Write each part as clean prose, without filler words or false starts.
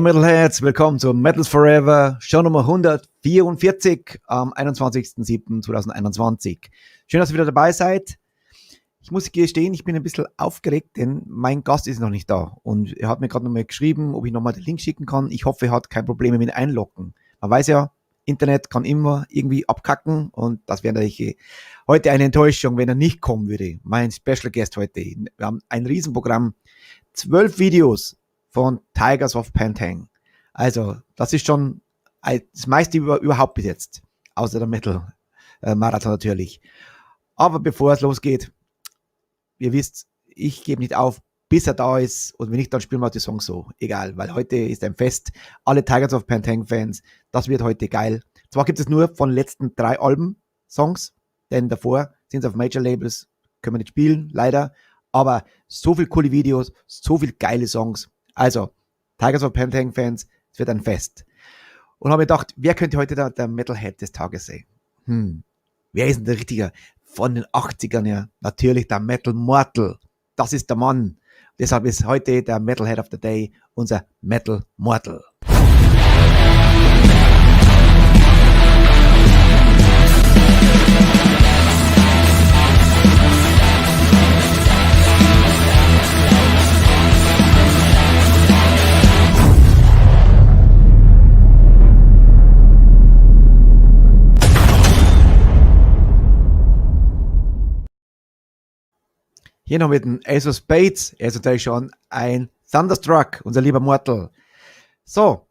Hey Metalheads, willkommen zu Metals Forever, Show Nummer 144 am 21.07.2021. Schön, dass ihr wieder dabei seid. Ich muss gestehen, ich bin ein bisschen aufgeregt, denn mein Gast ist noch nicht da. Und er hat mir gerade nochmal geschrieben, ob ich nochmal den Link schicken kann. Ich hoffe, er hat kein Problem mit Einloggen. Man weiß ja, Internet kann immer irgendwie abkacken und das wäre natürlich heute eine Enttäuschung, wenn er nicht kommen würde. Mein Special Guest heute. Wir haben ein Riesenprogramm, 12 Videos von Tygers of Tang. Also, das ist schon das meiste überhaupt bis jetzt. Außer der Metal-Marathon natürlich. Aber bevor es losgeht, ihr wisst, ich gebe nicht auf, bis er da ist. Und wenn nicht, dann spielen wir die Songs so. Egal, weil heute ist ein Fest. Alle Tygers of Tang-Fans, das wird heute geil. Zwar gibt es nur von den letzten 3 Alben Songs, denn davor sind es auf Major-Labels, können wir nicht spielen, leider. Aber so viele coole Videos, so viele geile Songs. Also, Tygers of Tang-Fans, es wird ein Fest. Und habe mir gedacht, wer könnte heute der Metalhead des Tages sein? Wer ist denn der Richtige von den 80ern her? Natürlich der Metal Mortal. Das ist der Mann. Deshalb ist heute der Metalhead of the Day unser Metal Mortal. Hier noch mit dem Ace of Spades. Er ist natürlich schon ein Thunderstruck, unser lieber Mortal. So,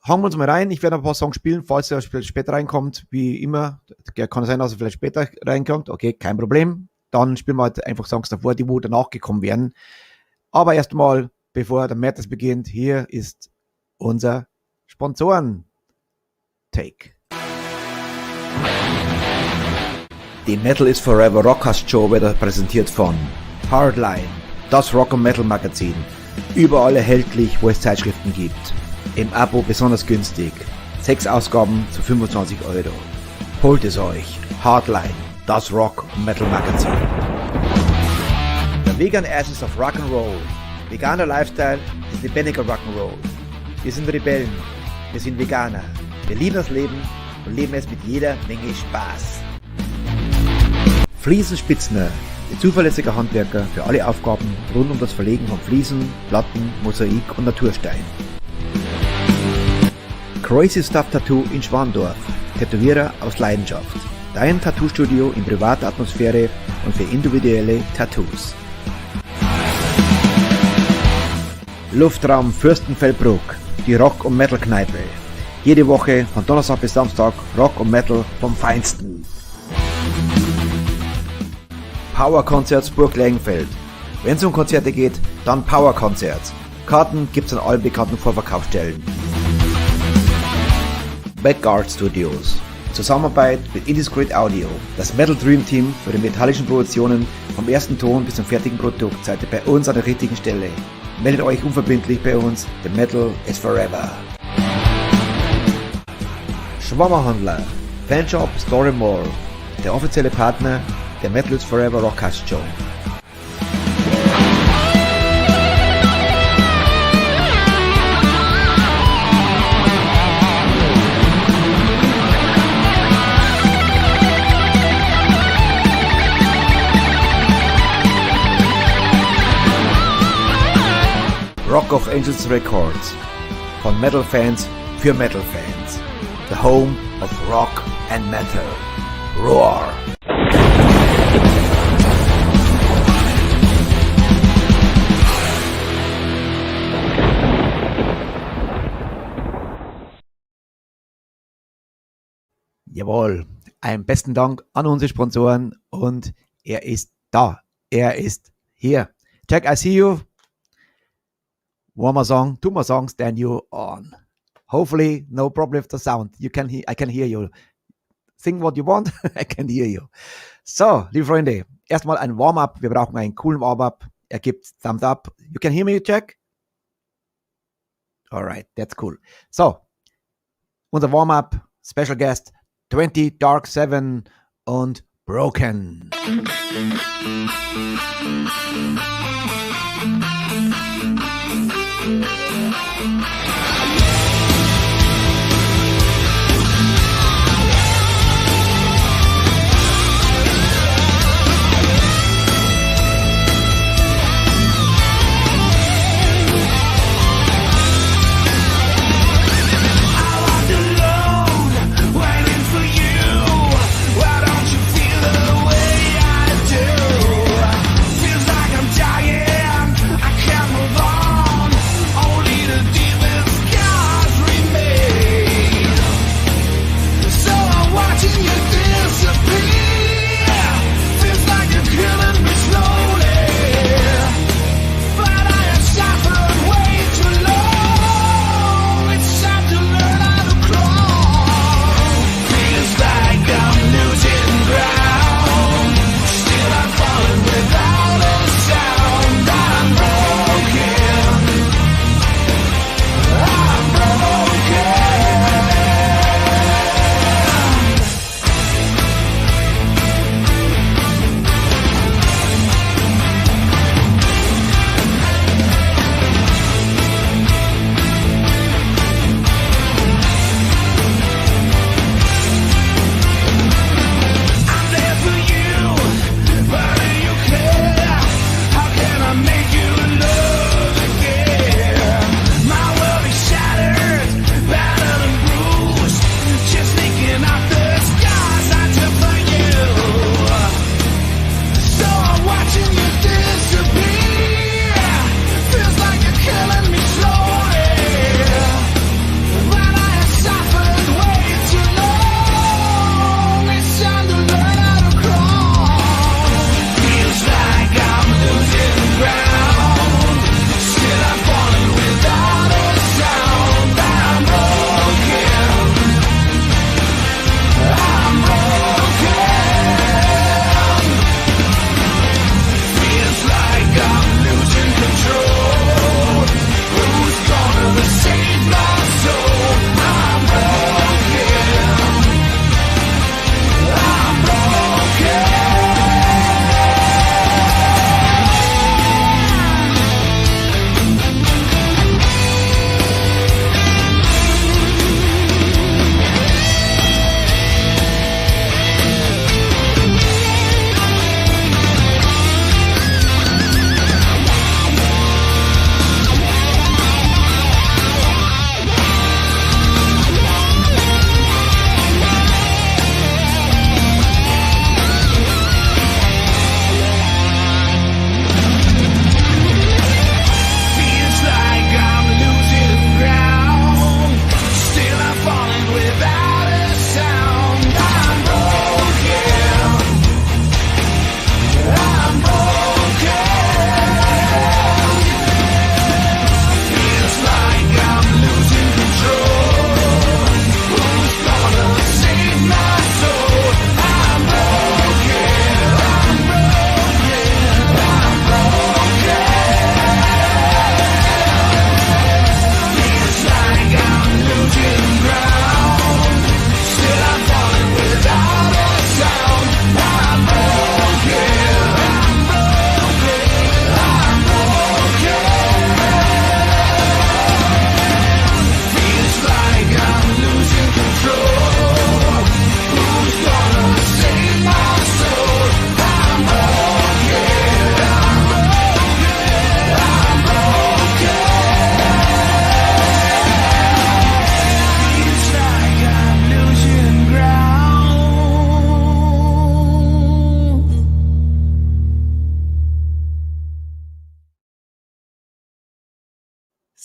hauen wir uns mal rein. Ich werde ein paar Songs spielen, falls er später reinkommt. Wie immer, kann es sein, dass er vielleicht später reinkommt. Okay, kein Problem. Dann spielen wir halt einfach Songs davor, die wo danach gekommen werden. Aber erstmal, bevor der Madness beginnt, hier ist unser Sponsoren-Take. Die Metal is Forever Rockcast Show wird präsentiert von Hardline, das Rock- und Metal-Magazin. Überall erhältlich, wo es Zeitschriften gibt. Im Abo besonders günstig. 6 Ausgaben zu 25 €. Holt es euch. Hardline, das Rock- und Metal-Magazin. The Vegan Essence of Rock'n'Roll. Veganer Lifestyle ist lebendiger Rock'n'Roll. Wir sind Rebellen. Wir sind Veganer. Wir lieben das Leben und leben es mit jeder Menge Spaß. Fliesenspitzner, der zuverlässige Handwerker für alle Aufgaben rund um das Verlegen von Fliesen, Platten, Mosaik und Naturstein. Crazy Stuff Tattoo in Schwandorf, Tätowierer aus Leidenschaft. Dein Tattoo-Studio in privater Atmosphäre und für individuelle Tattoos. Luftraum Fürstenfeldbruck, die Rock- und Metal-Kneipe. Jede Woche von Donnerstag bis Samstag Rock und Metal vom Feinsten. Power Concerts Burg Lengenfeld. Wenn es um Konzerte geht, dann Power Concerts. Karten gibt's an allen bekannten Vorverkaufsstellen. Backguard Studios. Zusammenarbeit mit Indiscreet Audio. Das Metal Dream Team für die metallischen Produktionen vom ersten Ton bis zum fertigen Produkt seid ihr bei uns an der richtigen Stelle. Meldet euch unverbindlich bei uns. The Metal is Forever. Schwammerhandler. Fanshop Story Mall. Der offizielle Partner der Metal is Forever Rockcast Show. Rock of Angels Records. Von Metal Fans für Metal Fans. The home of Rock and Metal. Roar! Jawohl, einen besten Dank an unsere Sponsoren und er ist da. Er ist hier. Jack, I see you. One more song, 2 more songs, then you're on. Hopefully, no problem with the sound. I can hear you. Sing what you want, I can hear you. So, liebe Freunde, erstmal ein Warm-up. Wir brauchen einen coolen Warm-up. Er gibt Thumbs up. You can hear me, Jack? Alright, that's cool. So, unser Warm-up, Special Guest, 20 Dark 7 und Broken.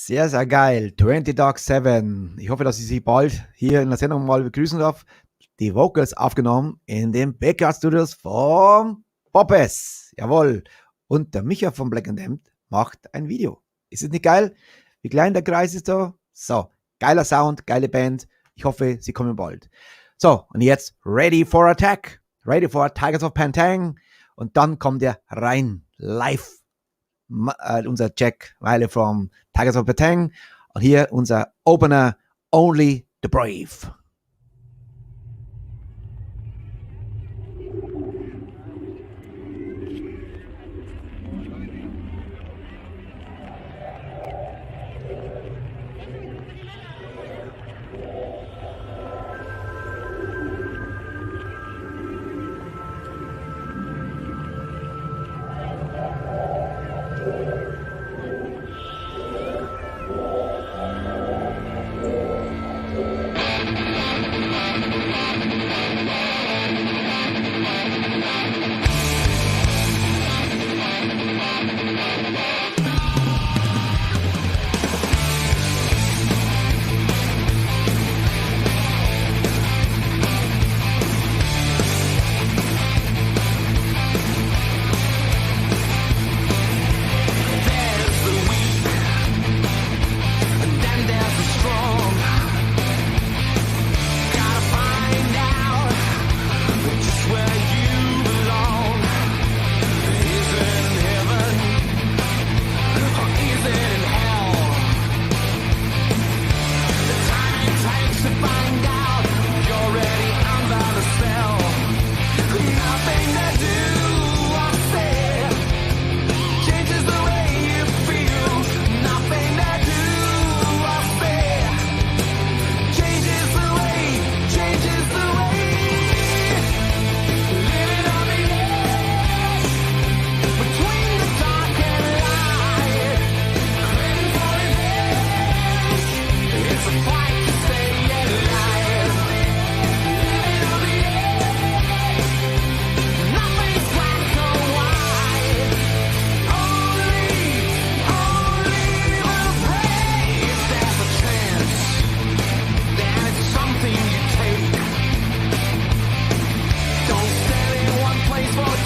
Sehr, sehr geil. 20 Dark 7. Ich hoffe, dass ich Sie bald hier in der Sendung mal begrüßen darf. Die Vocals aufgenommen in den Backyard Studios von Poppes. Jawohl. Und der Micha von Black & Damned macht ein Video. Ist es nicht geil? Wie klein der Kreis ist da? So, geiler Sound, geile Band. Ich hoffe, Sie kommen bald. So, und jetzt Ready for Attack. Ready for Tygers of Tang. Und dann kommt der rein live. Unser Jack Wiley from Tygers of Tang. Und hier unser Opener Only the Brave.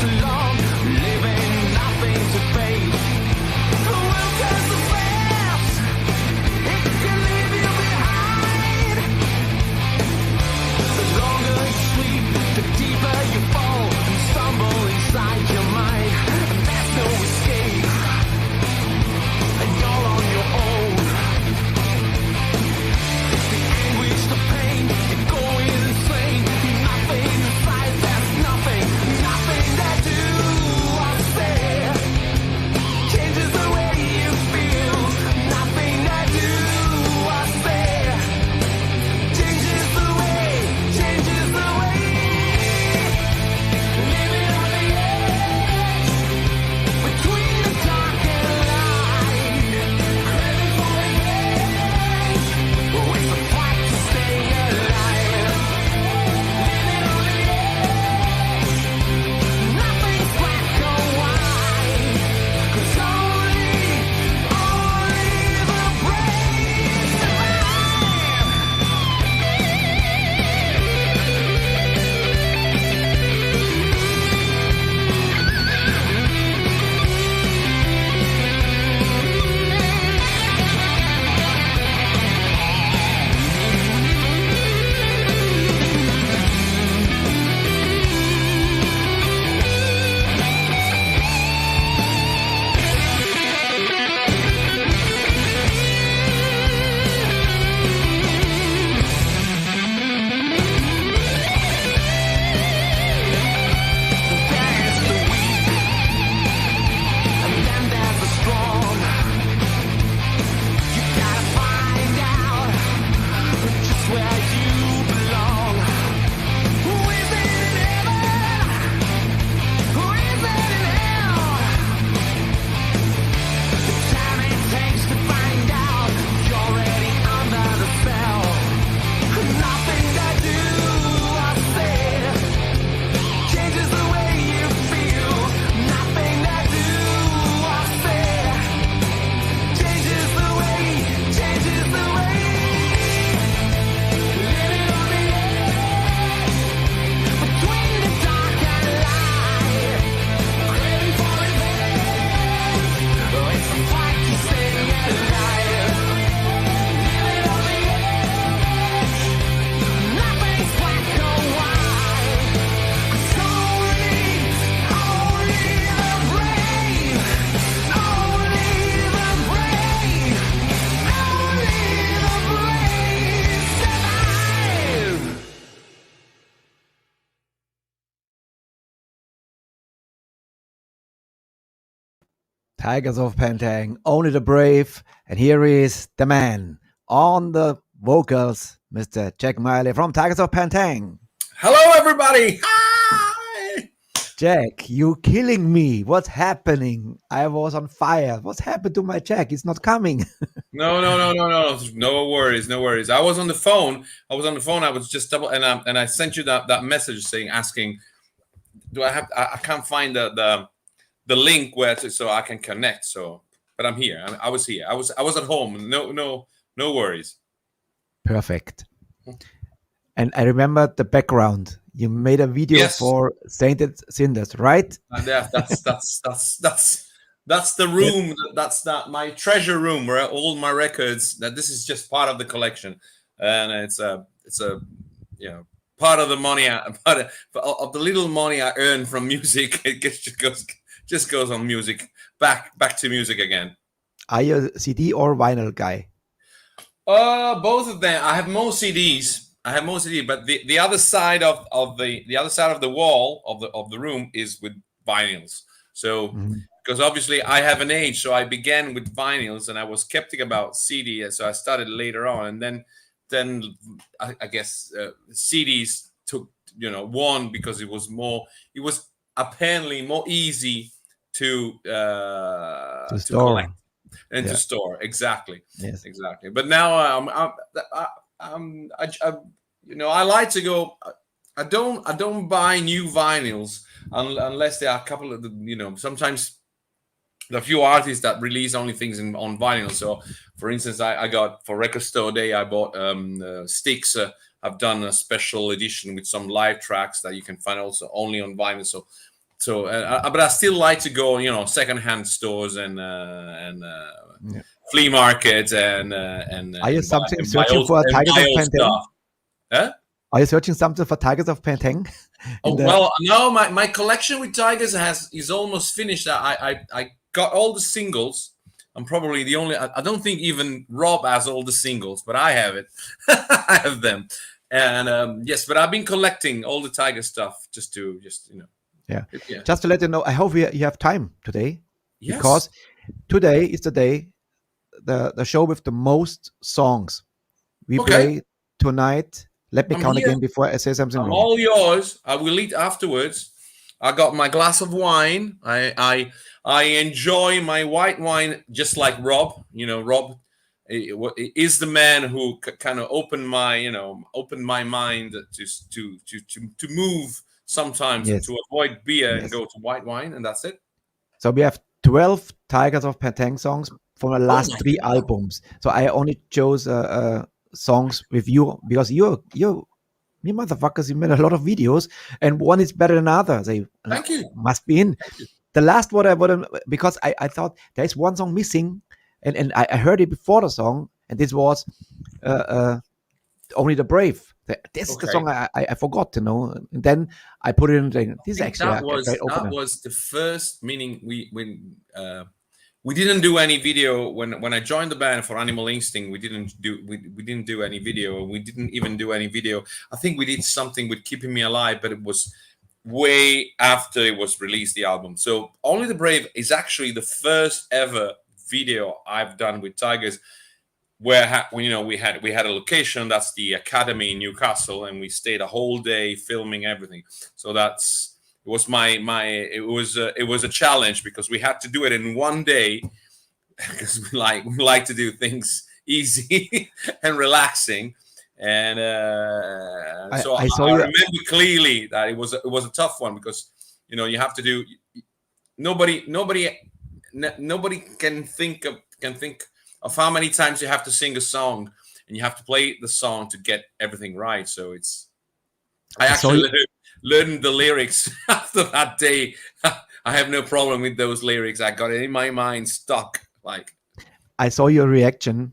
Alive. Tigers of Pantang, only the brave. And here is the man on the vocals, Mr. Jack Miley from Tigers of Pantang. Hello, everybody. Hi. Jack, you killing me. What's happening? I was on fire. What's happened to my Jack? It's not coming. No. No worries. I was on the phone. I was just double, and I sent you that message asking, do I have? I can't find the link so I can connect. So, but I'm here. I was here. I was at home. No worries. Perfect. And I remember the background. You made a video for Sainted Cinders, right? That's the room. That's my treasure room where all my records. That this is just part of the collection, and it's a part of the money, part of the little money I earn from music. It just goes on music. Back to music again. Are you a CD or vinyl guy? Both of them. I have more CDs. But the other side of the wall of the room is with vinyls. So because obviously I have an age, so I began with vinyls, and I was skeptic about CD, so I started later on, and then I guess CDs took won because it was apparently more easy to collect and to store. Exactly. Yes. Exactly. But now I like to go. I don't buy new vinyls unless there are a couple of sometimes the few artists that release only things on vinyl. So, for instance, I got for Record Store Day, I bought Sticks. I've done a special edition with some live tracks that you can find also only on vinyl. But I still like to go, secondhand stores and flea markets and. Are you searching for Tigers of Pantang? Huh? Are you searching something for Tigers of Pantang? Well, no. My collection with Tigers is almost finished. I got all the singles. I'm probably the only. I don't think even Rob has all the singles, but I have it. I have them, and yes. But I've been collecting all the Tiger stuff just to. Yeah. Just to let you know, I hope you have time today. Yes. Because today is the day, the show with the most songs. We play tonight. Let me count again before I say something wrong. All yours. I will eat afterwards. I got my glass of wine. I enjoy my white wine just like Rob. Rob is the man who kind of opened my mind to move sometimes and to avoid beer and go to white wine, and that's it. So we have 12 Tigers of Pantang songs from the last 3 albums. So I only chose songs with you because you motherfuckers, you made a lot of videos, and one is better than others. Thank you. Must be in. The last one I would because I thought there's one song missing, and I heard it before the song, and this was Only the Brave. This is the song I forgot to know, and then I put it in. This is actually that was the first. Meaning we didn't do any video when I joined the band for Animal Instinct. We didn't do any video. We didn't even do any video. I think we did something with Keeping Me Alive, but it was way after it was released, the album. So Only the Brave is actually the first ever video I've done with Tigers, where we had a location. That's the Academy in Newcastle, and we stayed a whole day filming everything. So it was a challenge because we had to do it in one day because we like to do things easy and relaxing. And I remember clearly that it was a tough one because you have to do. Nobody can think of how many times you have to sing a song, and you have to play the song to get everything right. So I actually learned the lyrics after that day. I have no problem with those lyrics. I got it in my mind stuck. Like I saw your reaction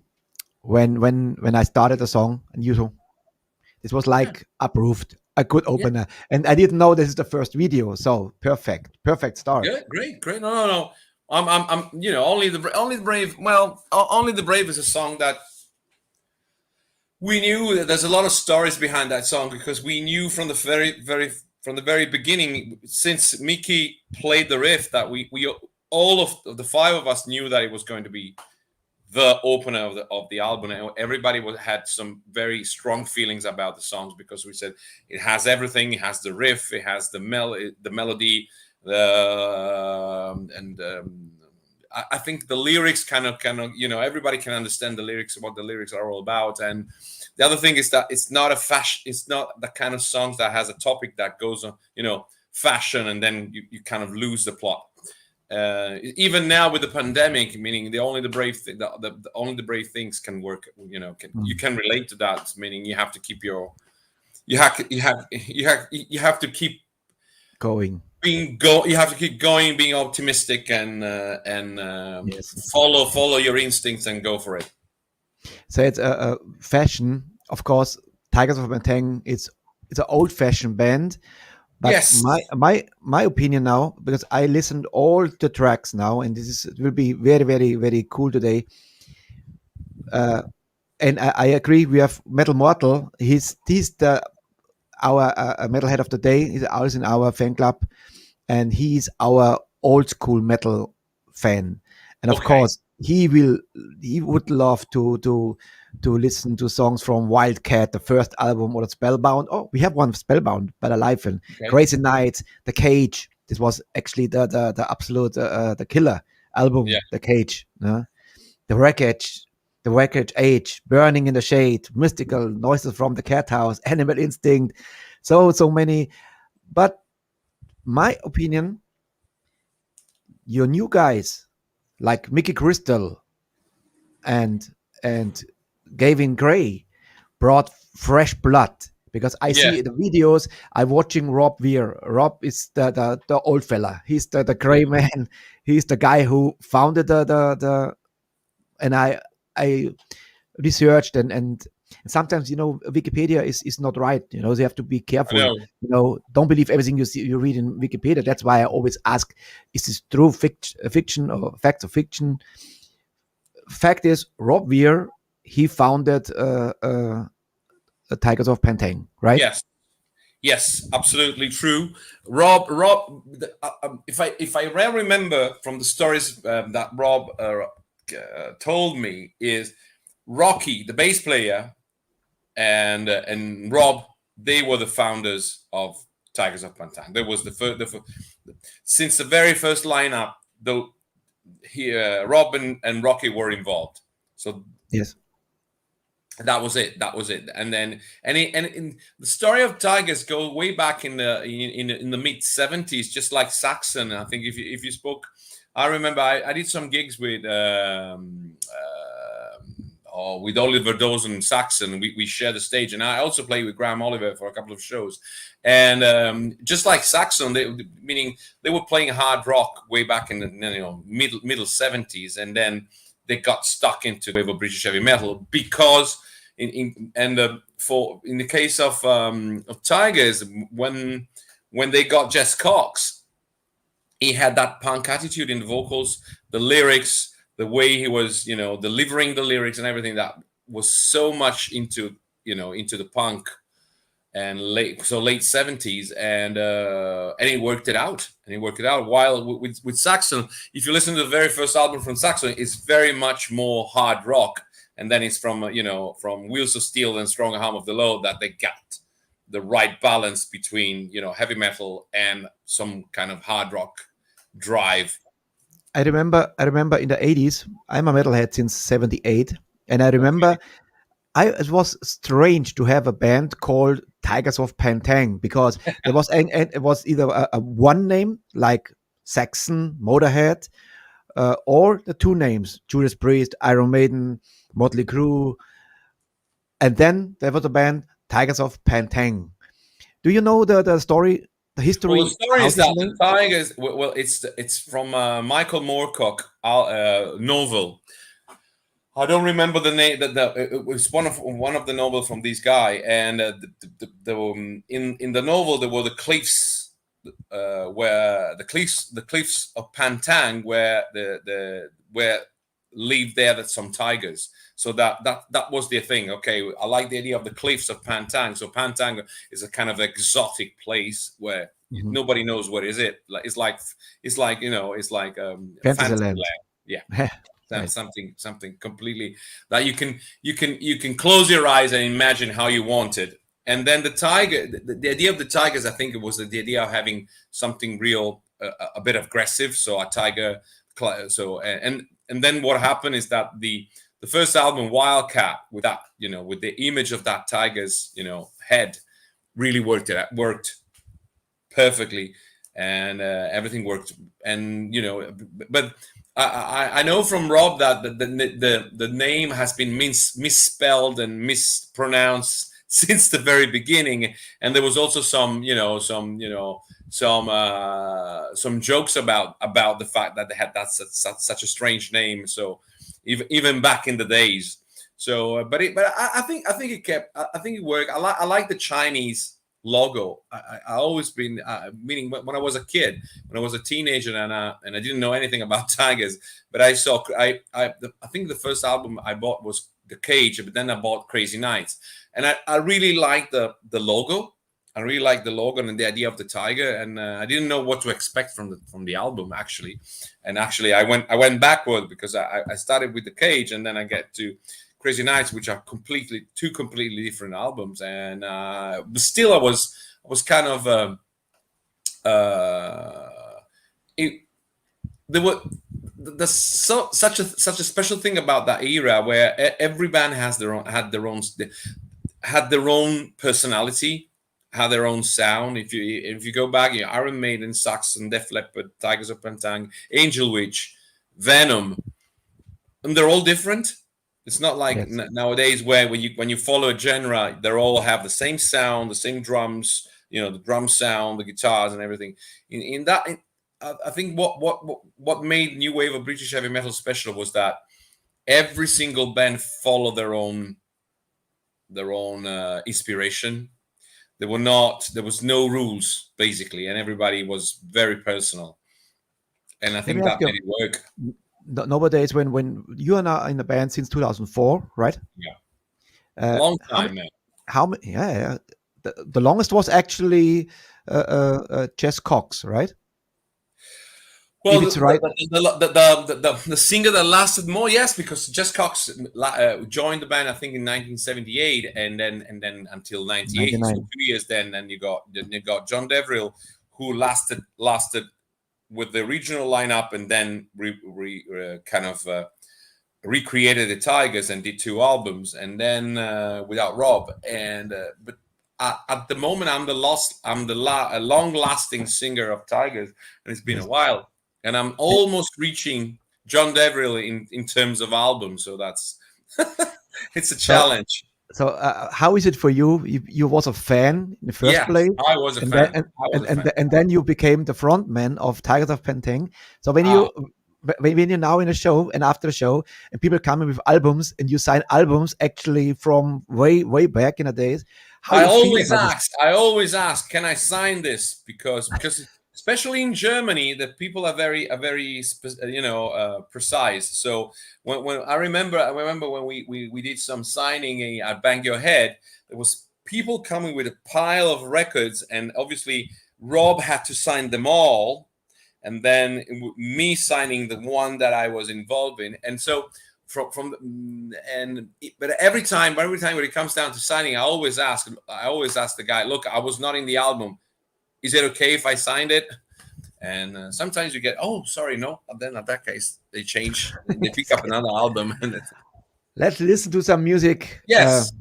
when I started the song, and this was like approved. A good opener, and I didn't know this is the first video. So perfect start. Yeah, great. No. I'm Only the Brave. Well, Only the Brave is a song that we knew that there's a lot of stories behind that song because we knew from the very beginning, since Mickey played the riff, that we all of the five of us knew that it was going to be the opener of the album, and everybody had some very strong feelings about the songs, because we said it has everything. It has the riff, it has the melody, I think the lyrics kind of everybody can understand the lyrics, what the lyrics are all about. And the other thing is that it's not the kind of songs that has a topic that goes on, fashion, and then you kind of lose the plot. Even now with the pandemic, meaning only the brave things can work. You can relate to that. Meaning you have to keep you have to keep going. You have to keep going, being optimistic, and Yes. follow your instincts and go for it. So it's a fashion, of course. Tygers of Tang. It's an old-fashioned band. But yes, my opinion now, because I listened all the tracks now, and it will be very, very, very cool today. And I agree. We have Metal Mortal. He's our metalhead of the day. He's always in our fan club, and he's our old school metal fan. And of course, he would love to listen to songs from Wildcat, the first album, or Spellbound. Oh, we have one Spellbound, but alive, and Crazy Nights, The Cage. This was actually the absolute the killer album, The Cage. The Wreckage Age, Burning in the Shade, Mystical, Noises from the Cat House, Animal Instinct, so many. But my opinion, your new guys like Mickey Crystal and Gavin Gray brought fresh blood, because I see the videos. I'm watching Rob Weir. Rob is the old fella. He's the gray man. He's the guy who founded the and I researched and sometimes Wikipedia is not right. So you have to be careful. Don't believe everything you read in Wikipedia. That's why I always ask, is this true fiction or facts of fiction? Fact is, Rob Weir, he founded Tygers of Tang, right? Yes, absolutely true. Rob, if I remember from the stories that Rob told me, is Rocky, the bass player, and Rob, they were the founders of Tygers of Tang. There was the first, since the very first lineup, though. Rob and Rocky were involved. So yes, that was it. And then in the story of Tygers go way back in the mid 70s, just like Saxon. I think if you spoke, I remember I did some gigs with Oliver Dawes and Saxon. We shared the stage, and I also played with Graham Oliver for a couple of shows. And just like Saxon, meaning they were playing hard rock way back in the middle 70s, and then they got stuck into the wave of British heavy metal, because in the case of Tygers, when they got Jess Cox, he had that punk attitude in the vocals, the lyrics, the way he was, delivering the lyrics and everything, that was so much into the punk and late 70s, and he worked it out. While with Saxon, if you listen to the very first album from Saxon, it's very much more hard rock, and then it's from Wheels of Steel and Stronger Arm of the Law that they got the right balance between heavy metal and some kind of hard rock drive. I remember in the 80s, I'm a metalhead since 78, and I remember it was strange to have a band called Tygers of Tang, because there was it was either a one name like Saxon, Motorhead, or the two names, Judas Priest, Iron Maiden, Motley Crue, and then there was a band Tygers of Tang. Do you know the story? The history. Well, the story is that the Tygers. Well, it's from Michael Moorcock novel. I don't remember the name. It was one of the novels from this guy, and in the novel there were the cliffs, where the cliffs of Tang, where live there. That's some Tygers. So that was the thing. Okay, I like the idea of the cliffs of Tang. So Tang is a kind of exotic place where nobody knows what is it. It's like Fantasyland. Yeah. Right. Something completely that you can close your eyes and imagine how you want it. And then the idea of the Tygers, I think it was the idea of having something real, a bit aggressive. So a tiger. So and then what happened is that the first album, Wildcat, with that, with the image of that tiger's, head, really worked perfectly, and everything worked. And but I know from Rob that the name has been misspelled and mispronounced since the very beginning, and there was also some jokes about the fact that they had such a strange name. So even back in the days. So, but I think it worked. I like the Chinese logo. I always been meaning when I was a kid, when I was a teenager, and I didn't know anything about Tigers, but I think the first album I bought was The Cage, but then I bought Crazy Nights, and I really liked the logo. I really liked the logo and the idea of the tiger, and I didn't know what to expect from the album actually. And actually, I went backward because I started with The Cage, and then I get to Crazy Nights, which are two completely different albums. And but still, I was kind of there's such a special thing about that era where every band had their own personality, had their own sound. If you go back, Iron Maiden, Saxon, Def Leppard, Tigers of Pantang, Angel Witch, Venom, and they're all different. It's not like nowadays where when you follow a genre, they all have the same sound, the same drums, the drum sound, the guitars, and everything. I think what made new wave of British heavy metal special was that every single band followed their own inspiration. There was no rules basically, and everybody was very personal. And I think that made it work. Nowadays, when you are now in the band since 2004, right? Yeah, long time now. How many? Yeah. The longest was actually Jess Cox, right? Well, the singer that lasted more, yes, because Jess Cox joined the band, I think, in 1978, and then until 98, so 2 years. Then you got John Deverill, who lasted with the original lineup, and then recreated the Tygers and did 2 albums, and then without Rob. And but at the moment, I'm a long-lasting singer of Tygers, and it's been a while. And I'm almost reaching John Deverill in terms of albums, so that's it's a challenge. So how is it for you? You was a fan in the first place. I was a fan. And then you became the front man of Tigers of Pantang. So when you're now in a show and after the show, and people come in with albums, and you sign albums actually from way back in the days, I always ask, can I sign this? Because especially in Germany, the people are very precise. So when I remember when we did some signing at Bang Your Head, there was people coming with a pile of records, and obviously Rob had to sign them all, and then me signing the one that I was involved in. And so but every time when it comes down to signing, I always ask the guy, look, I was not in the album. Is it okay if I signed it? And sometimes you get, oh, sorry, no. And then in that case, they change. They pick up another album. Let's listen to some music. Yes.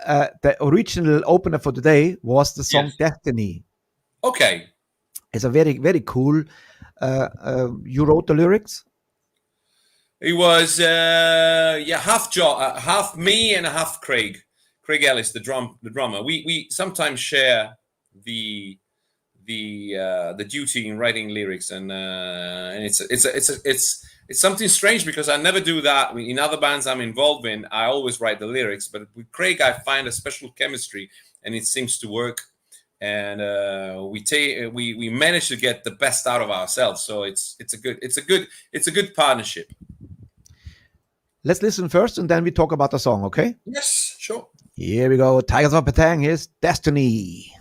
The original opener for today was the song Destiny. Okay. It's a very, very cool. You wrote the lyrics? It was half me and half Craig Ellis, the drummer. We sometimes share the duty in writing lyrics, and it's something strange because I never do that. In other bands I'm involved in, I always write the lyrics, but with Craig I find a special chemistry, and it seems to work. And we manage to get the best out of ourselves. So it's a good partnership. let's listen first and then we talk about the song, okay? Yes, sure. Here we go. Tygers of Tang, here's Destiny.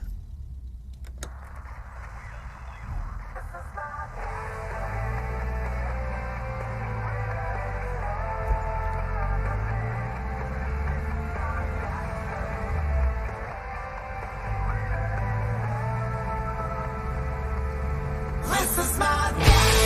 This is my destiny.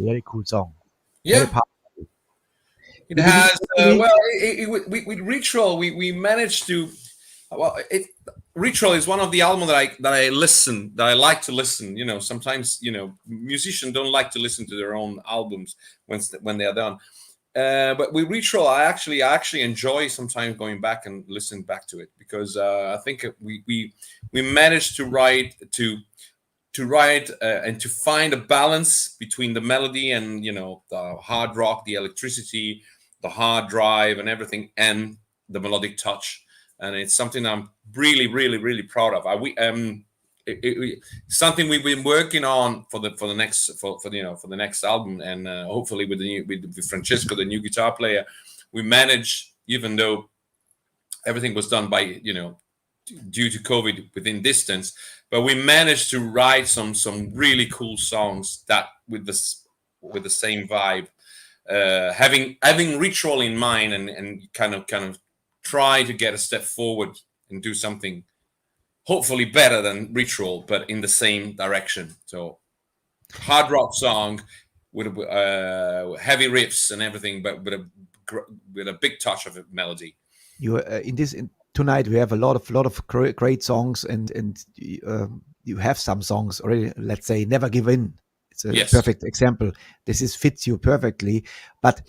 Very cool song. Yeah. Very powerful. It has with Ritual we managed to Ritual is one of the albums that I like to listen. Sometimes musicians don't like to listen to their own albums when they are done. But with Ritual, I actually enjoy sometimes going back and listening back to it, because I think we managed to write and to find a balance between the melody and the hard rock, the electricity, the hard drive and everything, and the melodic touch. And it's something I'm really, really, really proud of. Something we've been working on for the next album, and hopefully with Francesco, the new guitar player, we managed, even though everything was done by due to COVID within distance, but we managed to write some really cool songs that with the same vibe, having Ritual in mind, and kind of try to get a step forward and do something hopefully better than Ritual, but in the same direction. So hard rock song with heavy riffs and everything, but with a big touch of a melody. You tonight we have a lot of great songs, and you have some songs already. Let's say "Never Give In." It's a perfect example. This fits you perfectly. But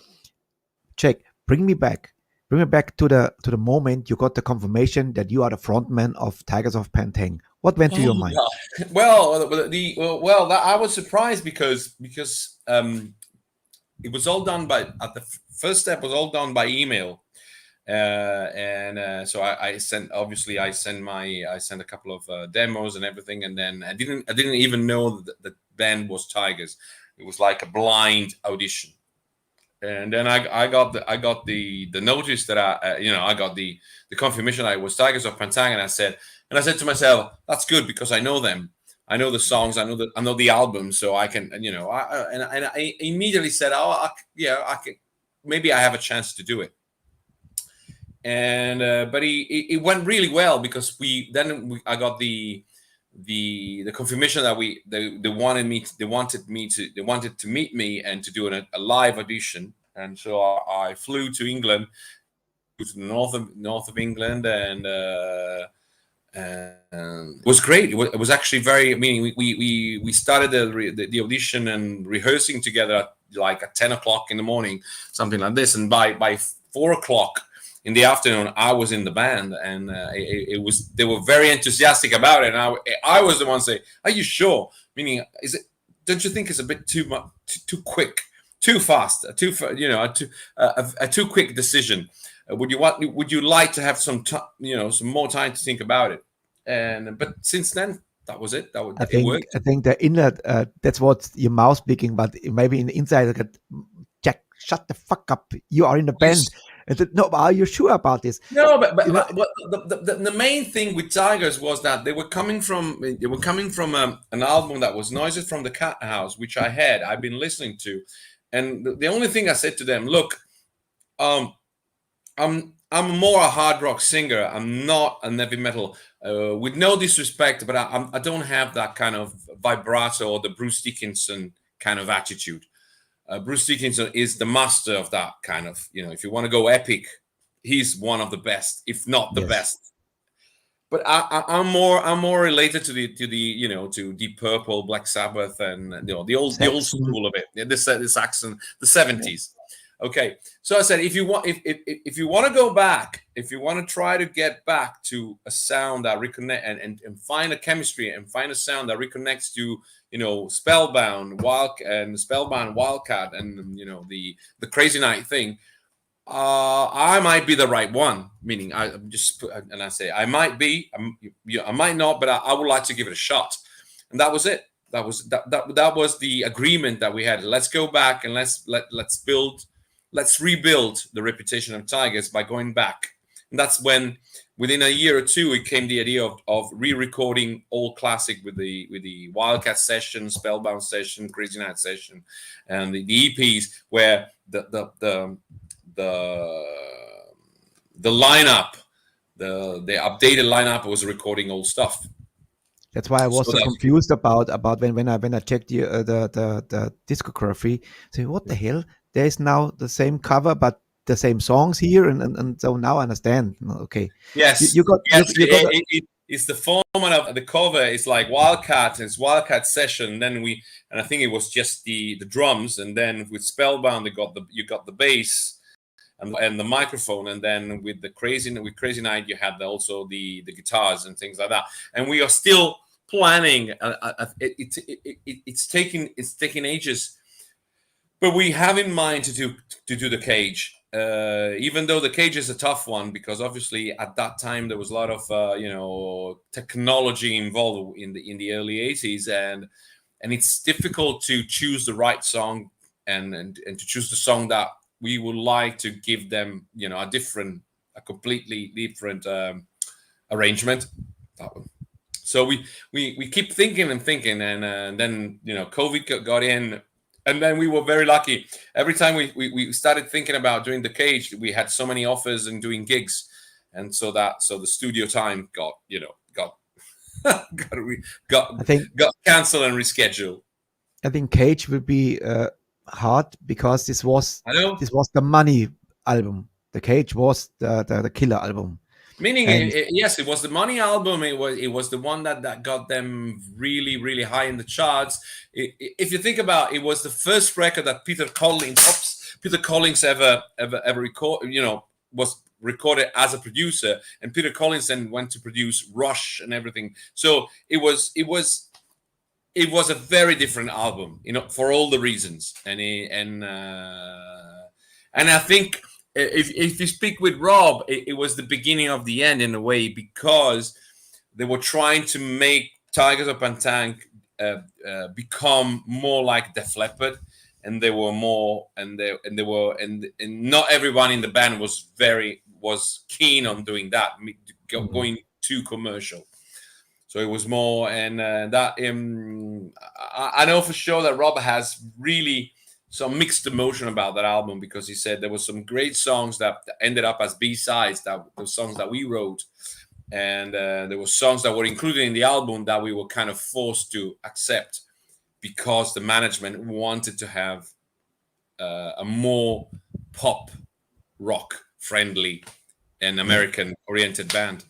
Jack, bring me back to the moment you got the confirmation that you are the frontman of Tygers of Tang. What went through your mind? Well, I was surprised because it was all done at the first step was all done by email. So I sent a couple of demos and everything, and then I didn't even know that the band was Tygers. It was like a blind audition, and then I got the notice that I got the confirmation I was Tygers of Tang, and I said to myself, that's good, because I know them, I know the songs, I know the album, so I can I immediately said, I can, maybe I have a chance to do it. And but it went really well, because I got the confirmation that they wanted to meet me and to do a live audition. And so I flew to England, to the north of England, and it was great. It was actually very. I mean, we started the audition and rehearsing together at 10 o'clock in the morning, something like this, and by 4 o'clock in the afternoon, I was in the band, and they were very enthusiastic about it. And I was the one saying, "Are you sure?" Meaning, don't you think it's a bit too much, too quick, too fast, a too quick decision? Would you like to have some more time to think about it? But since then, that was it. It worked. I think the inner that's what your mouth speaking, but maybe in the inside, Jack, shut the fuck up. You are in the band. No, but are you sure about this? No, but the main thing with Tygers was that they were coming from an album that was Noises from the Cat House, which I've been listening to, and the only thing I said to them, look, I'm more a hard rock singer. I'm not a heavy metal. With no disrespect, but I don't have that kind of vibrato or the Bruce Dickinson kind of attitude. Bruce Dickinson is the master of that kind of, if you want to go epic, he's one of the best, if not the best. But I'm more related to to Deep Purple, Black Sabbath, and the old school of it. This Saxon, the 70s. Okay, so I said, if you want to go back, if you want to try to get back to a sound that reconnect and find a chemistry and find a sound that reconnects to Spellbound, Wildcat, and the Crazy Night thing, I might be the right one. Meaning, I say I might be, I might not, but I would like to give it a shot. And that was it. That was the agreement that we had. Let's go back and let's rebuild the reputation of Tygers by going back. And that's when, within a year or two, it came the idea of re-recording all classic with the Wildcat session, Spellbound session, Crazy Night session, and the EPs, where the lineup, the updated lineup was recording old stuff. That's why I was so confused about when I checked the discography. Say, what the hell? There's now the same cover, but the same songs here, and so now I understand. Okay. Yes, You got it's the format of the cover is like Wildcat. It's Wildcat session. Then and I think it was just the drums, and then with Spellbound, you got the bass and the microphone, and then with Crazy Night, you had also the guitars and things like that. And we are still planning. It's taking ages, but we have in mind to do the cage. Even though the cage is a tough one, because obviously at that time there was a lot of technology involved in the early 80s, and it's difficult to choose the right song and to choose the song that we would like to give them, a completely different arrangement. That one. So we keep thinking, and then COVID got in. And then we were very lucky. Every time we started thinking about doing the cage, we had so many offers and doing gigs, and so the studio time got canceled and rescheduled. I think cage will be hard because this was the money album. The cage was the killer album. Meaning, yes, it was the money album. It was the one that got them really, really high in the charts. If you think about it, was the first record that Peter Collins ever record. Was recorded as a producer, and Peter Collins then went to produce Rush and everything. So it was a very different album, for all the reasons. And I think. If you speak with Rob, it was the beginning of the end in a way, because they were trying to make Tygers of Tang become more like Def Leppard, and they were more, and not everyone in the band was keen on doing that, going too commercial. So it was more, and that I know for sure that Rob has really some mixed emotion about that album, because he said there were some great songs that ended up as B-sides, those songs that we wrote, and there were songs that were included in the album that we were kind of forced to accept because the management wanted to have a more pop rock friendly and American oriented band.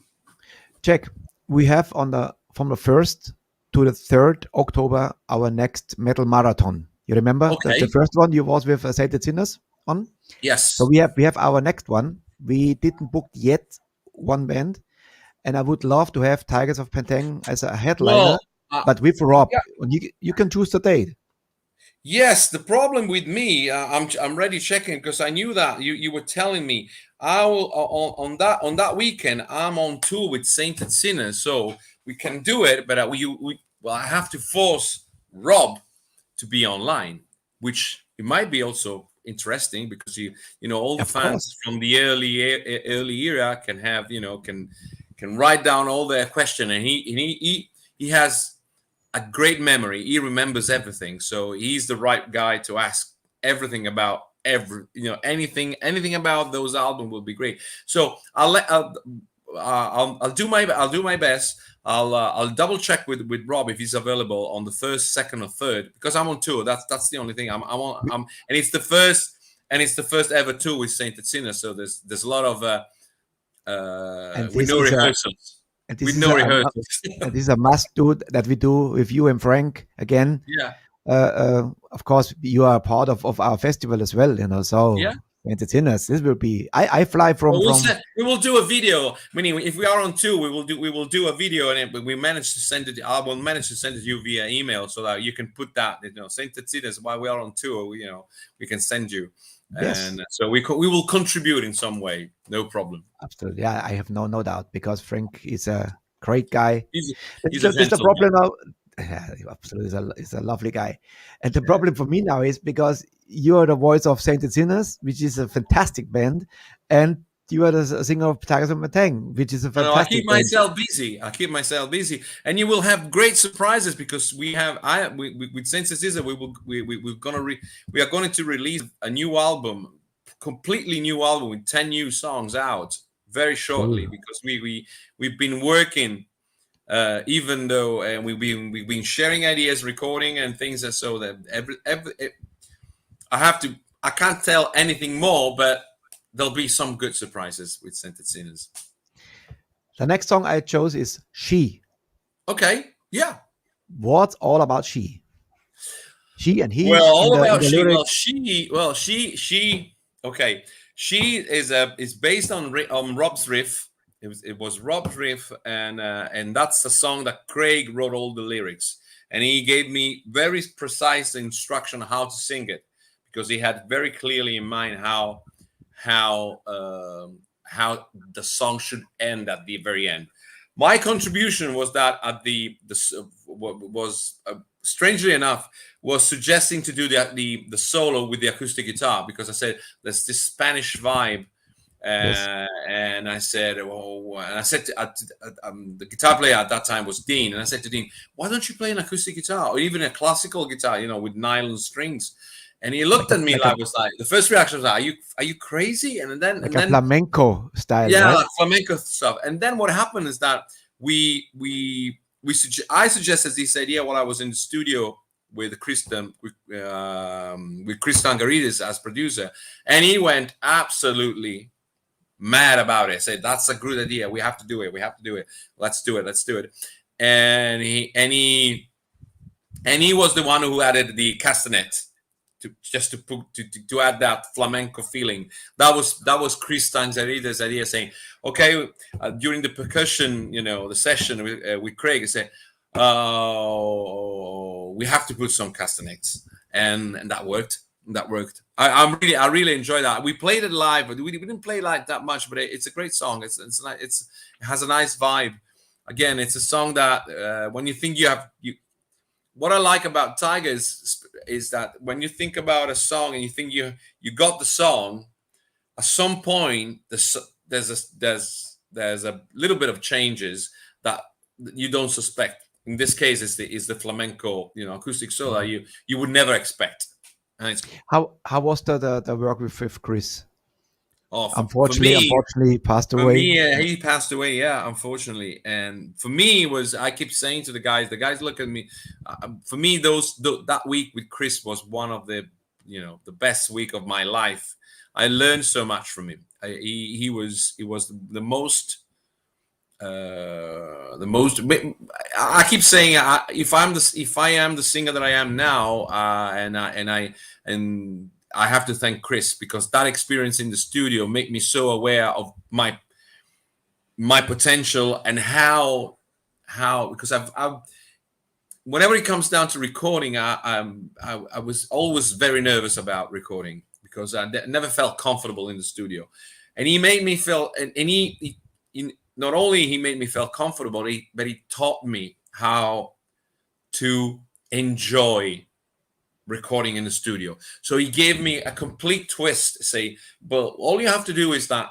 Check. We have from the 1st to the 3rd October our next metal marathon. You remember the first one you was with Sainted Sinners on? Yes. So we have our next one. We didn't book yet one band, and I would love to have Tygers of Tang as a headliner, but with Rob. Yeah. You can choose the date. Yes, the problem with me, I'm ready checking, because I knew that you were telling me I will on that weekend I'm on tour with Sainted Sinners, so we can do it, but I have to force Rob to be online, which it might be also interesting, because all the fans from the early era can have can write down all their question, and he has a great memory. He remembers everything, so he's the right guy to ask everything about anything about those albums will be great. So I'll do my best. I'll double check with Rob if he's available on the 1st, 2nd, or 3rd, because I'm on tour. That's the only thing. I'm and it's the first ever tour with Sainted Sinners. So there's a lot of with no rehearsals. And this is a must do that we do with you and Frank again. Yeah. Of course, you are part of our festival as well. So. Yeah. Entertainers. This will be. I fly from. We will do a video. Meaning, if we are on tour, we will do a video, and we manage to send it. I will manage to send it to you via email, so that you can put that. Sainted Sinners, while we are on tour, we can send you, and so we will contribute in some way. No problem. Absolutely, yeah, I have no doubt, because Frank is a great guy. He's the problem now. Yeah, absolutely, he's a lovely guy. And the problem for me now is because you are the voice of Sainted Sinners, which is a fantastic band, and you are the singer of Tygers of Tang, which is a fantastic I keep myself busy. And you will have great surprises, because we with Sainted Sinners we are going to release a new album, completely new album with 10 new songs out very shortly, because we've been working even though we've been sharing ideas, recording and things, and so that I can't tell anything more, but there'll be some good surprises with Scented Sinners. The next song I chose is She. Okay, yeah. What's all about she? She and he. Well, all about the she. lyrics. Well, she. Okay, she is based on Rob's riff. It was Rob's riff, and that's the song that Craig wrote all the lyrics, and he gave me very precise instruction how to sing it, because he had very clearly in mind how the song should end at the very end. My contribution was that at strangely enough, was suggesting to do the solo with the acoustic guitar, because I said there's this Spanish vibe, and I said, the guitar player at that time was Dean, and I said to Dean, why don't you play an acoustic guitar or even a classical guitar, with nylon strings? And he looked at me the first reaction was, are you crazy? And then flamenco style, yeah, right? like flamenco stuff. And then what happened is that I suggested this idea while I was in the studio with Chris Tangaridis as producer, and he went absolutely mad about it. Said that's a good idea. We have to do it. Let's do it. And he was the one who added the castanet to add that flamenco feeling. That was Chris Tangaridis' idea, saying, okay, during the percussion, the session with Craig, he said, we have to put some castanets, and that worked. I really enjoyed that. We played it live, but we didn't play like that much. But it's a great song. It has a nice vibe. Again, it's a song that when you think what I like about Tygers is that when you think about a song and you think you got the song, at some point there's a little bit of changes that you don't suspect. In this case, is the flamenco, acoustic solo you would never expect. And how was the work with Chris? Oh, unfortunately, passed away. He passed away. Yeah, unfortunately. And for me, I keep saying to the guys look at me. For me, that week with Chris was one of the best week of my life. I learned so much from him. He was the most. I keep saying if I am the singer that I am now, and I have to thank Chris, because that experience in the studio made me so aware of my potential and how because I've whenever it comes down to recording, I was always very nervous about recording, because I never felt comfortable in the studio, and he made me feel, and he not only he made me feel comfortable, but he taught me how to enjoy recording in the studio. So he gave me a complete twist. Say, but all you have to do is that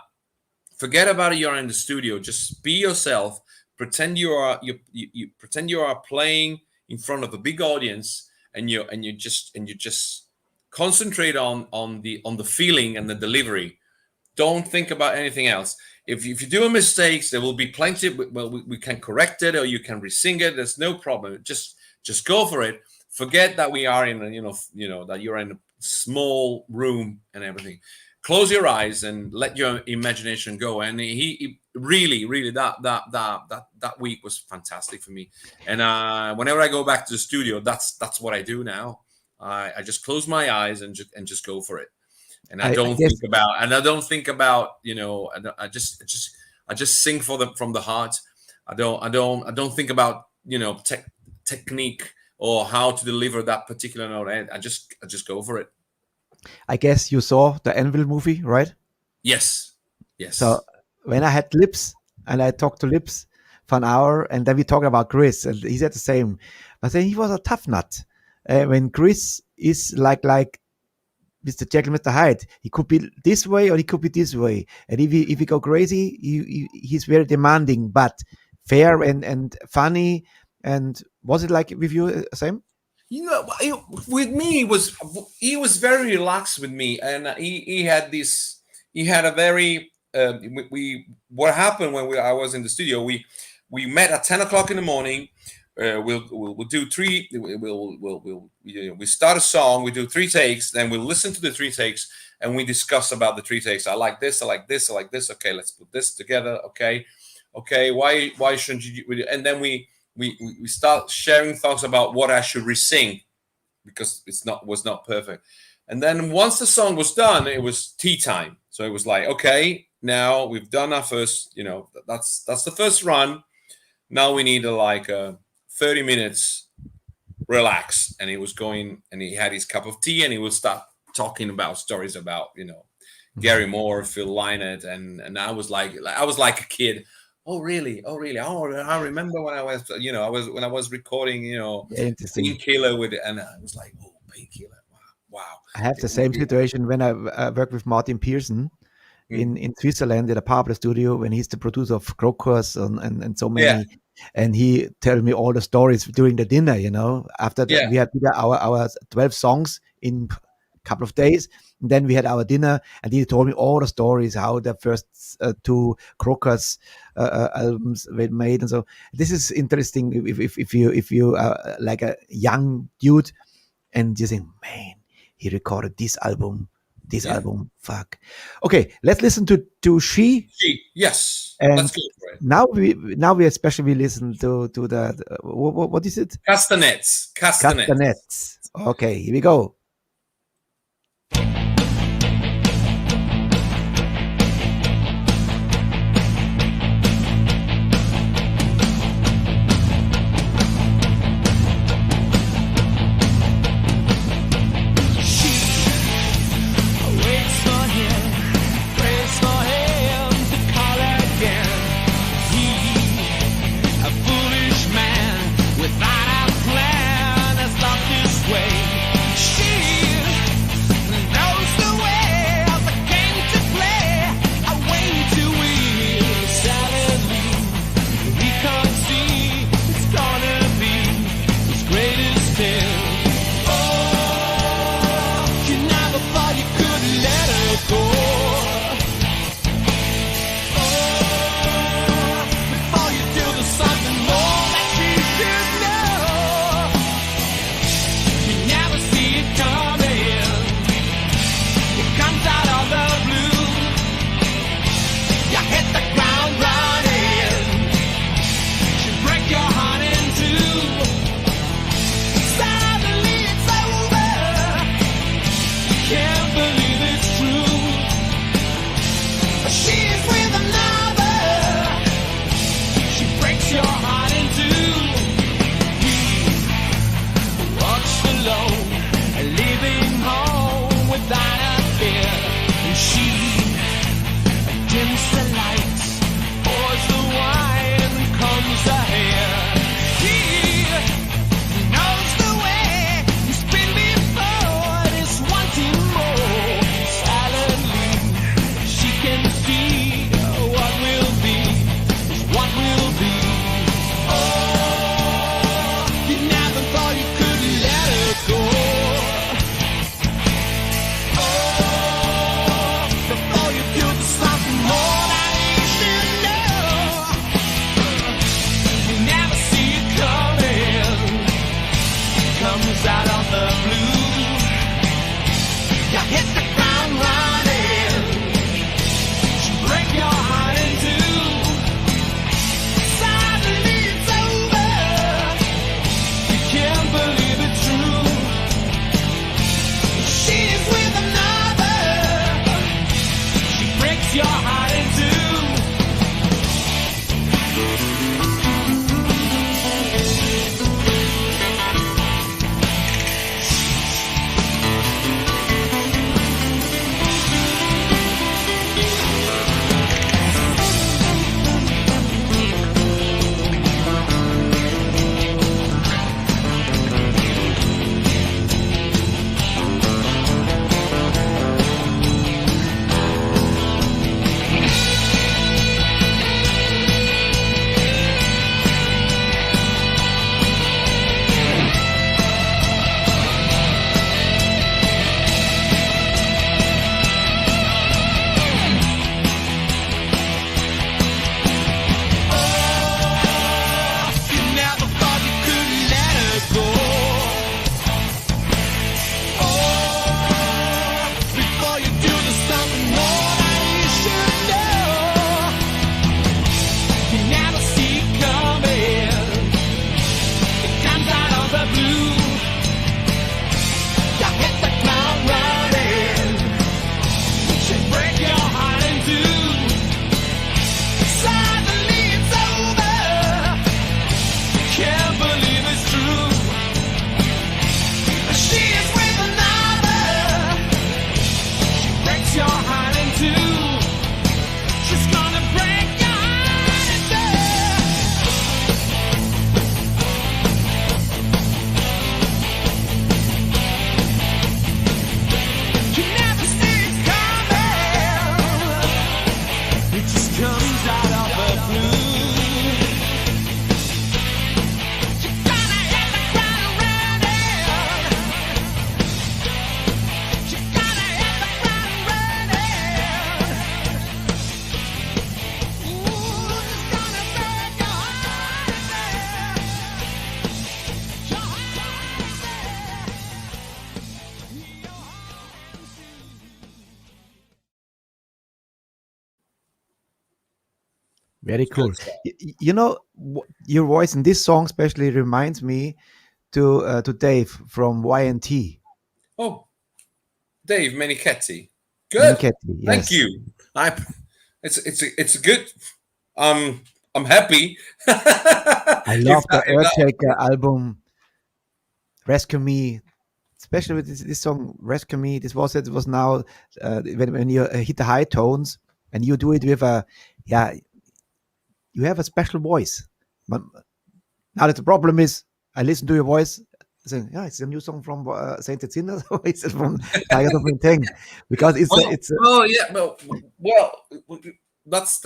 forget about it. You're in the studio. Just be yourself. Pretend you are playing in front of a big audience, and you just concentrate on the feeling and the delivery. Don't think about anything else. If you do mistakes, there will be plenty. We can correct it, or you can re-sing it. There's no problem. Just go for it. Forget that we are in that you're in a small room and everything. Close your eyes and let your imagination go. And he really that week was fantastic for me. And whenever I go back to the studio, that's what I do now. I just close my eyes and just go for it. And I don't think about I just sing from the heart. I don't think about technique or how to deliver that particular note. I just go for it. I guess you saw the Anvil movie, right? Yes. So when I had Lips and I talked to Lips for an hour, and then we talked about Chris, and he said the same. But then he was a tough nut. When Chris is like Mr. Jekyll, Mr. Hyde, he could be this way or he could be this way. And if he go crazy, he's very demanding, but fair and funny. And was it like with you, Sam? With me, he was very relaxed with me, and he had a very what happened when I was in the studio. we met at 10 o'clock in the morning. We'll do three. We start a song. We do 3 takes. Then we'll listen to the 3 takes and we discuss about the 3 takes. I like this. I like this. I like this. Okay, let's put this together. Okay. Why shouldn't you? And then we start sharing thoughts about what I should re-sing because was not perfect. And then once the song was done, it was tea time. So it was like, okay, now we've done our first. That's the first run. Now we need 30 minutes relax. And he was going and he had his cup of tea and he would start talking about stories about, Gary Moore, Phil Lynott. And I was like a kid. Oh, really? Oh, I remember when I was, when I was recording, Painkiller with it. And I was like, oh, Painkiller. Wow. I have the same situation when I work with Martin Pearson in Switzerland at a Pablo studio when he's the producer of Crocus and so many. Yeah. And he tells me all the stories during the dinner, after that we had our 12 songs in a couple of days. And then we had our dinner and he told me all the stories, how the first 2 Crocus albums were made. And so this is interesting if you like a young dude and you think, man, he recorded this album, fuck. Okay, let's listen to She. Yes, and that's good. Right? Now we especially listen to the what is it? Castanets. Okay, here we go. Very cool. Good stuff. You know, your voice in this song especially reminds me to Dave from Y&T. Oh, Dave Menichetti. Good. Menichetti, Thank yes. you. It's a good. I'm happy. I love the Earthquake album, Rescue Me, especially with this song, Rescue Me. It was now when you hit the high tones and you do it with yeah, you have a special voice. But now that the problem is, I listen to your voice, saying, yeah, it's a new song from Saint Sinners, or it's from Tigers of Tang, because Yeah, well, that's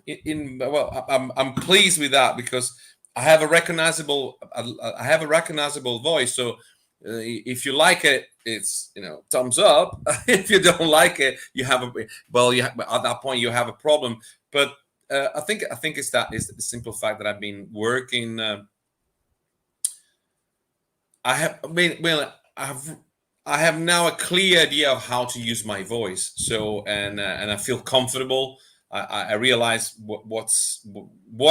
I'm pleased with that because I have a recognizable voice. So if you like it, it's thumbs up. If you don't like it, you have at that point you have a problem. But I think it's the simple fact that I've been working. I have now a clear idea of how to use my voice. So and I feel comfortable. I realize what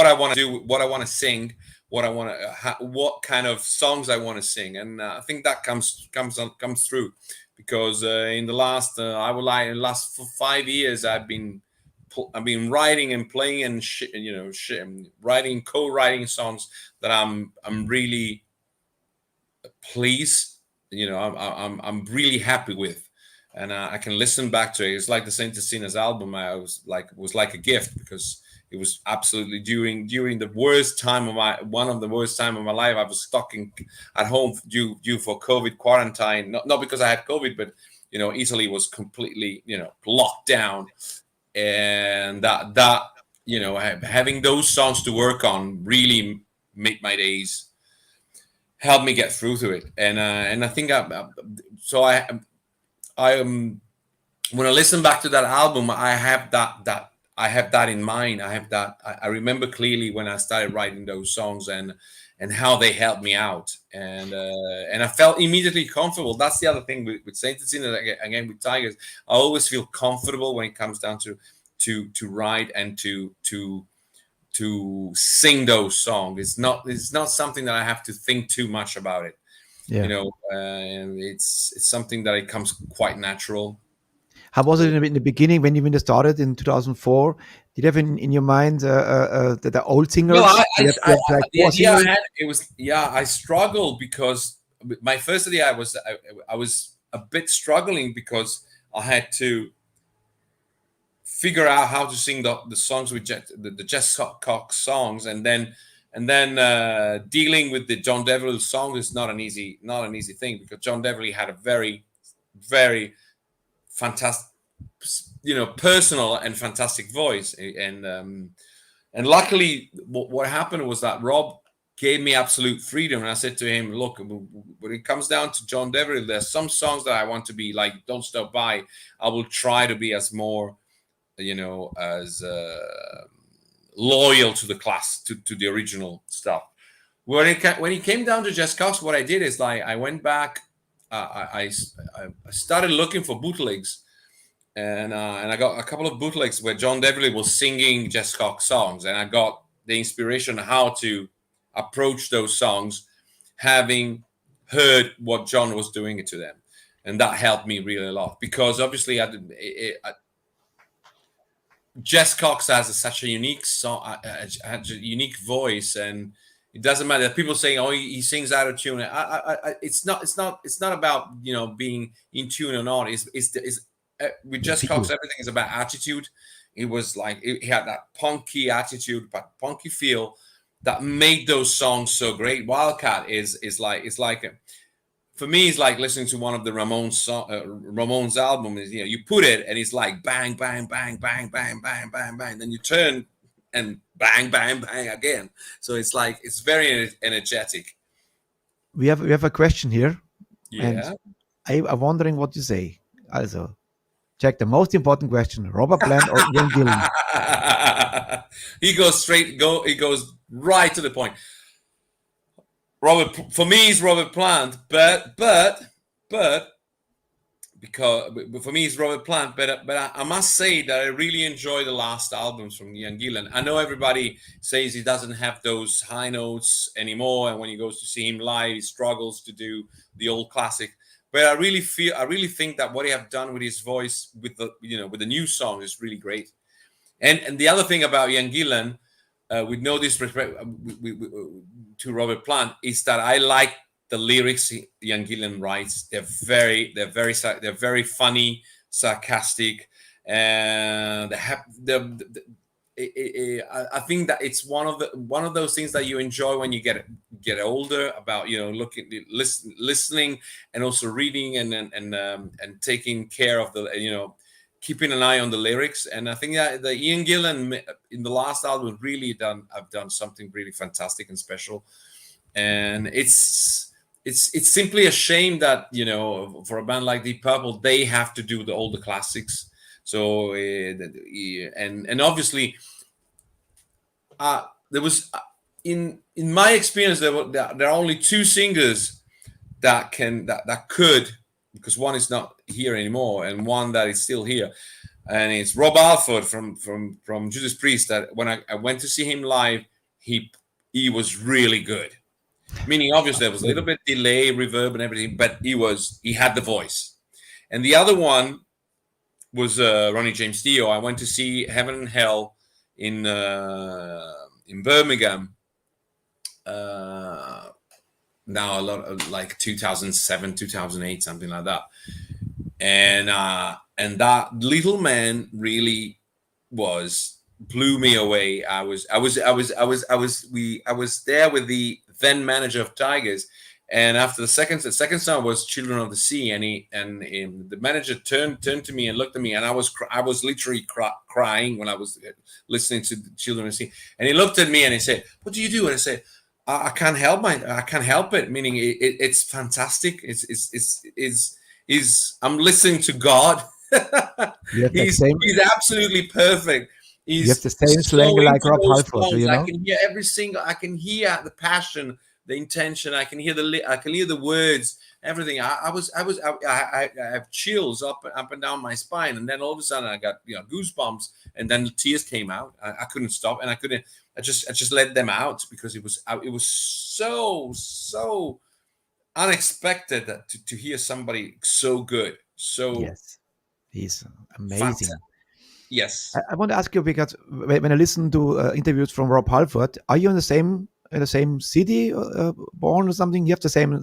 I want to do, what I want to sing, what kind of songs I want to sing, and I think that comes through because in the last in the last 5 years I've been writing and playing and writing co-writing songs that I'm really pleased. I'm really happy with, and I can listen back to it. It's like the Saint Sinners album. Was like a gift because it was absolutely during the worst time of one of the worst time of my life. I was stuck at home due for COVID quarantine. Not because I had COVID, but Italy was completely locked down, and that having those songs to work on really made my days. Help me get through to it, and I think when I listen back to that album, I have that in mind. I remember clearly when I started writing those songs and how they helped me out, and I felt immediately comfortable. That's the other thing with Saint Sinners, again with Tygers. I always feel comfortable when it comes down to write and to sing those songs. It's not something that I have to think too much about it. Yeah. And it's something that it comes quite natural. How was it in the beginning when you started in 2004? Did you have in your mind the old singers? Well, the idea I had, I struggled because my first idea I was a bit struggling because I had to figure out how to sing the songs with the Jess Cox songs, and then dealing with the John Deverell song is not an easy thing because John Deverell had a very, very fantastic, personal and fantastic voice, and luckily what happened was that Rob gave me absolute freedom, and I said to him, look, when it comes down to John Deverell, there's some songs that I want to be like Don't Stop By. I will try to be as more as loyal to the class, to the original stuff. When it came down to Jess Cox, what I did is I went back, I started looking for bootlegs, and I got a couple of bootlegs where John Deverell was singing Jess Cox songs, and I got the inspiration how to approach those songs, having heard what John was doing to them, and that helped me really a lot because obviously Jess Cox has such a unique song, a unique voice, and it doesn't matter. People saying, "Oh, he sings out of tune." It's not about being in tune or not. It's with Jess Cox, everything is about attitude. It was like he had that punky attitude, but punky feel that made those songs so great. Wildcat is like for me, it's like listening to one of the Ramones album. Is you put it and it's like bang, bang, bang, bang, bang, bang, bang, bang. Then you turn and bang, bang, bang again. So it's like it's very energetic. We have a question here. Yeah. And I'm wondering what you say. Also, check the most important question: Robert Plant or Ian Gillan? He goes right to the point. Robert, for me, is Robert Plant, but because for me it's Robert Plant, but I must say that I really enjoy the last albums from Ian Gillan. I know everybody says he doesn't have those high notes anymore, and when he goes to see him live, he struggles to do the old classic. But I really think that what he have done with his voice, with the new song, is really great. And the other thing about Ian Gillan, with no disrespect to Robert Plant, is that I like the lyrics Ian Gillan writes. They're very funny, sarcastic, and I think that it's one of those things that you enjoy when you get older, about listening, and also reading and taking care of the keeping an eye on the lyrics. And I think that the Ian Gillan in the last album really have done something really fantastic and special. And it's simply a shame that for a band like Deep Purple, they have to do all the classics. So and obviously there was in my experience there are only two singers that could, because one is not here anymore and one that is still here, and it's Rob Halford from Judas Priest. That when I went to see him live, he was really good. Meaning, obviously, there was a little bit delay, reverb, and everything, but he had the voice. And the other one was Ronnie James Dio. I went to see Heaven and Hell in Birmingham. Now a lot of like 2007, 2008, something like that. And that little man really blew me away. I was there with the then manager of Tygers, and after the second song was Children of the Sea, and the manager turned to me and looked at me, and I was literally crying when I was listening to Children of the Sea, and he looked at me and he said, "What do you do?" And I said, I can't help it. Meaning it's fantastic. I'm listening to God. He's absolutely perfect. You have the same slang like Rob Halford, I can hear I can hear the passion, the intention. I can hear the words, everything. I have chills up and down my spine, and then all of a sudden I got goosebumps, and then the tears came out. I couldn't stop, and I just let them out because it was so unexpected to hear somebody so good. So yes, he's amazing. Fantastic. Yes, I want to ask you, because when I listen to interviews from Rob Halford, are you in the same city, born or something? You have the same.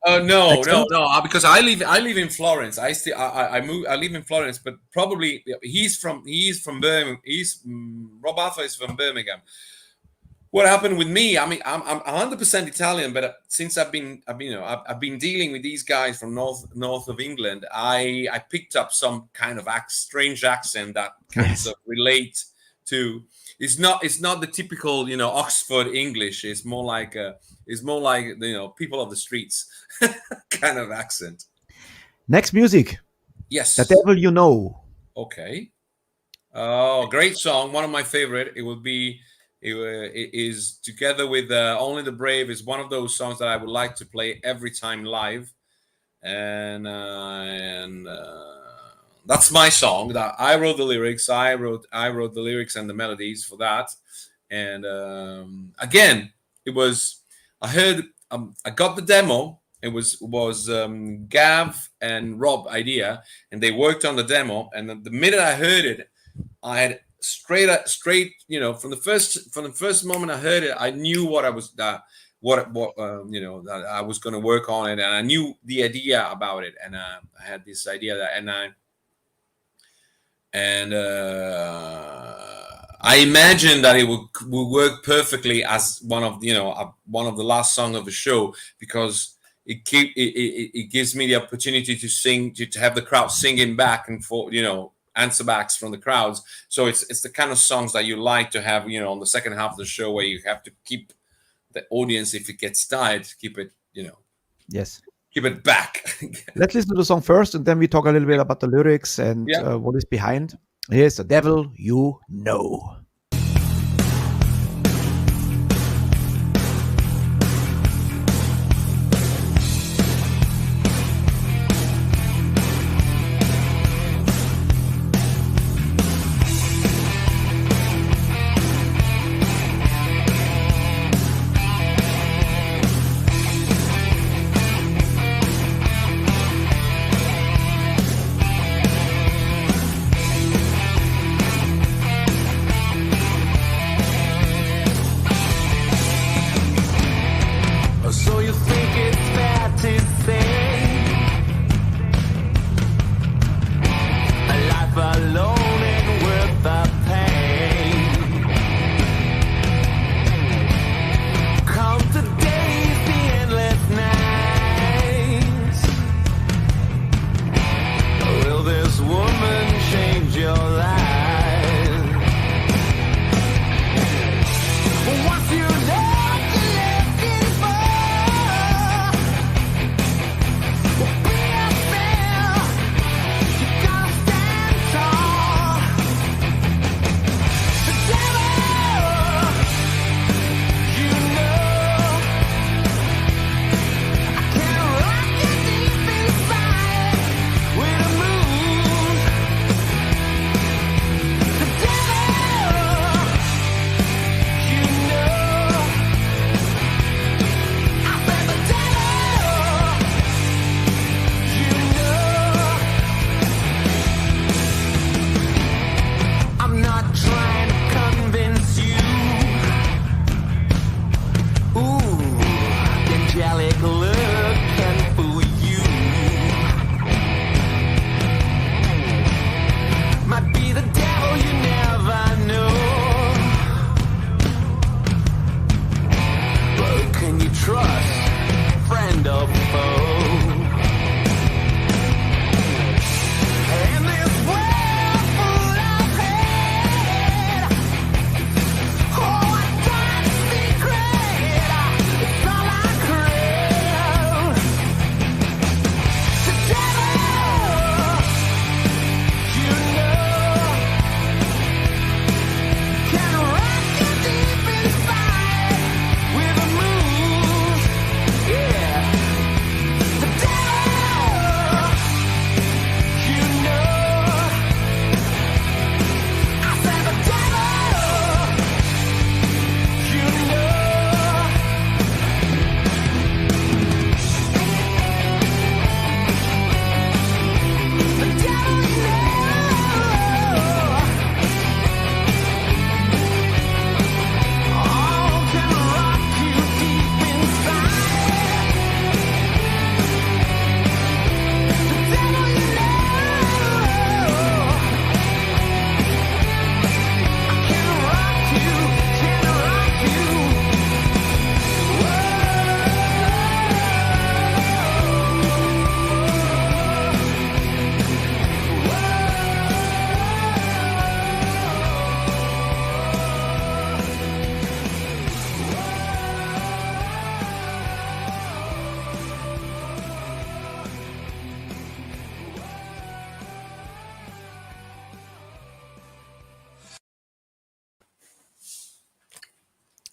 No, because I live in Florence. I live in Florence, but probably he's from Birmingham. Rob Halford is from Birmingham. What happened with me? I mean, I'm 100% Italian, but since I've been dealing with these guys from north of England, I picked up some kind of strange accent that kind of relate to. It's not the typical Oxford English. It's more like people of the streets kind of accent. Next music. Yes. The Devil You Know. Okay. Oh, great song. One of my favorite. It is together with Only the Brave is one of those songs that I would like to play every time live, and that's my song. That I wrote the lyrics. I wrote the lyrics and the melodies for that. And again, it was I got the demo. It was Gav and Rob idea, and they worked on the demo. And the minute I heard it, I had straight from the first moment I heard it, I knew what I was that I was going to work on it, and I knew the idea about it, and I had this idea that I imagined that it would work perfectly as one of the last songs of the show, because it gives me the opportunity to sing, to have the crowd singing back and forth, answer backs from the crowds. So it's the kind of songs that you like to have, on the second half of the show, where you have to keep the audience, if it gets tired, keep it, yes, keep it back. Let's listen to the song first, and then we talk a little bit about the lyrics and what is behind. Here's The Devil You Know.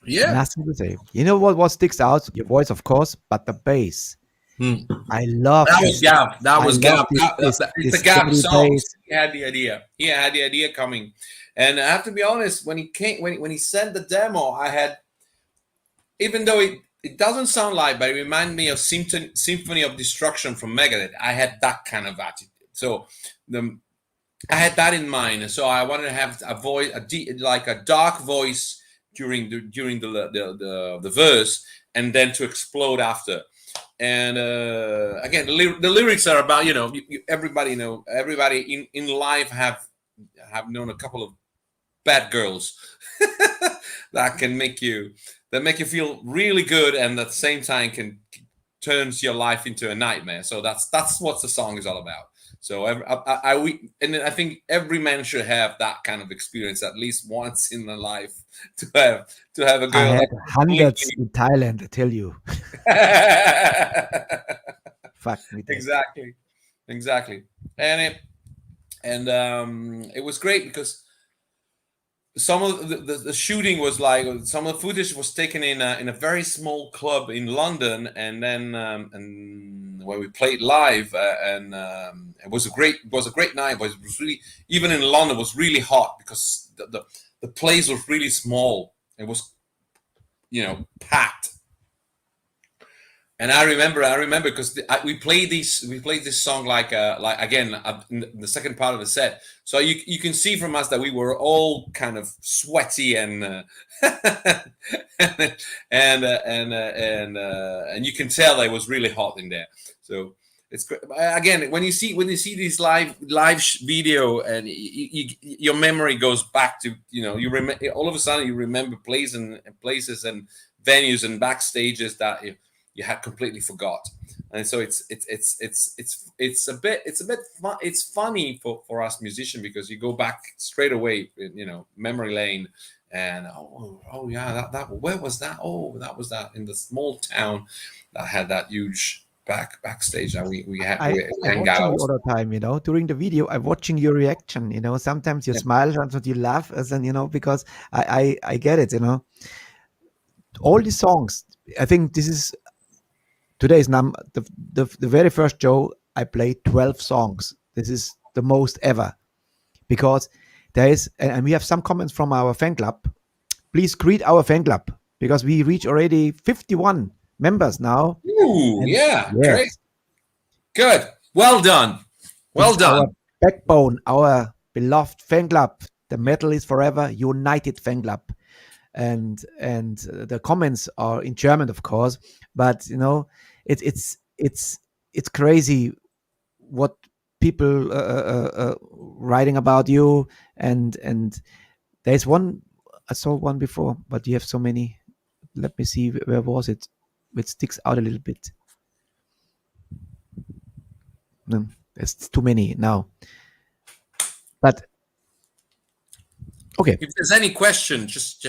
Yeah. Nothing to say. You know what sticks out? Your voice, of course, but the bass. I love That was this. Gav. That I was love Gav. It's a this Gav steady song. bass. He had the idea. He had the idea coming, and I have to be honest. When he came, when he sent the demo, I had, even though it doesn't sound like, but it reminded me of Symphony of Destruction from Megadeth. I had that kind of attitude. So I had that in mind. So I wanted to have a voice, like a dark voice during the verse, and then to explode after. And again, the lyrics are about, everybody in life have known a couple of bad girls that make you feel really good, and at the same time turns your life into a nightmare. So that's what the song is all about. So I think every man should have that kind of experience at least once in their life, to have a girl. I had hundreds in Thailand, I tell you. Fuck me. Exactly. And it was great because some of the shooting was like, some of the footage was taken in a very small club in London, and then and when we played live, and it was a great night. But it was really, even in London, it was really hot because the place was really small. It was, packed. And I remember because we played this song like again in the second part of the set. So you can see from us that we were all kind of sweaty and and you can tell it was really hot in there. So it's again, when you see these live video, and your memory goes back to, you remember, all of a sudden you remember places and venues and backstages that you had completely forgot. And so it's a bit fun. It's funny for us musicians, because you go back straight away, memory lane, and oh yeah, that where was that? Oh, that was that in the small town that had that huge backstage that we hang out all the time, during the video. I'm watching your reaction. Sometimes you smile, sometimes you laugh, as in, because I get it. All these songs. I think this is today's the very first show. I played 12 songs. This is the most ever, because there is, and we have some comments from our fan club. Please greet our fan club, because we reach already 51 members now. Ooh, yeah, great, good, well done. Our backbone, our beloved fan club. The metal is forever united fan club. And the comments are in German, of course, but it's crazy what people writing about you, and there's one, I saw one before, but you have so many. Let me see, where was it? It sticks out a little bit. No, there's too many now. But okay. If there's any question, just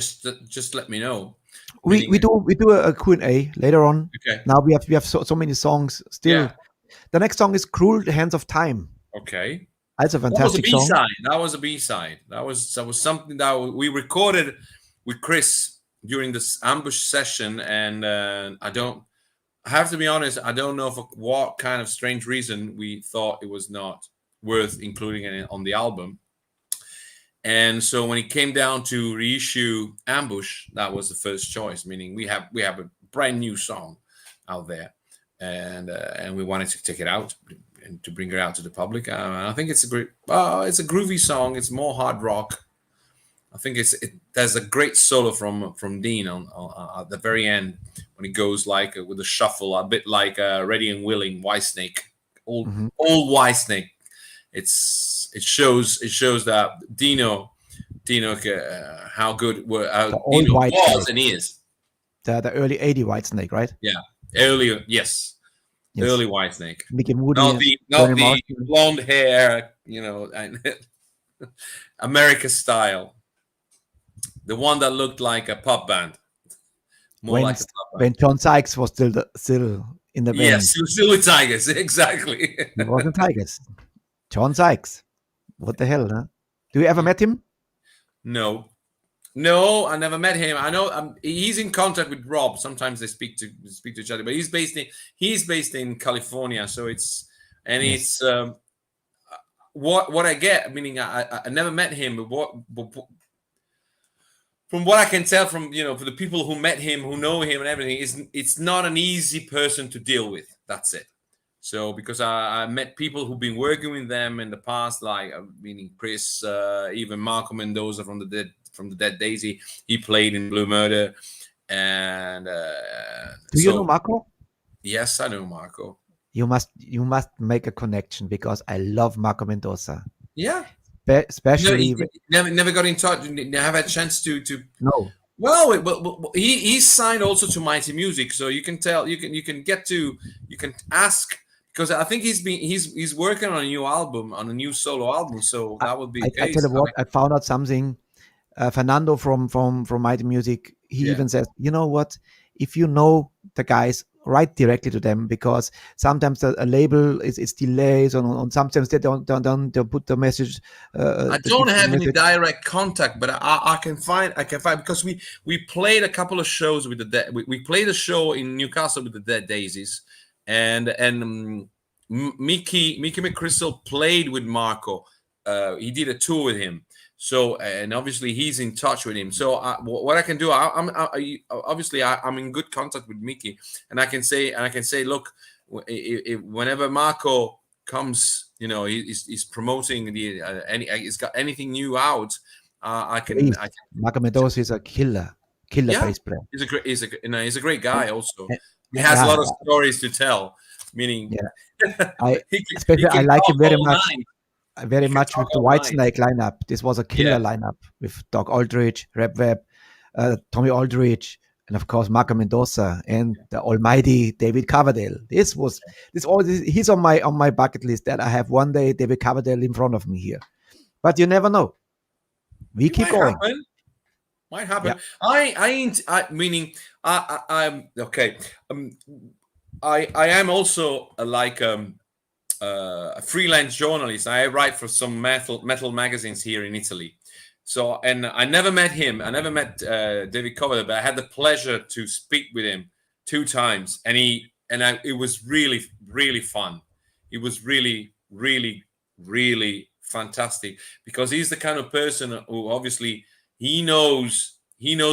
let me know. We do a Q&A later on. Okay. Now we have so many songs still. Yeah. The next song is "Cruel Hands of Time." Okay. That's a fantastic song. That was a B-side. That was something that we recorded with Chris during this ambush session, and I have to be honest, I don't know for what kind of strange reason we thought it was not worth including it on the album. And so when it came down to reissue Ambush, that was the first choice, meaning we have a brand new song out there, and we wanted to take it out and to bring it out to the public. I think it's it's a groovy song. It's more hard rock. I think there's a great solo from Dean on at the very end, when it goes like with a shuffle, a bit like Ready and Willing, Whitesnake, old Whitesnake. It shows that Dino how good Dino was and is. The early 80 Whitesnake, right? Yeah, early, yes. Early Whitesnake. Mickey Moody, not the blonde hair, and America style. The one that looked like a pop band. Like a pop band. When John Sykes was still in the band. Yes, he was still with Tygers, exactly. He was in Tygers. John Sykes. What the hell, huh? Do you ever met him? No. No, I never met him. I know he's in contact with Rob. Sometimes they speak to each other, but he's based in California. So it's Yes. what I get. Meaning I never met him, but from what I can tell from for the people who met him, who know him and everything, it's not an easy person to deal with. That's it. So because I met people who've been working with them in the past, like meaning Chris, even Marco Mendoza from the Dead Daisy, he played in Blue Murder, and Do you know Marco? Yes, I know Marco. You must make a connection because I love Marco Mendoza. Yeah, Especially never got in touch. Never had a chance to. No. Well, he's signed also to Mighty Music, so you can tell you can ask. Because I think he's working on a new album, on a new solo album, so that would be the case. I tell you what, I found out something. Fernando from Mighty Music, he even says, you know what? If you know the guys, write directly to them because sometimes a label is delays and sometimes they don't put the message. I don't have any direct contact, but I can find because we played a couple of shows with we played a show in Newcastle with the Dead Daisies. And Mickey McChrystal played with Marco. He did a tour with him. So and obviously he's in touch with him. So what I can do, I'm in good contact with Mickey, and I can say, look, if whenever Marco comes, he's promoting he's got anything new out. I can. Marco Mendoza is a killer bass player. He's a great guy also. He has a lot of stories to tell. Meaning, I like him very much. Very much with the Whitesnake lineup. This was a killer lineup with Doc Aldrich, Reb Webb, Tommy Aldrich, and of course Marco Mendoza and the almighty David Coverdale. He's on my bucket list that I have one day David Coverdale in front of me here. But you never know. We keep going. Might happen. Yeah. I'm okay. I am also a freelance journalist. I write for some metal magazines here in Italy. So, and I never met him. I never met David Coverdale, but I had the pleasure to speak with him 2 times, and it was really, really fun. It was really, really, really fantastic because he's the kind of person who obviously he knows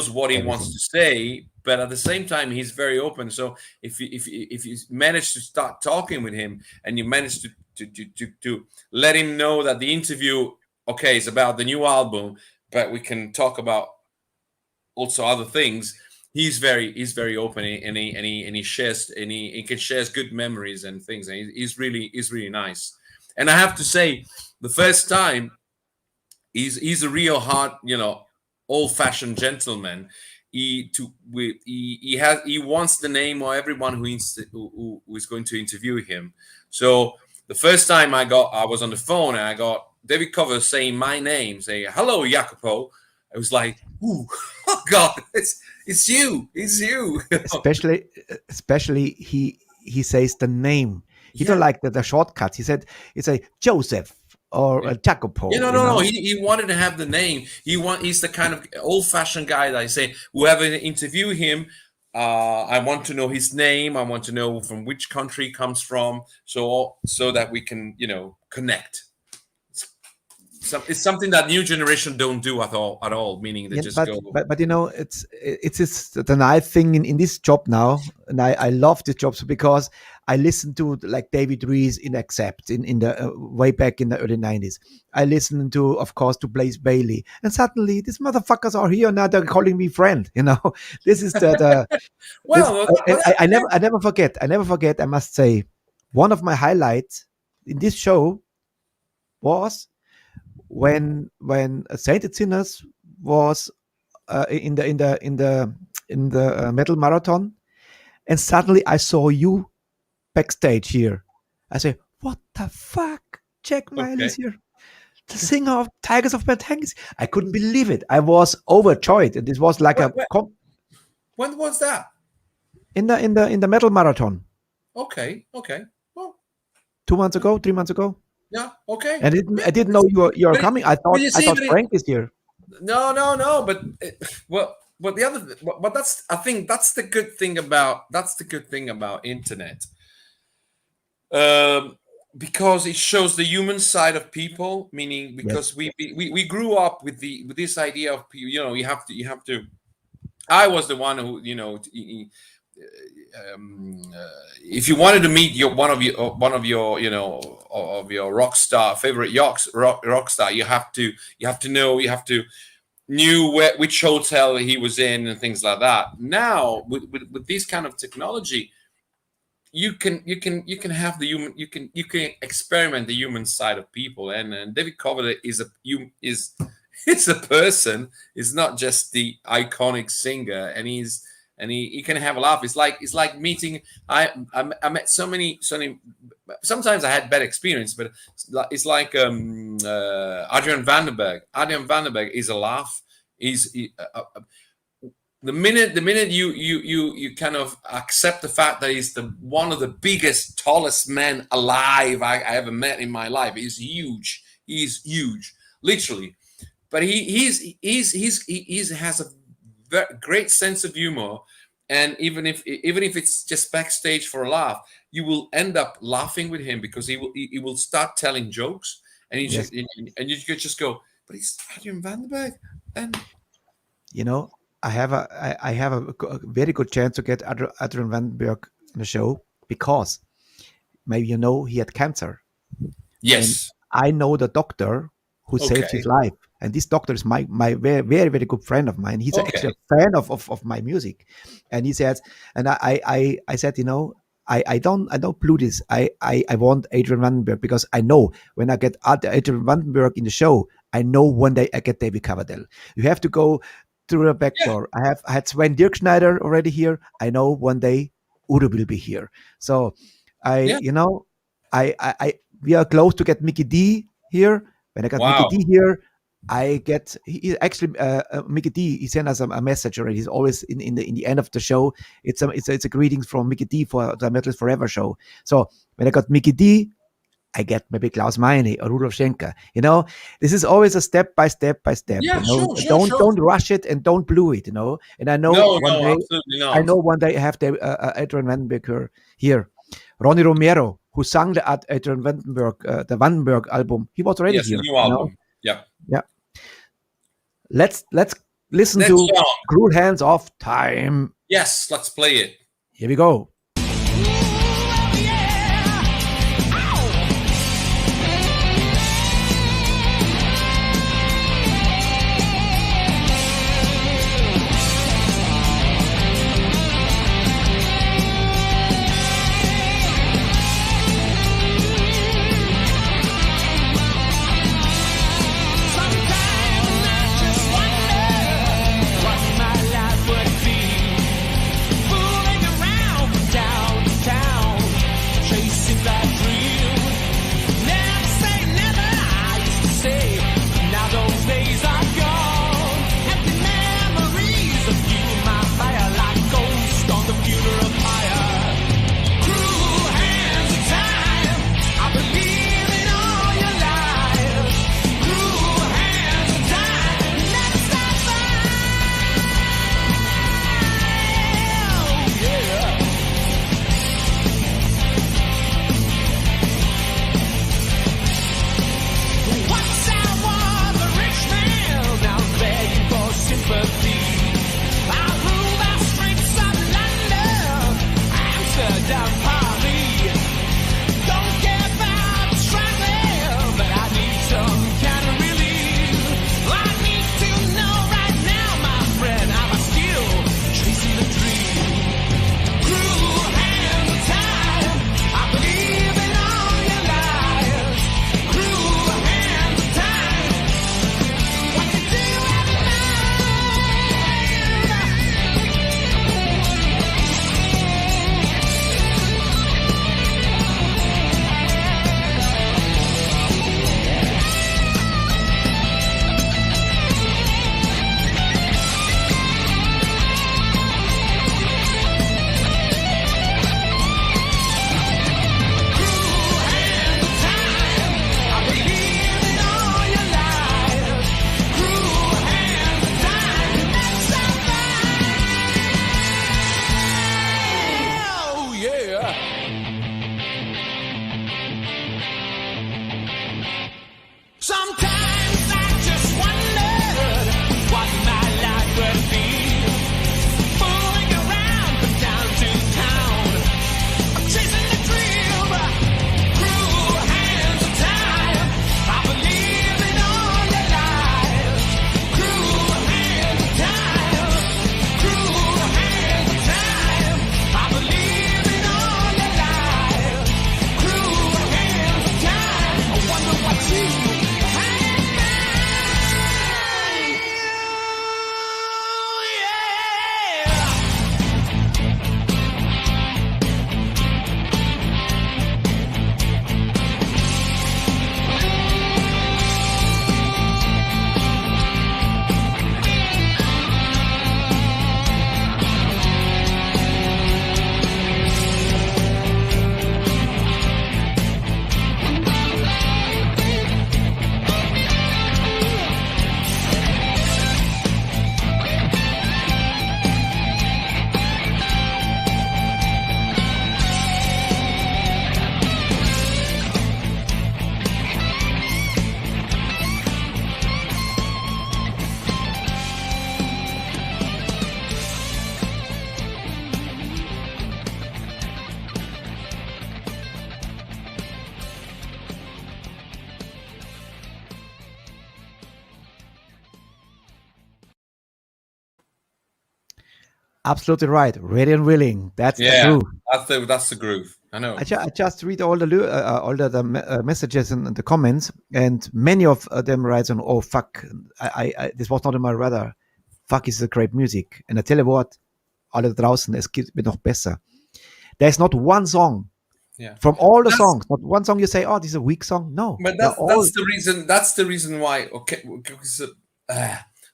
what he wants to say, but at the same time he's very open. So if you manage to start talking with him and you manage to let him know that the interview is about the new album, but we can talk about also other things, he's very open, and he shares, and he can share good memories and things, and he's really nice. And I have to say, the first time he's a real hard, old-fashioned gentleman. He wants the name of everyone who is going to interview him. So the first time I was on the phone and I got David Coverdale saying my name, saying hello, Jacopo. I was like, ooh, oh God, it's you. Especially he says the name. He don't like the shortcuts. He said it's a Joseph or a Jacopo. No. He wanted to have the name. He's the kind of old-fashioned guy that I say, whoever interview him, I want to know his name. I want to know from which country he comes from, so that we can, connect. It's something that new generation don't do at all. Meaning they just go. But it's the nice thing in this job now, and I love this job because I listened to like David Rees in Accept in the way back in the early 90s. I listened to, of course, to Blaze Bayley, and suddenly these motherfuckers are here now. They're calling me friend. This is the well. I never forget. I must say, one of my highlights in this show was when Sainted Sinners was in the metal marathon, and suddenly I saw you backstage here. I say, what the fuck? Jack Miley is here, the singer of Tygers of Tang. I couldn't believe it. I was overjoyed, and this was like when was that? In the metal marathon. Okay. Well, 2 months ago, 3 months ago. Yeah. Okay. And I didn't know you are coming. I thought Frank is here. No. But the other, but that's, I think that's the good thing about internet, because it shows the human side of people. Meaning, because Yes. we grew up with this idea of, you have to. I was the one who, if you wanted to meet one of your rock star favorite rock star, you have to knew which hotel he was in and things like that. Now with this kind of technology, you can have the human, you can experiment the human side of people, and David Coverdale is it's a person. It's not just the iconic singer, and he can have a laugh. It's like meeting. I met so many. Sometimes I had bad experience, but it's like Adrian Vandenberg. Adrian Vandenberg is a laugh. The minute you kind of accept the fact that he's one of the biggest, tallest men alive I ever met in my life. He's huge. He's huge, literally. But he has a very great sense of humor, and even if it's just backstage for a laugh, you will end up laughing with him, because he will start telling jokes, and you could just go, but he's Adrian Vandenberg, and I have a very good chance to get Adrian Vandenberg on the show, because maybe he had cancer. Yes, and I know the doctor who saved his life. And this doctor is my very, very, very good friend of mine. He's actually a fan of my music. And he says, and I said, I don't blue this. I want Adrian Vandenberg, because I know when I get Adrian Vandenberg in the show, I know one day I get David Coverdale. You have to go through the back door. I had Sven Dirkschneider already here. I know one day Udo will be here. So we are close to get Mickey D here. When I got Mickey D here, he actually Mickey D. He sent us a message already. He's always in the end of the show. It's a greetings from Mickey D for the Metal Forever show. So when I got Mickey D, I get maybe Klaus Meine or Rudolf Schenker. This is always a step by step. Yeah, sure. Don't rush it and don't blow it. And I know absolutely not. I know one day I have the Adrian Vandenberg here. Ronnie Romero, who sang the Adrian Vandenberg, the Vandenberg album, he was already here. The new album. Yeah. Let's listen to Cruel Hands of Time. Yes, let's play it. Here we go. Absolutely right. Ready and willing. That's the Yeah, groove. that's the groove. I know. I just read all the messages and the comments, and many of them writes on, "Oh fuck, this was not in my radar. Fuck, is a great music." And I tell you what, alle draußen, es gibt mir noch besser. There's not one song Yeah, from all the that's, songs, not one song you say, "Oh, this is a weak song." No, but they're all. that's the reason. That's the reason why. Okay,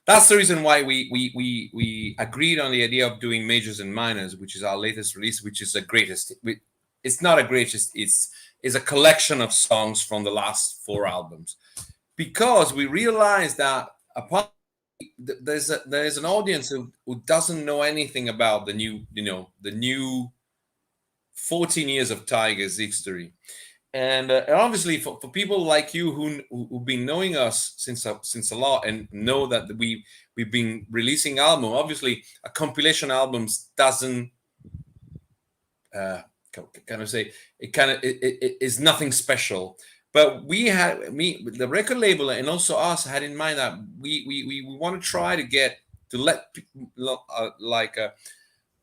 that's the reason why we agreed on the idea of doing majors and minors, which is our latest release, which is the greatest. It's not a greatest. It's a collection of songs from the last 4 albums, because we realized that upon there's an audience who doesn't know anything about the new 14 years of Tygers history, and obviously for people like you who've been knowing us since a lot and know that we've been releasing album. Obviously, a compilation albums doesn't kind of say it is nothing special. But the record label and also us had in mind that we want to try to let like a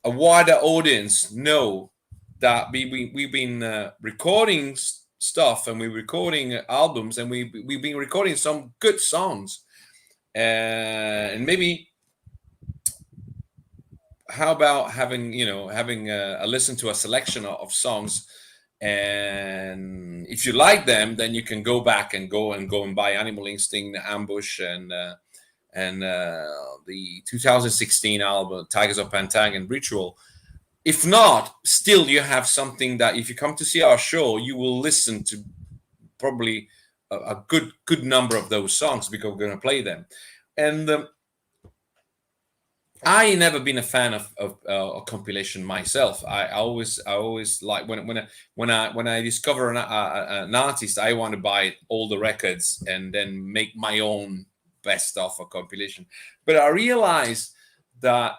wider audience know that we've been recording stuff, and we're recording albums, and we've been recording some good songs, and maybe how about having a listen to a selection of songs, and if you like them, then you can go back and go and buy Animal Instinct, Ambush, and the 2016 album Tigers of Pantang and Ritual. If not, still you have something that if you come to see our show, you will listen to probably a good number of those songs, because we're going to play them. And I never been a fan of compilation myself. I always like when I discover an artist, I want to buy all the records and then make my own best of a compilation. But I realized that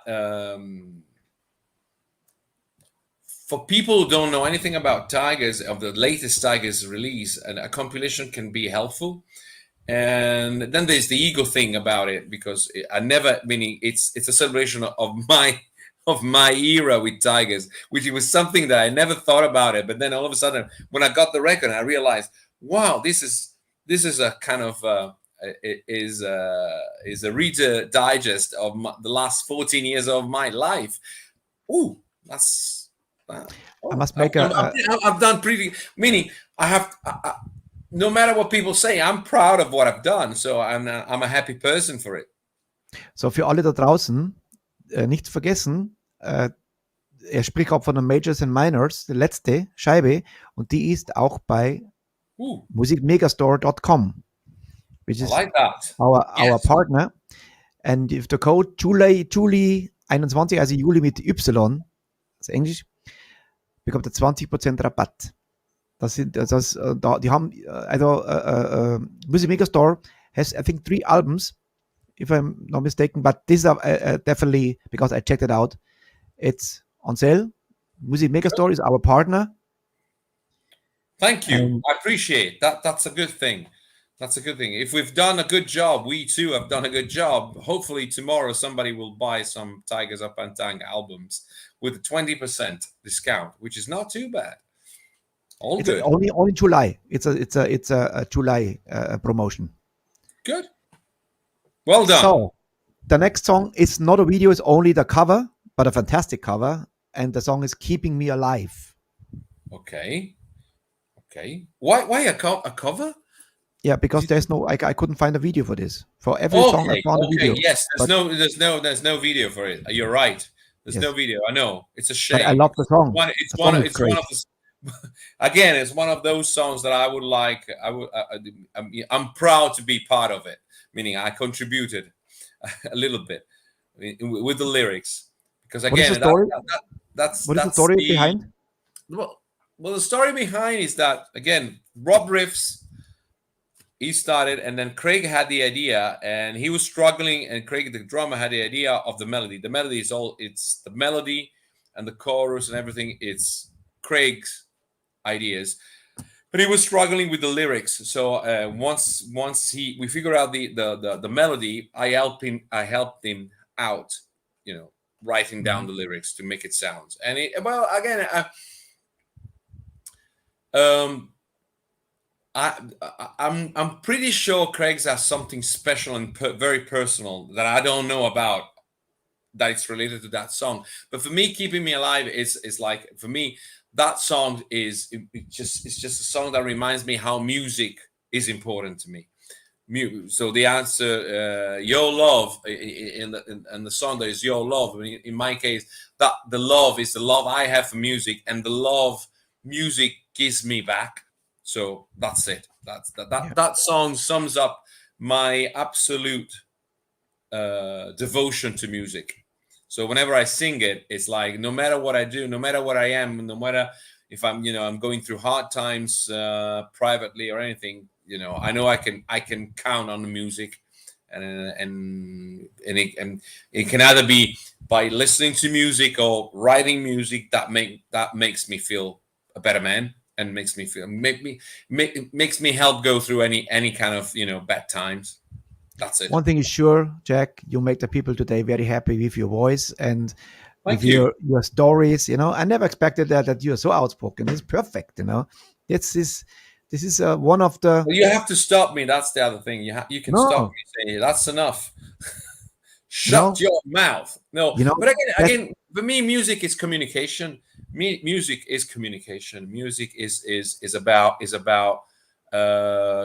for people who don't know anything about Tygers, of the latest Tygers release, a compilation can be helpful. And then there's the ego thing about it, because it's a celebration of my era with Tygers, which was something that I never thought about it. But then all of a sudden, when I got the record, I realized, wow, this is a kind of is a reader digest of the last 14 years of my life. Ooh, that's. I must make I've done pretty. Meaning, I have. No matter what people say, I'm proud of what I've done. So I'm a happy person for it. So für alle da draußen, nicht zu vergessen, er spricht auch von den Majors and Minors, die letzte Scheibe, und die ist auch bei musikmegastore.com, which is like that. Our partner. And if the code July 21, also Juli mit Y, das ist Englisch, bekommt er 20% Rabatt. Die haben, Music Megastore has, I think, 3 albums, if I'm not mistaken, but these are definitely, because I checked it out, it's on sale. Music Megastore is our partner. Thank you. I appreciate that. That's a good thing. That's a good thing. If we've done a good job, we too have done a good job. Hopefully tomorrow somebody will buy some Tigers Up and Tang albums with a 20% discount, which is not too bad. All good. Only July. It's a July promotion. Good. Well done. So the next song is not a video; it's only the cover, but a fantastic cover, and the song is "Keeping Me Alive." Okay. Why a cover? Yeah, because there's no. I couldn't find a video for this. For every song, I found a video. Yes, there's no video for it. You're right. There's no video. I know. It's a shame. But I love the song. It's one of the. Again, it's one of those songs that I would like. I'm proud to be part of it. Meaning, I contributed a little bit with the lyrics, because again, that's the story behind. Well, the story behind is that, again, Rob riffs. He started, and then Craig had the idea, and he was struggling. And Craig, the drummer, had the idea of the melody. The melody it's the melody and the chorus and everything. It's Craig's ideas, but he was struggling with the lyrics. So once we figured out the melody, I helped him out, writing down the lyrics to make it sound. And I'm pretty sure Craig's has something special and very personal that I don't know about, that it's related to that song. But for me, Keeping Me Alive is like, for me, that song is it's just a song that reminds me how music is important to me. So the answer, your love, in the song, there is your love. In my case, that the love is the love I have for music, and the love music gives me back. So that's it. That song sums up my absolute devotion to music. So whenever I sing it, it's like, no matter what I do, no matter what I am, no matter if I'm going through hard times privately or anything, I know I can count on the music, and it can either be by listening to music or writing music that makes me feel a better man, and makes me help go through any kind of bad times. That's it. One thing is sure, Jack, you make the people today very happy with your voice and Thank with you. your stories. I never expected that you're so outspoken. It's perfect. This is one of the. Well, you have to stop me. That's the other thing. You can stop me saying that's enough. Shut your mouth. No, but again, for me, music is communication. Music is communication. Music is about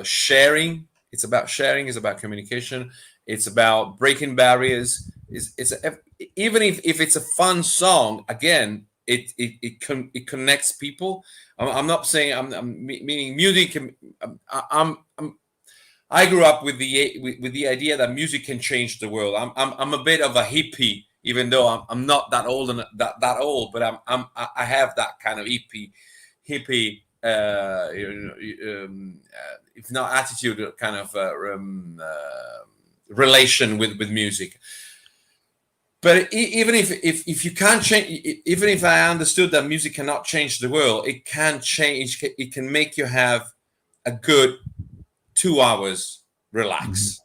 sharing. It's about sharing. It's about communication. It's about breaking barriers. Even if it's a fun song, again, it connects people. I'm not saying I'm meaning music. I grew up with the idea that music can change the world. I'm a bit of a hippie, even though I'm not that old and that old, but I have that kind of hippie if not attitude, kind of relation with music. But even if you can't change, even if I understood that music cannot change the world, it can change. It can make you have a good 2 hours relax,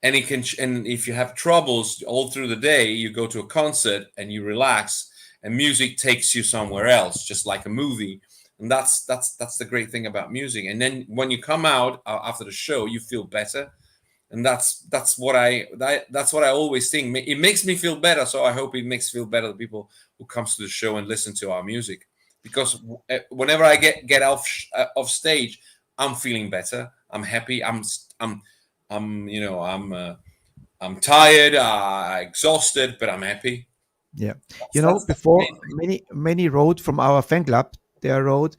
and it can. And if you have troubles all through the day, you go to a concert and you relax, and music takes you somewhere else, just like a movie. And that's the great thing about music. And then when you come out after the show, you feel better. And that's what I always think. It makes me feel better. So I hope it makes feel better the people who comes to the show and listen to our music. Because whenever I get off stage, I'm feeling better. I'm happy. I'm tired, exhausted, but I'm happy. Yeah, before many wrote from our fan club. They wrote,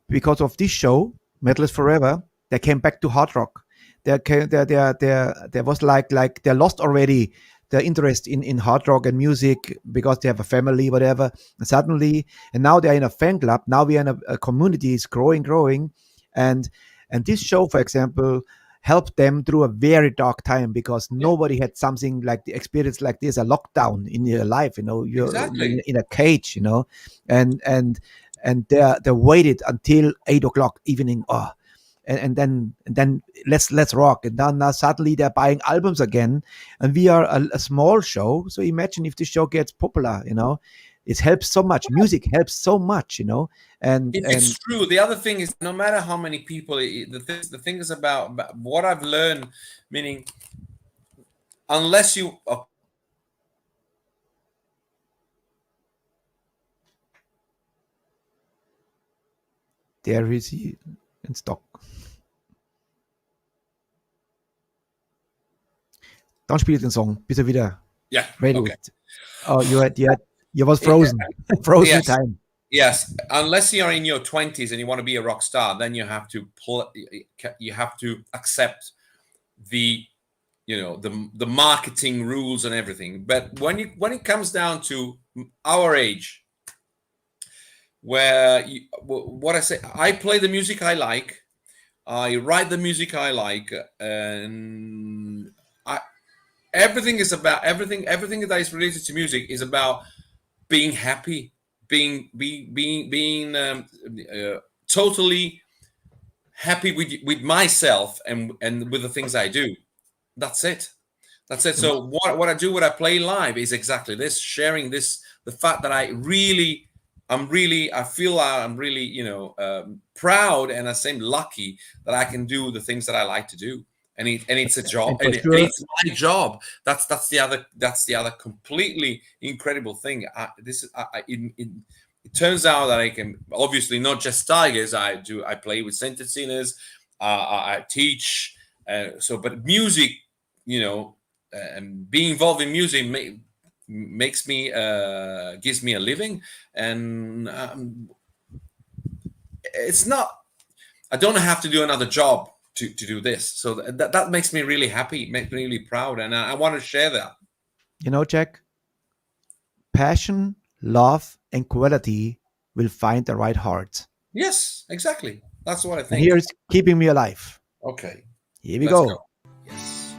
because of this show, Metal is Forever, they came back to Hardrock. There was like they lost already the interest in hard rock and music because they have a family, whatever. And now they're in a fan club. Now we are in a community. It's growing, and this show, for example, helped them through a very dark time because nobody had something like the experience like this, a lockdown in your life. You're exactly in a cage. And they waited until 8:00 evening. And then let's rock. And now suddenly they're buying albums again, and we are a small show. So imagine if the show gets popular. It helps so much. Music helps so much. And it's true. The other thing is, no matter how many people, the thing is about what I've learned. Meaning, unless you there is he in stock. Dann spielt den Song, bis er wieder ready ist. Oh, you was frozen. Frozen time. Yes, unless you're in your 20s and you want to be a rock star, then you have to accept the marketing rules and everything. But when it comes down to our age, where what I say, I play the music I like, I write the music I like, and everything that is related to music is about being happy, being totally happy with myself and with the things I do. That's it. That's it. So what I do when I play live is exactly this, sharing this, the fact that I feel I'm really, proud and at the same lucky that I can do the things that I like to do. And it's a job, and it's my job. That's the other completely incredible thing. It turns out that I can, obviously not just Tigers. I play with scented sinners. I teach. But music, and being involved in music makes me gives me a living, and it's not. I don't have to do another job to do this. So that makes me really happy, makes me really proud, and I want to share that. Jack, passion, love, and quality will find the right heart. Yes, exactly. That's what I think. And here's keeping me alive. Okay. Here we go. Yes.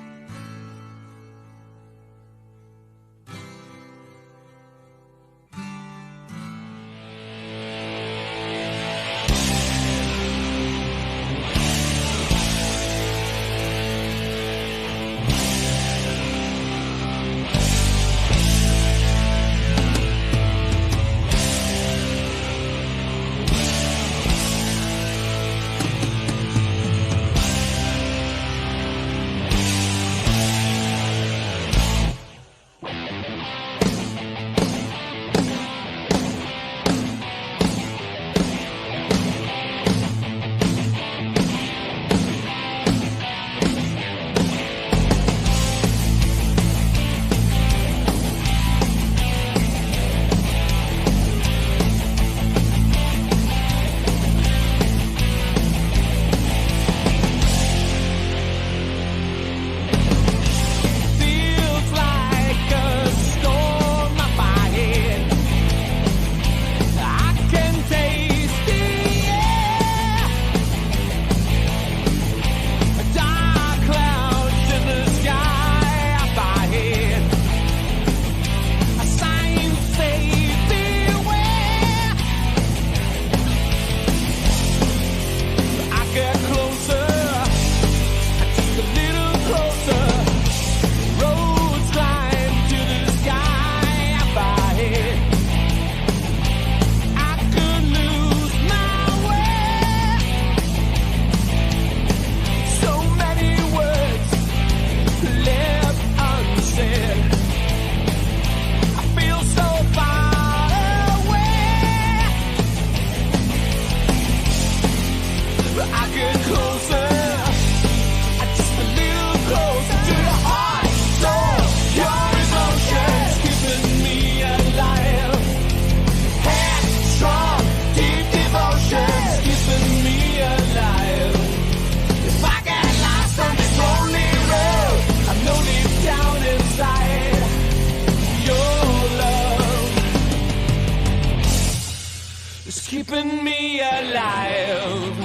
keeping me alive.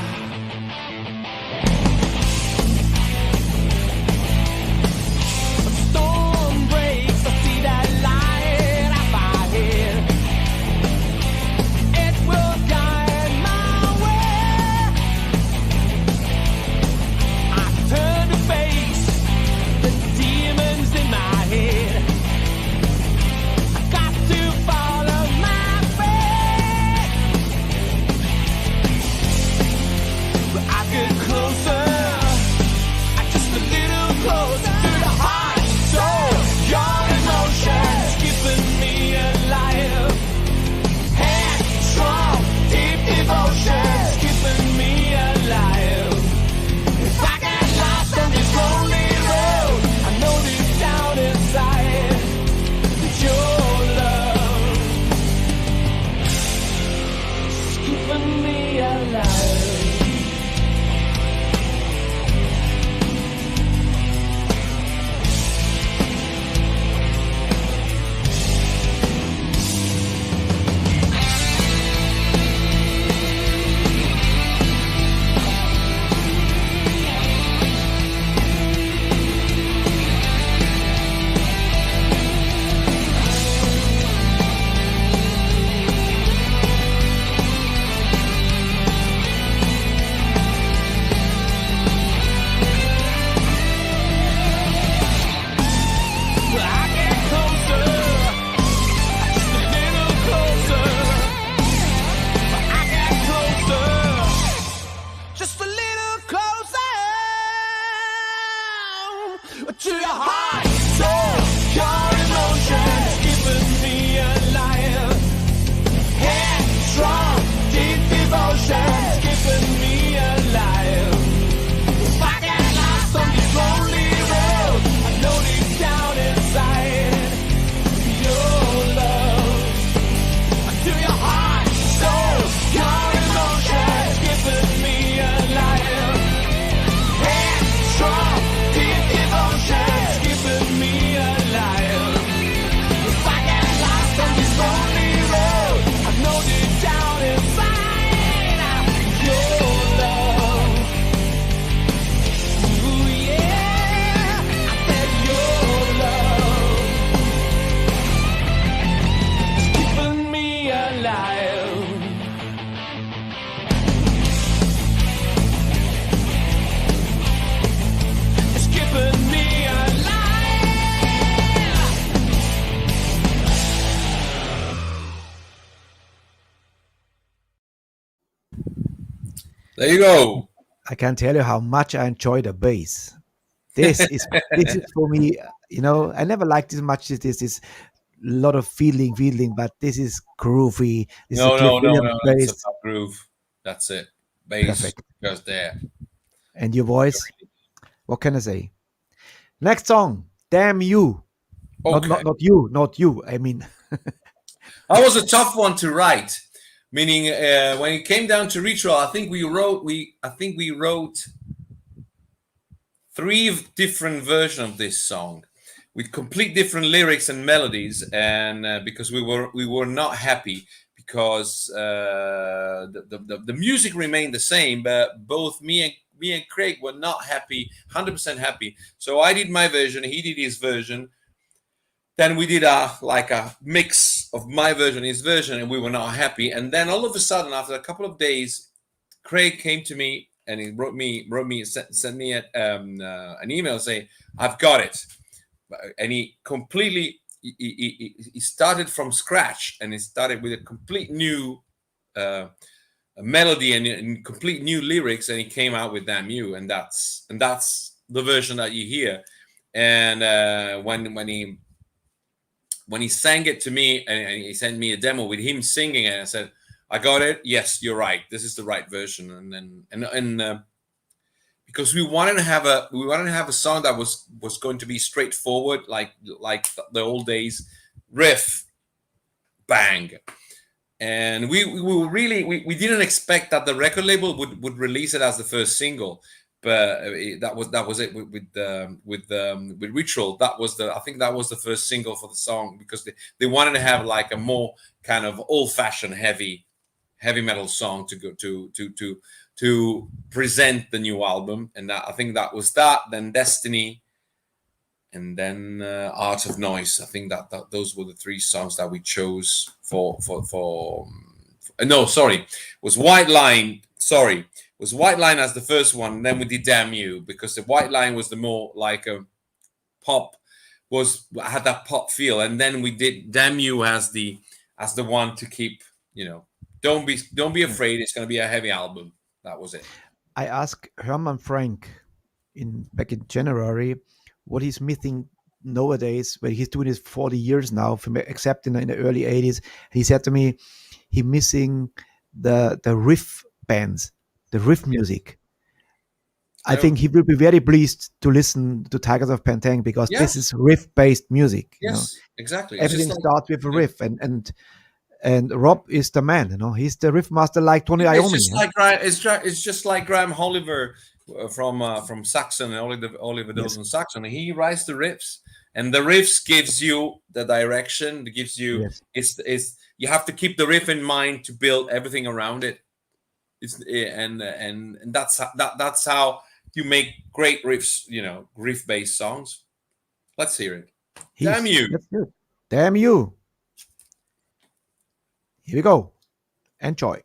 A storm breaks, I see that light up ahead. It will guide my way. I turn to face the demons in my head. I got to follow my fate. There you go. I can tell you how much I enjoy the bass. This is for me. I never liked as much as this is a lot of feeling, but this is groovy. This is a Cliff Williams It's a bass. pop groove. That's it. Bass Perfect. goes there. And your voice, what can I say? Next song, Damn You. Okay. Not you. I mean, That was a tough one to write. Meaning, when it came down to ritual, I think we wrote 3 different versions of this song with complete different lyrics and melodies, and because we were not happy because the music remained the same, but both me and Craig were not happy, 100% happy. So I did my version, he did his version. Then we did a mix of my version and his version, and we were not happy. And then all of a sudden, after a couple of days, Craig came to me and he sent me an email saying, "I've got it." And he completely he started from scratch, and he started with a complete new melody and complete new lyrics, and he came out with "Damn You," and that's the version that you hear. And when he sang it to me and he sent me a demo with him singing it, I said, "I got it. Yes, you're right. This is the right version." And because we wanted to have a song that was going to be straightforward, like the old days, riff, bang. And we didn't expect that the record label would release it as the first single. But that was it with Ritual. I think that was the first single for the song, because they wanted to have like a more kind of old-fashioned heavy metal song to go to present the new album. And I think that was that. Then Destiny, and then Art of Noise. I think that those were the 3 songs that we chose for. No, sorry, was White Line. Sorry. Was White Line as the first one, and then we did Damn You, because the White Line was the more like a pop, had that pop feel, and then we did Damn You as the one to keep, don't be afraid, it's going to be a heavy album. That was it. I asked Herman Frank back in January what he's missing nowadays, where he's doing this 40 years now, except in the early 80s. He said to me, he's missing the riff bands, the riff music. I think he will be very pleased to listen to Tygers of Tang, because this is riff-based music. Yes, exactly. Everything starts with a riff, and Rob is the man. He's the riff master, like Tony Iommi. It's just like Graham Oliver from Saxon and Oliver Dawson Saxon. He writes the riffs, and the riffs gives you the direction. It gives you it's you have to keep the riff in mind to build everything around it. And that's how you make great riffs, riff-based songs. Let's hear it. Damn You. That's good. Damn You. Here we go. Enjoy.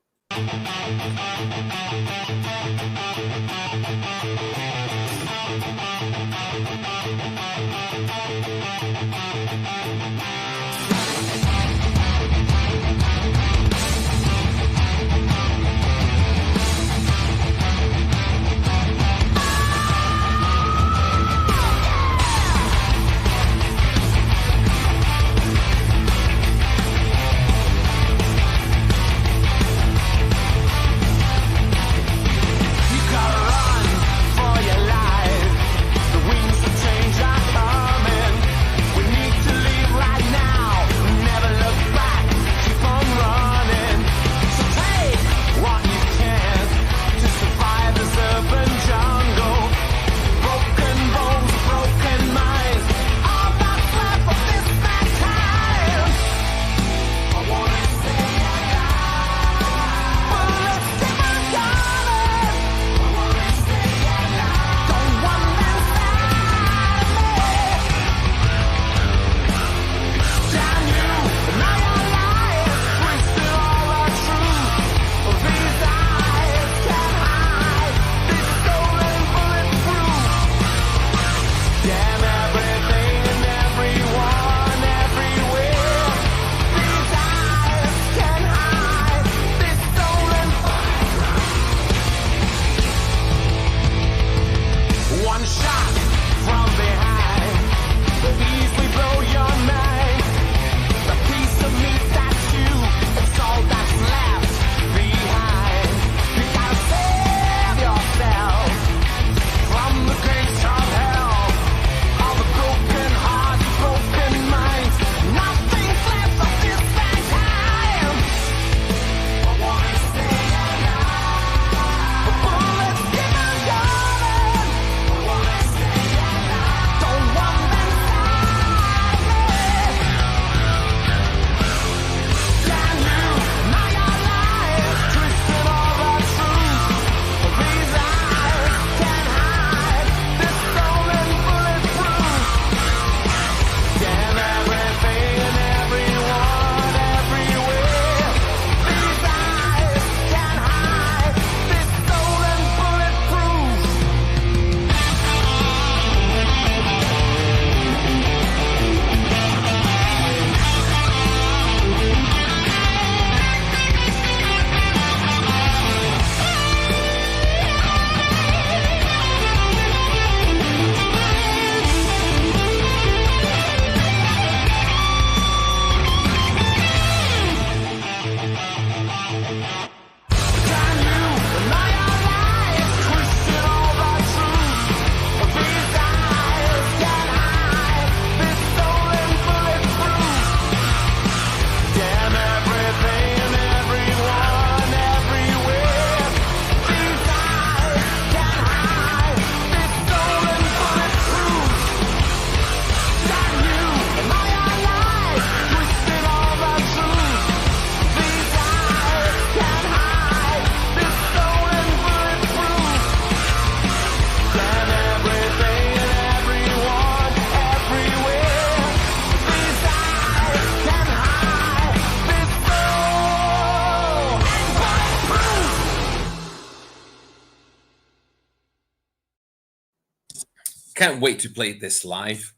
Can't wait to play this live.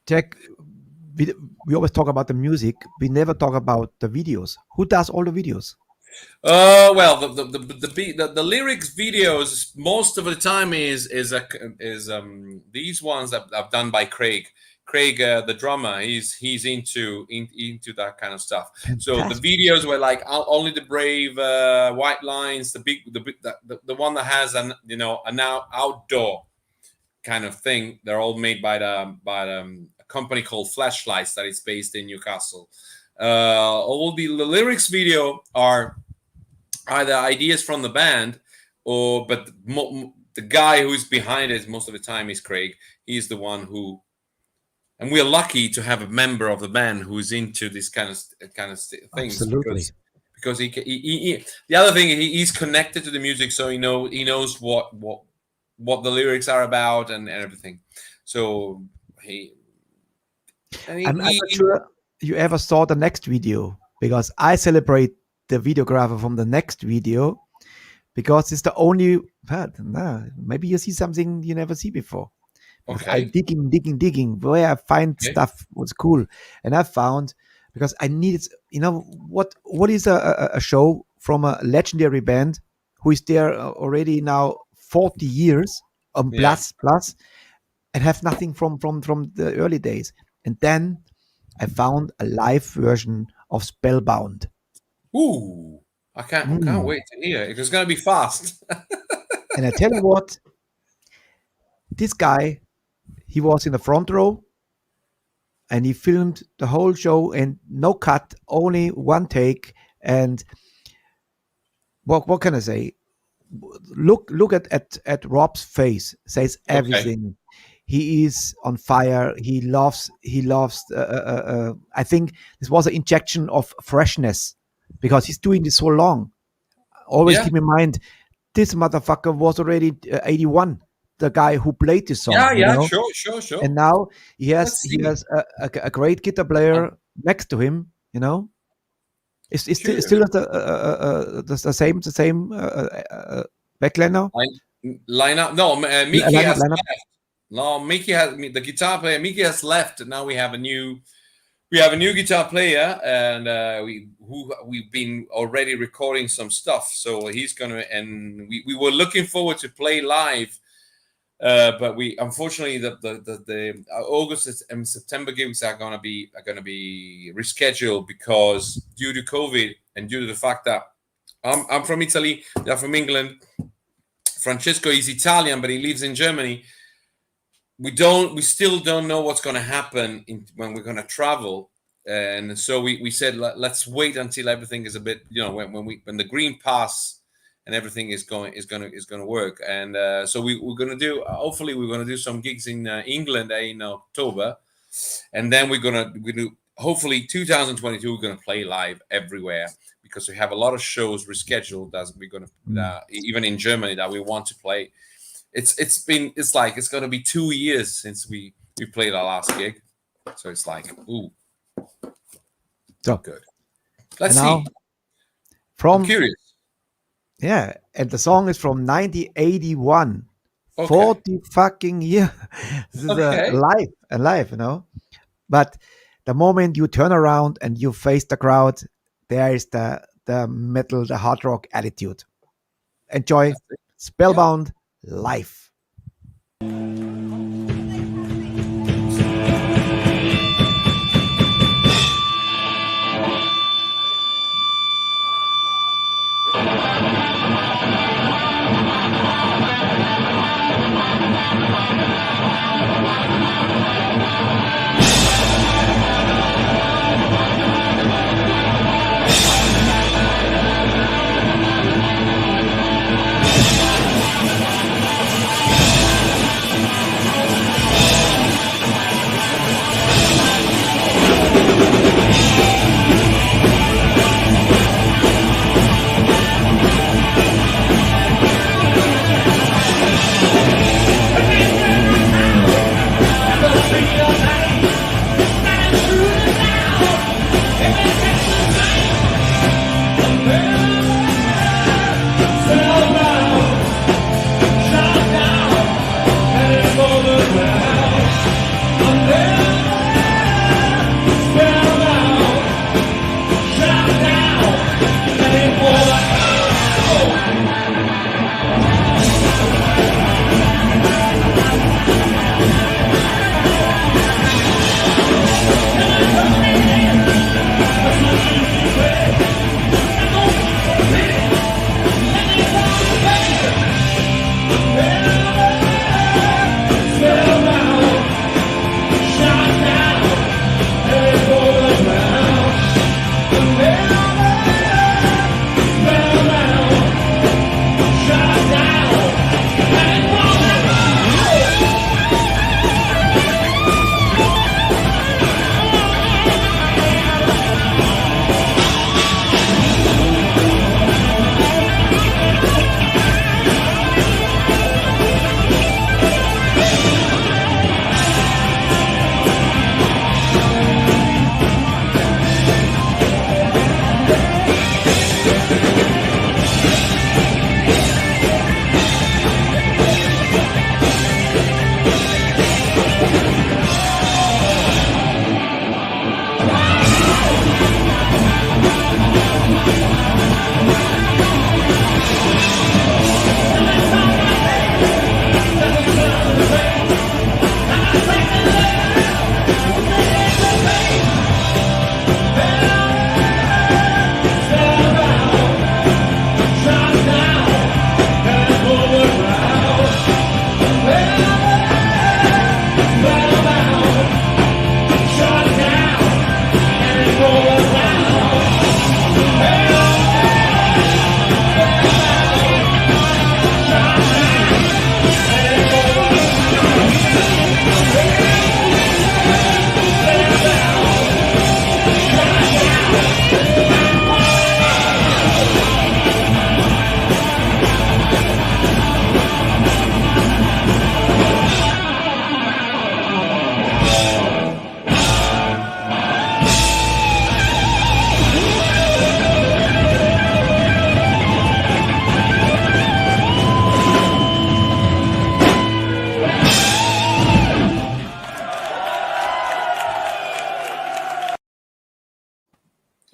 Jack, we always talk about the music. We never talk about the videos. Who does all the videos? Well, the lyrics videos most of the time is these ones that I've done by Craig. Craig, the drummer, he's into that kind of stuff. Fantastic. So the videos were like Only the Brave, White Lines, the one that has an outdoor kind of thing. They're all made by a company called Flashlights that is based in Newcastle. All the lyrics video are either ideas from the band, but the guy who's behind it most of the time is Craig. He's the one who, and we're lucky to have a member of the band who's into this kind of things. Absolutely. Because he the other thing, he's connected to the music, so he knows what the lyrics are about and everything. So I'm not sure you ever saw the next video, because I celebrate the videographer from the next video, because it's the only maybe you see something you never see before. Okay. I digging where I find stuff was cool, and I found, because I needed, what is a show from a legendary band who is there already now 40 years plus, and have nothing from the early days. And then I found a live version of Spellbound. Ooh, I can't wait to hear it. It's going to be fast. And I tell you what, this guy, he was in the front row, and he filmed the whole show, and no cut, only one take. And what can I say? Look at Rob's face, says everything. Okay. He is on fire. He loves. I think this was an injection of freshness, because he's doing this so long. Always keep in mind, this motherfucker was already 81. The guy who played this song. Sure. And now he has a great guitar player next to him. It's still the same backliner lineup. No, Mickey has left. No, Mickey has the guitar player. Mickey has left, and now we have a new guitar player, and we've been already recording some stuff. So he's gonna, and we were looking forward to play live, but we unfortunately the August and September gigs are gonna be rescheduled, because due to COVID and due to the fact that I'm from Italy, they're from England. Francesco is Italian, but he lives in Germany. We still don't know what's going to happen when we're going to travel, and so we said let's wait until everything is a bit, when the green pass and everything is going to work, and so we're going to do, hopefully we're going to do some gigs in England in October, and then we're going to do, hopefully 2022 we're going to play live everywhere, because we have a lot of shows rescheduled that we're going to even in Germany that we want to play. It's going to be 2 years since we played our last gig, so it's like, ooh, so good. Let's see. I'm curious. Yeah, and the song is from 1981. Okay. 40 fucking years. This is live, But the moment you turn around and you face the crowd, there is the metal, the hard rock attitude. Enjoy Spellbound live.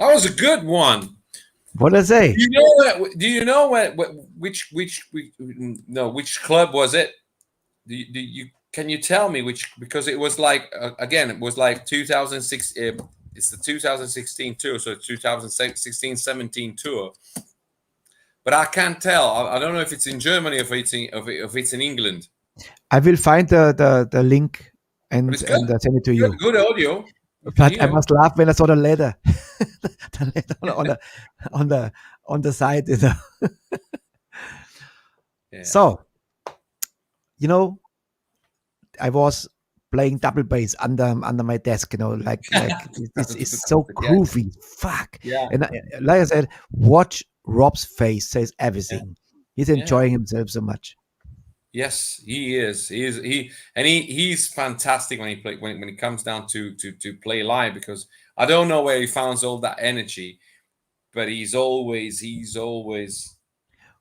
That was a good one. What did I say? Do you know which club was it? Can you tell me which? Because it was like again, it was like 2006. It's the 2016 tour, so 2016-17 tour. But I can't tell. I don't know if it's in Germany or if it's in England. I will find the link and send it to you. Good audio. But I must laugh when I saw the leather, on the side. You know. Yeah. So, you know, I was playing double bass under my desk. You know, like it's so groovy. Fuck. Yeah. And like I said, watch Rob's face says everything. He's enjoying himself so much. Yes, he is. He's fantastic when he play when it comes down to play live, because I don't know where he finds all that energy, but he's always.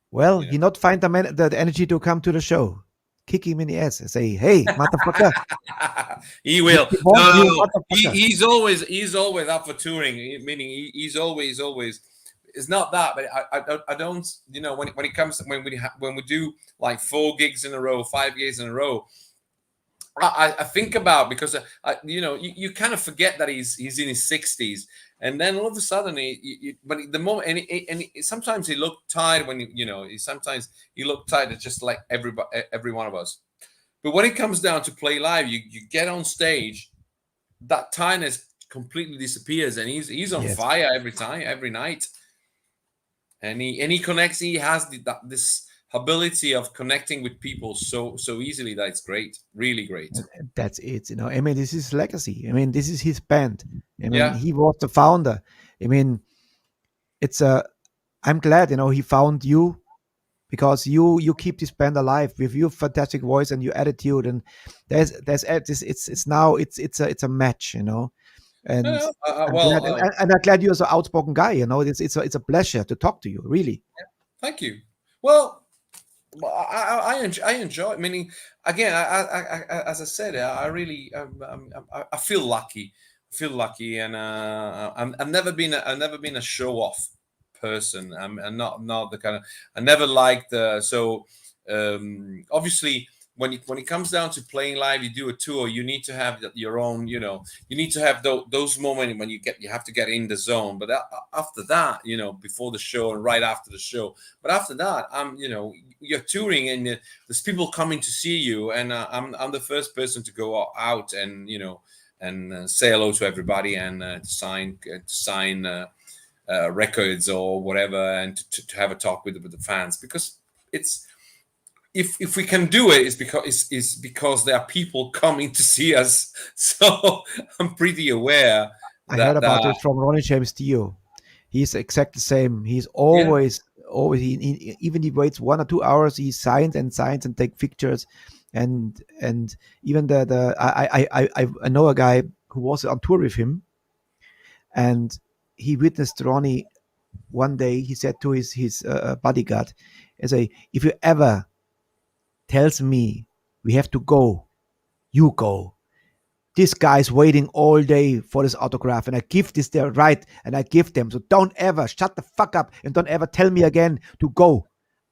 Well, you not find the energy to come to the show. Kick him in the ass and say, "Hey, motherfucker!" He will. No. He's always up for touring. Meaning he's always. It's not that, but I don't. You know, when it comes when we do like 4 gigs in a row, 5 gigs in a row, I think about, because you kind of forget that he's in his 60s, and then all of a sudden but the moment and sometimes he looked tired when sometimes he looked tired, just like every one of us. But when it comes down to play live, you get on stage, that tiredness completely disappears, and he's on fire every night. And he connects. He has this ability of connecting with people so easily that it's great, really great. That's it. You know, I mean, this is legacy. I mean, this is his band. I mean, he was the founder. I mean, I'm glad, he found you, because you keep this band alive with your fantastic voice and your attitude. And it's a match, And I'm glad you're so outspoken guy. It's a pleasure to talk to you. Really. Thank you. Well, I enjoy. Meaning, again, as I said, I really I feel lucky. And I've never been a show off person. I'm not the kind of. I never liked obviously. When it comes down to playing live, you do a tour, you need to have your own, you need to have those moments when you have to get in the zone. But after that, before the show and right after the show. But after that, you're touring and there's people coming to see you, and I'm the first person to go out and say hello to everybody and sign records or whatever, and to have a talk with the fans, because it's. If we can do it, it's because there are people coming to see us. So I'm pretty aware. I heard about it from Ronnie James Dio. He's exactly the same. He's always. He even he waits 1 or 2 hours. He signs and take pictures, and even I know a guy who was on tour with him, and he witnessed Ronnie one day. He said to his bodyguard, "If you ever tells me we have to go, you go. This guy's waiting all day for this autograph, and I give this their right, and I give them. So don't ever shut the fuck up and don't ever tell me again to go.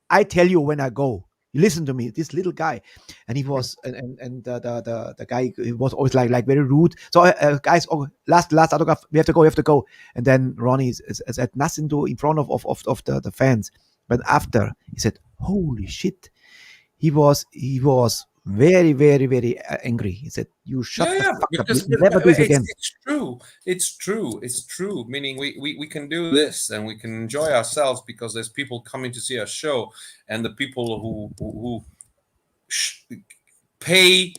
I tell you when I go. You listen to me." This little guy, and he was, and the guy, he was always like very rude. So guys, last autograph, we have to go. And then Ronnie said nothing to in front of the fans, but after he said, "Holy shit." He was very, very, very angry. He said, "You shut the fuck up. You never do it again." It's true. Meaning we can do this and we can enjoy ourselves because there's people coming to see our show, and the people who pay,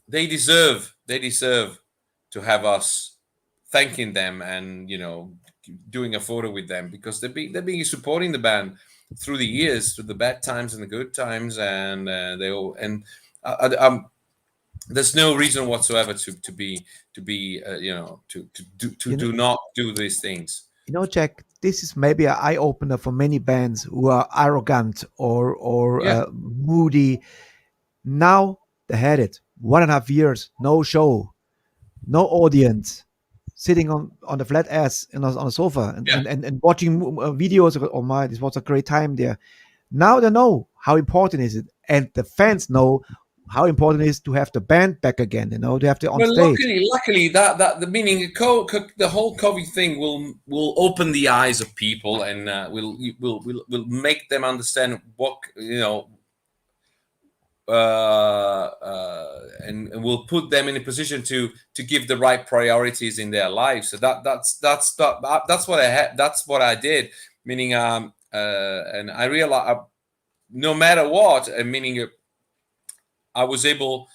they deserve to have us thanking them and doing a photo with them, because they've been supporting the band through the years, through the bad times and the good times, and there's no reason whatsoever to not do these things. Jack, this is maybe an eye opener for many bands who are arrogant or moody. Now they had it 1.5 years, no show. no audience, sitting on the flat ass on a sofa and watching videos. Oh my, this was a great time there. Now they know how important is it, and the fans know how important it is to have the band back again. To have the on stage. Luckily, that the meaning the whole COVID thing will open the eyes of people and will make them understand what and will put them in a position to give the right priorities in their lives. So that's what I had. That's what I did. Meaning, and I realized no matter what, meaning. I was able,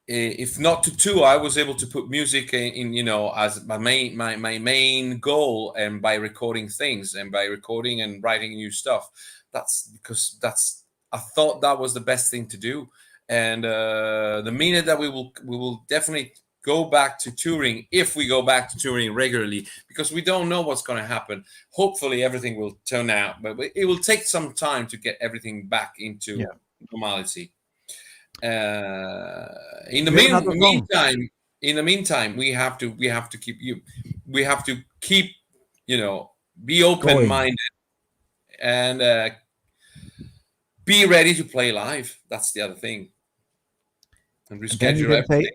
if not to tour, I was able to put music in as my main goal, and by recording things and by recording and writing new stuff. That's because I thought that was the best thing to do. And the minute that we will definitely go back to touring, if we go back to touring regularly, because we don't know what's going to happen. Hopefully everything will turn out, but it will take some time to get everything back into normality. In the meantime, we have to keep be open-minded and be ready to play live. That's the other thing. And reschedule everything.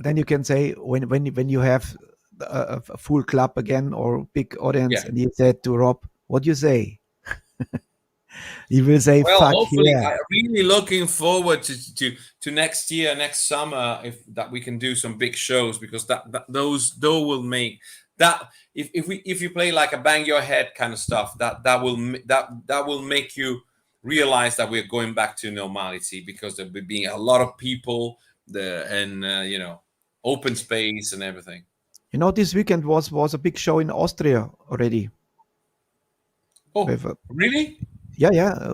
Then you can say when you have a full club again or big audience, and you said to Rob, what do you say? You will say, well, fuck hopefully, yeah. I'm really looking forward to next year, next summer, if that we can do some big shows, because those will make that if you play like a bang your head kind of stuff, that will make you realize that we're going back to normality, because there will be a lot of people there and open space and everything. This weekend was a big show in Austria already. Oh, really? Yeah,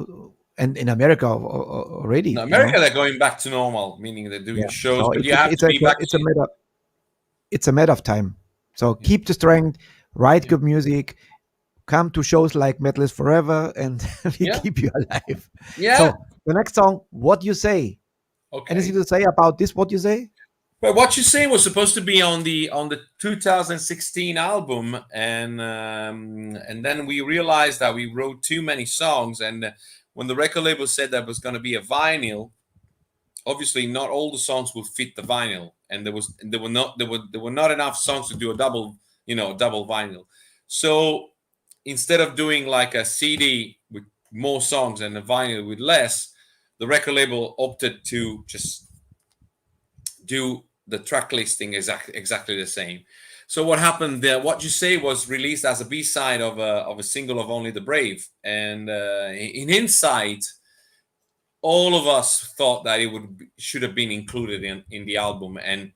and in America already. In America, they're going back to normal, meaning they're doing shows. So but you have to be back. It's a matter of time. So keep the strength, write good music, come to shows like Metal is Forever, and we keep you alive. Yeah. So the next song, What You Say. Okay. Anything to say about this? What You Say? But What You Say was supposed to be on the 2016 album, and then we realized that we wrote too many songs, and when the record label said that was going to be a vinyl, obviously not all the songs will fit the vinyl, and there were not enough songs to do a double vinyl. So instead of doing like a CD with more songs and a vinyl with less, the record label opted to just do the track listing exactly the same. So what happened there? What You Say was released as a B-side of a single of Only the Brave, and in hindsight, all of us thought that it should have been included in the album, and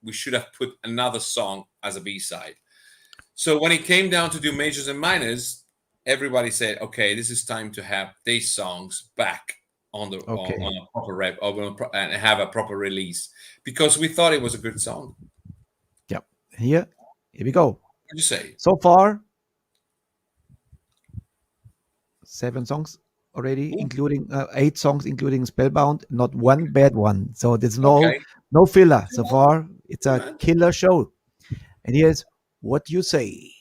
we should have put another song as a B-side. So when it came down to do majors and minors, everybody said, "Okay, this is time to have these songs back on a proper rep and have a proper release," because we thought it was a good song. Yeah. Here we go. What do you say? So far, 7 songs already, including 8 songs, including Spellbound. Not one bad one. So there's no filler so far. It's a killer show. And here's What You Say.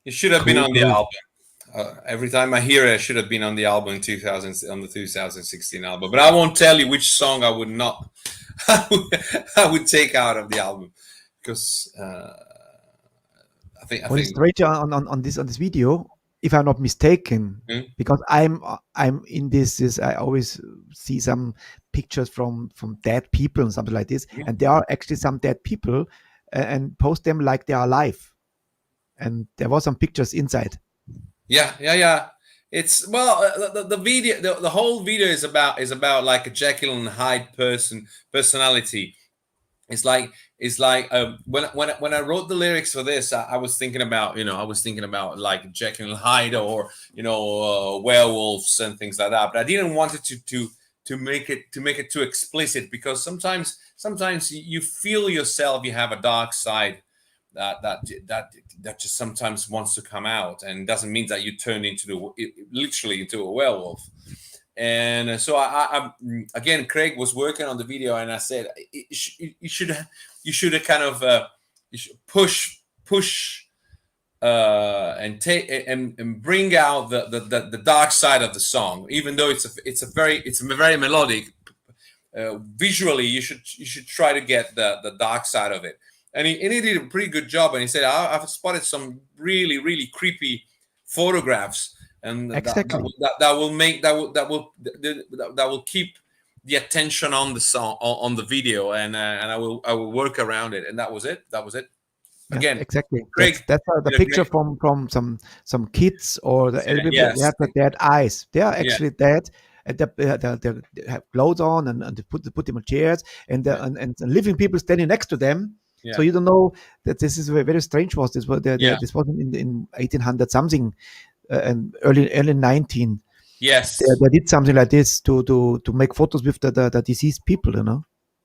It should have been on the Cool. album. Every time I hear it, it should have been on the album on the 2016 album. But I won't tell you which song I would not. I would take out of the album because I think. Straight on this video, if I'm not mistaken, because I'm in this I always see some pictures from dead people and something like this, and there are actually some dead people and post them like they are alive, and there was some pictures inside. Yeah. It's the video, the whole video is about like a Jekyll and Hyde personality. It's like when I wrote the lyrics for this, I was thinking about like Jekyll and Hyde or werewolves and things like that. But I didn't want it to make it too explicit, because sometimes you feel yourself, you have a dark side that just sometimes wants to come out, and doesn't mean that you turn literally into a werewolf. And so I again, Craig was working on the video, and I said you should kind of push and take and bring out the dark side of the song, even though it's very melodic. Visually, you should try to get the dark side of it. And he did a pretty good job. And he said, I've spotted some really, really creepy photographs, and exactly. that will keep the attention on the song, on the video, and I will work around it. And that was it. Again, yeah, exactly. Craig, that's the picture from some kids or the elderly. Yes. They have the dead eyes. They are actually dead. And they have clothes on, and they put them on chairs, and living people standing next to them. Yeah. So you don't know that this is very, very strange. This was in 1800 something, and early 19. Yes, they did something like this to make photos with the deceased people, Yeah.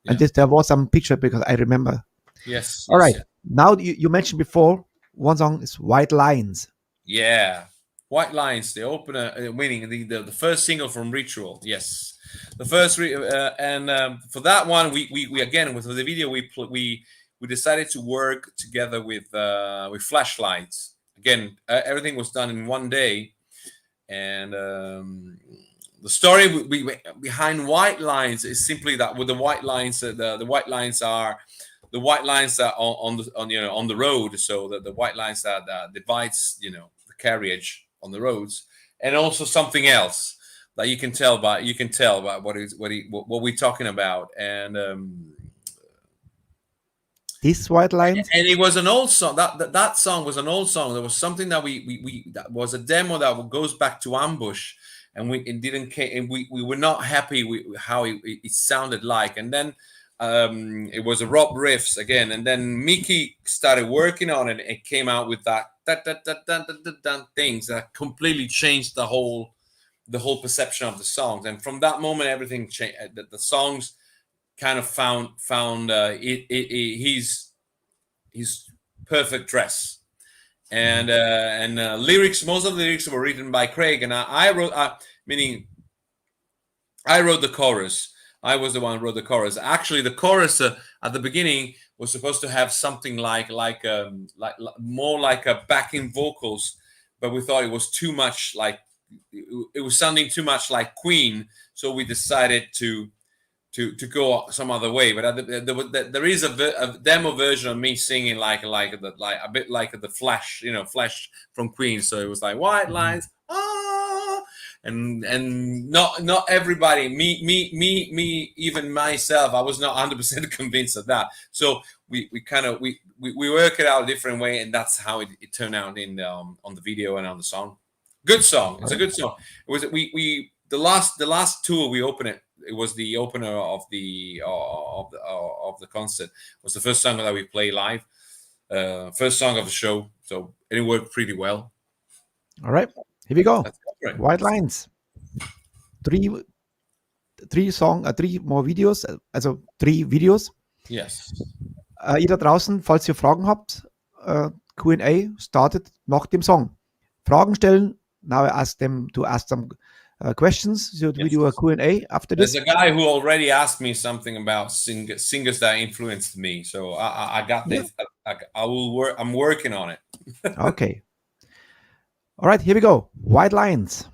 And there was some picture, because I remember. Yes. All right. Now you mentioned before one song is White Lines. Yeah, White Lines, the opener, winning the first single from Ritual. Yes, the first and for that one we again, with the video we decided to work together with flashlights. Again, everything was done in one day, and the story behind White Lines is simply that with the white lines, the white lines are the white lines that on the road. So the white lines that divides the carriage on the roads, and also something else that you can tell by what we're talking about. And this White Lines, and it was an old song. That song was an old song. There was something that we that was a demo that goes back to Ambush, and we were not happy with how it sounded like. And then it was a Rob riffs again, and then Mickey started working on it, and it came out with that things that completely changed the whole perception of the songs. And from that moment, everything changed. The songs kind of found his perfect dress, and lyrics. Most of the lyrics were written by Craig, and I wrote. Meaning, I wrote the chorus. I was the one who wrote the chorus. Actually, the chorus at the beginning was supposed to have something like more like a backing vocals, but we thought it was too much like it was sounding too much like Queen, so we decided to go some other way. But there is a demo version of me singing like a bit like the Flash, Flash from Queen. So it was like White Lines, and not everybody, me, even myself, I was not 100% convinced of that. So we work it out a different way, and that's how it turned out on the video and on the song. Good song. It's a good song. It was the last tour we opened it. It was the opener of the concert. It was the first song that we played live, first song of the show. So it worked pretty well. All right, here we go. Right. White Lines. Three more Videos, also 3 Videos. Yes. Ihr da draußen, falls ihr Fragen habt, Q&A startet nach dem Song. Fragen stellen. Now I ask them to ask some questions. So we do a Q&A after this. There's a guy who already asked me something about singers that influenced me. So I got this. I will work. I'm working on it. Okay. All right, here we go. White Lines.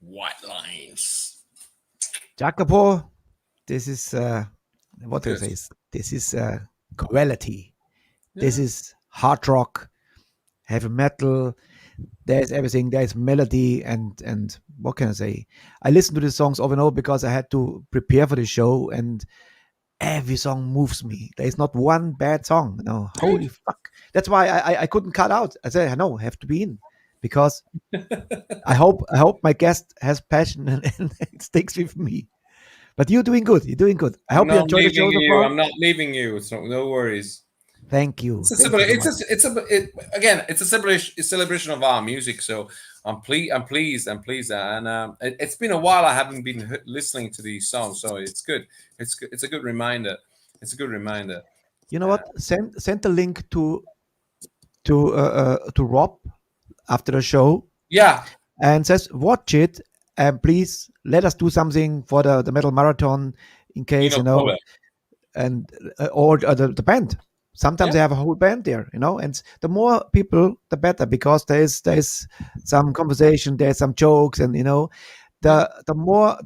White Lines. Jacopo, this is what do I say? This is quality. This is hard rock, heavy metal. There's everything. There's melody and what can I say? I listen to the songs over and over because I had to prepare for the show, and every song moves me. There's not one bad song. No, holy fuck. That's why I couldn't cut out. I said, no, I have to be in because I hope my guest has passion and it sticks with me. But you're doing good. You're doing good. I I'm hope you not enjoy the show leaving so you. far. I'm not leaving you. So no worries. Thank you. It's a Thank you so much. it's a celebration of our music. So I'm pleased, and it's been a while. I haven't been listening to these songs, so it's good. It's a good reminder. It's a good reminder. You know what? Send the link to Rob after the show Yeah, and says watch it, and please let us do something for the metal marathon in case problem. and or the band. Sometimes they have a whole band there, and the more people, the better, because there's some conversation, there's some jokes, and the more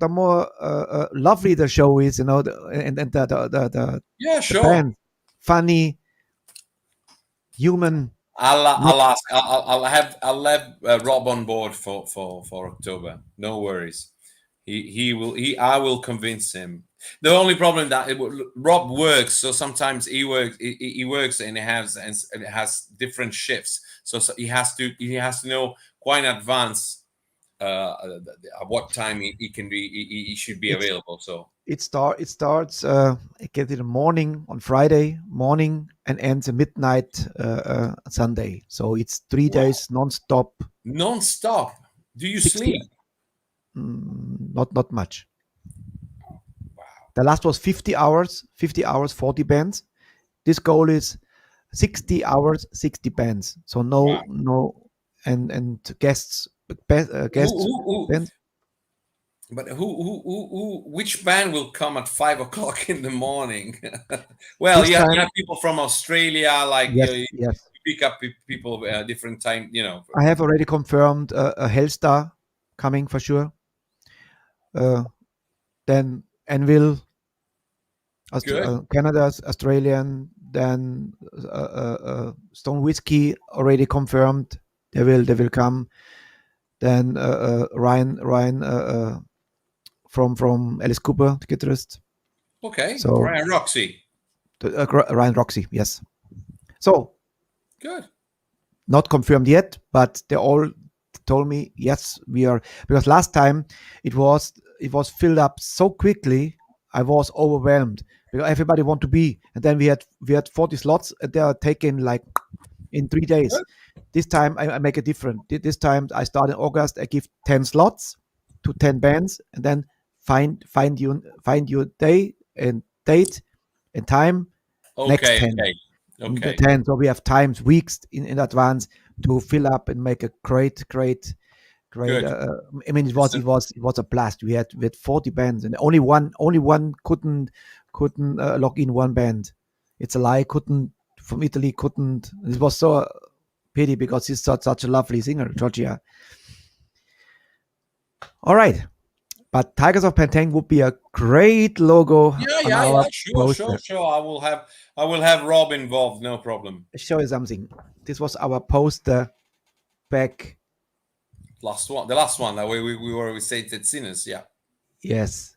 lovely the show is, and the Yeah, sure. band, funny, human. I'll ask. I'll have Rob on board for October. No worries. He will. I will convince him. The only problem that Rob works, so sometimes he works and it has different shifts. So he has to know quite in advance at what time he should be available. So it starts it gets in the morning on Friday morning and ends at midnight Sunday. So it's 3 days non-stop. Non-stop. Do you 60 sleep? Not much. Wow. The last was 50 hours, 40 bands. This goal is 60 hours, 60 bands. So no and guests bands. But which band will come at 5 o'clock in the morning? Well, you have people from Australia, like yes. you pick up people different time. I have already confirmed a Hellstar coming for sure. Then Anvil, Canada's Australian. Then Stone Whiskey already confirmed. They will come. Then Ryan from Alice Cooper, the guitarist. Okay. So Ryan Roxy. Ryan Roxy, yes. So good. Not confirmed yet, but they all told me yes, we are, because last time it was filled up so quickly. I was overwhelmed because everybody want to be, and then we had 40 slots, and they are taken like in 3 days. Good. This time I make it different. This time I start in August. I give 10 slots to 10 bands, and then find your day and date and time. Okay. Next 10. Okay. 10. So we have times, weeks in advance to fill up and make a great. I mean, it was a blast. We had 40 bands, and only one couldn't log in one band. It's a lie. Couldn't from Italy. Couldn't. It was so pity because he's such a lovely singer, Georgia. All right, but Tygers of Tang would be a great logo. Yeah, sure. I will have Rob involved. No problem. Show you something. This was our poster back. The last one that we were with Sainted Sinners. Yeah. Yes.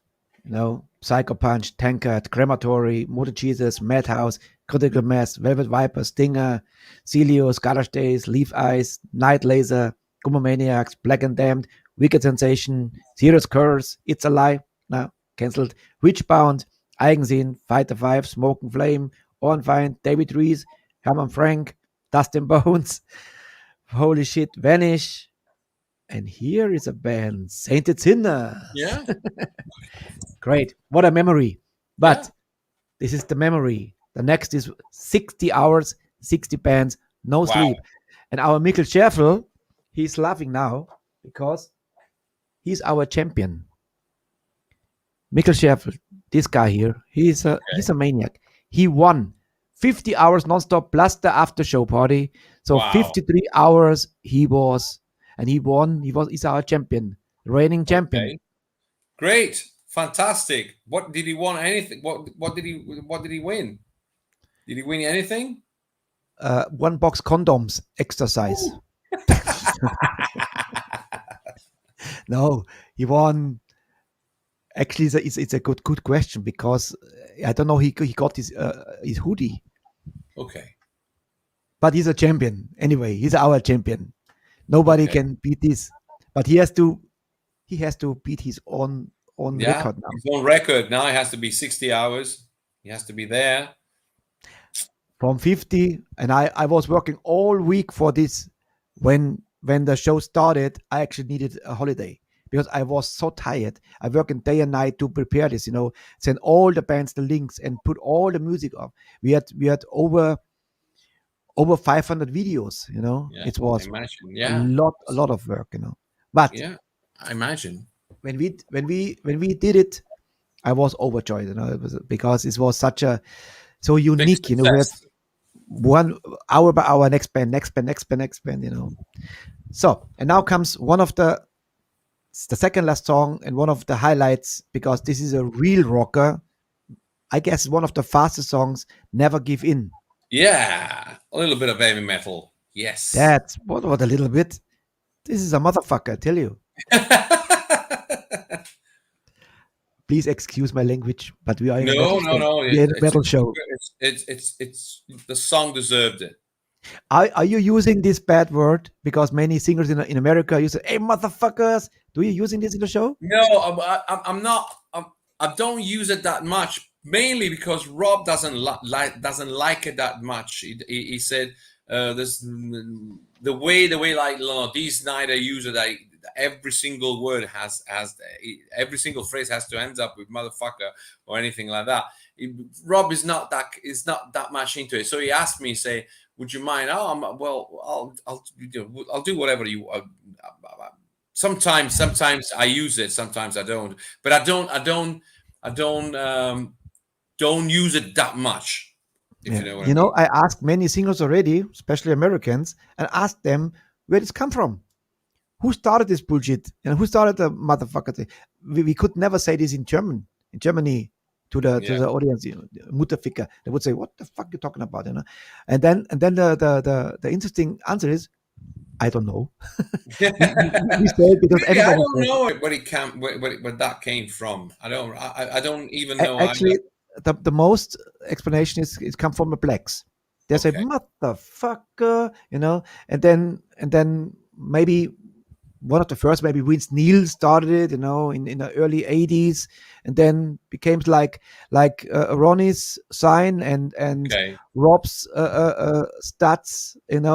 Psycho Punch, Tankard, Crematory, Motor Jesus, Madhouse, Critical Mass, Velvet Viper, Stinger, Celios, Garage Days, Leaf Eyes, Night Laser, Gumomaniacs, Black and Damned, Wicked Sensation, Serious Curse, It's a Lie, now cancelled, Witchbound, Eigensinn, Fighter 5, Smoke and Flame, Ornfeind, David Rees, Herman Frank, Dustin Bones, Holy Shit, Vanish. And here is a band, Sainted Sinner. Yeah. Great. What a memory. But this is the memory. The next is 60 hours, 60 bands, no sleep. And our Mikkel Scherfel, he's laughing now because he's our champion. Mikkel Scherfel, this guy here, he's a maniac. He won 50 hours nonstop plus the after show party. So 53 hours he was. And he won. He's our champion, reigning champion. Okay. Great, fantastic. What did he win? Anything? What did he win? Did he win anything? 1 box condoms exercise. No, he won. Actually, it's a good question because I don't know. He got his hoodie. Okay. But he's a champion anyway. He's our champion. Nobody can beat this, but he has to beat his own own Yeah, record now. his own record. Now it has to be 60 hours. He has to be there. From 50, and I was working all week for this. When the show started, I actually needed a holiday because I was so tired. I worked day and night to prepare this, send all the bands the links and put all the music up. We had over 500 videos, Yeah, It was I imagine. a Yeah, lot of work, But yeah, I imagine. when we did it, I was overjoyed, because it was so Big unique, we had success. 1 hour by hour, next band, So, and now comes one of the second last song and one of the highlights, because this is a real rocker. I guess one of the fastest songs, Never Give In. Yeah, a little bit of heavy metal. Yes. That's what a little bit. This is a motherfucker, I tell you. Please excuse my language, but we are in a No. metal show. It's the song deserved it. Are you using this bad word? Because many singers in America use it. Hey, motherfuckers! Do you using this in the show? No, I'm not. I don't use it that much. Mainly because Rob doesn't like it that much. He said there's the way like these night I use it. Every single word has every single phrase has to end up with motherfucker or anything like that. Rob is not that much into it. So he asked me, say, would you mind? Oh, I'll do whatever you. Sometimes I use it, sometimes I don't. But I don't use it that much. If you know what I mean. I asked many singers already, especially Americans, and asked them where this come from. Who started this bullshit? And who started the motherfucker thing? We could never say this in Germany to the audience, Mutterficker. They would say, "What the fuck you talking about?" And then the interesting answer is, I don't know. we say it because I don't know where that came from. I don't even know. Actually, the most explanation is come from the blacks. They say motherfucker, and then maybe one of the first, maybe Vince Neil started it, in the early 80s, and then became like Ronnie's Sein and Rob's stats, and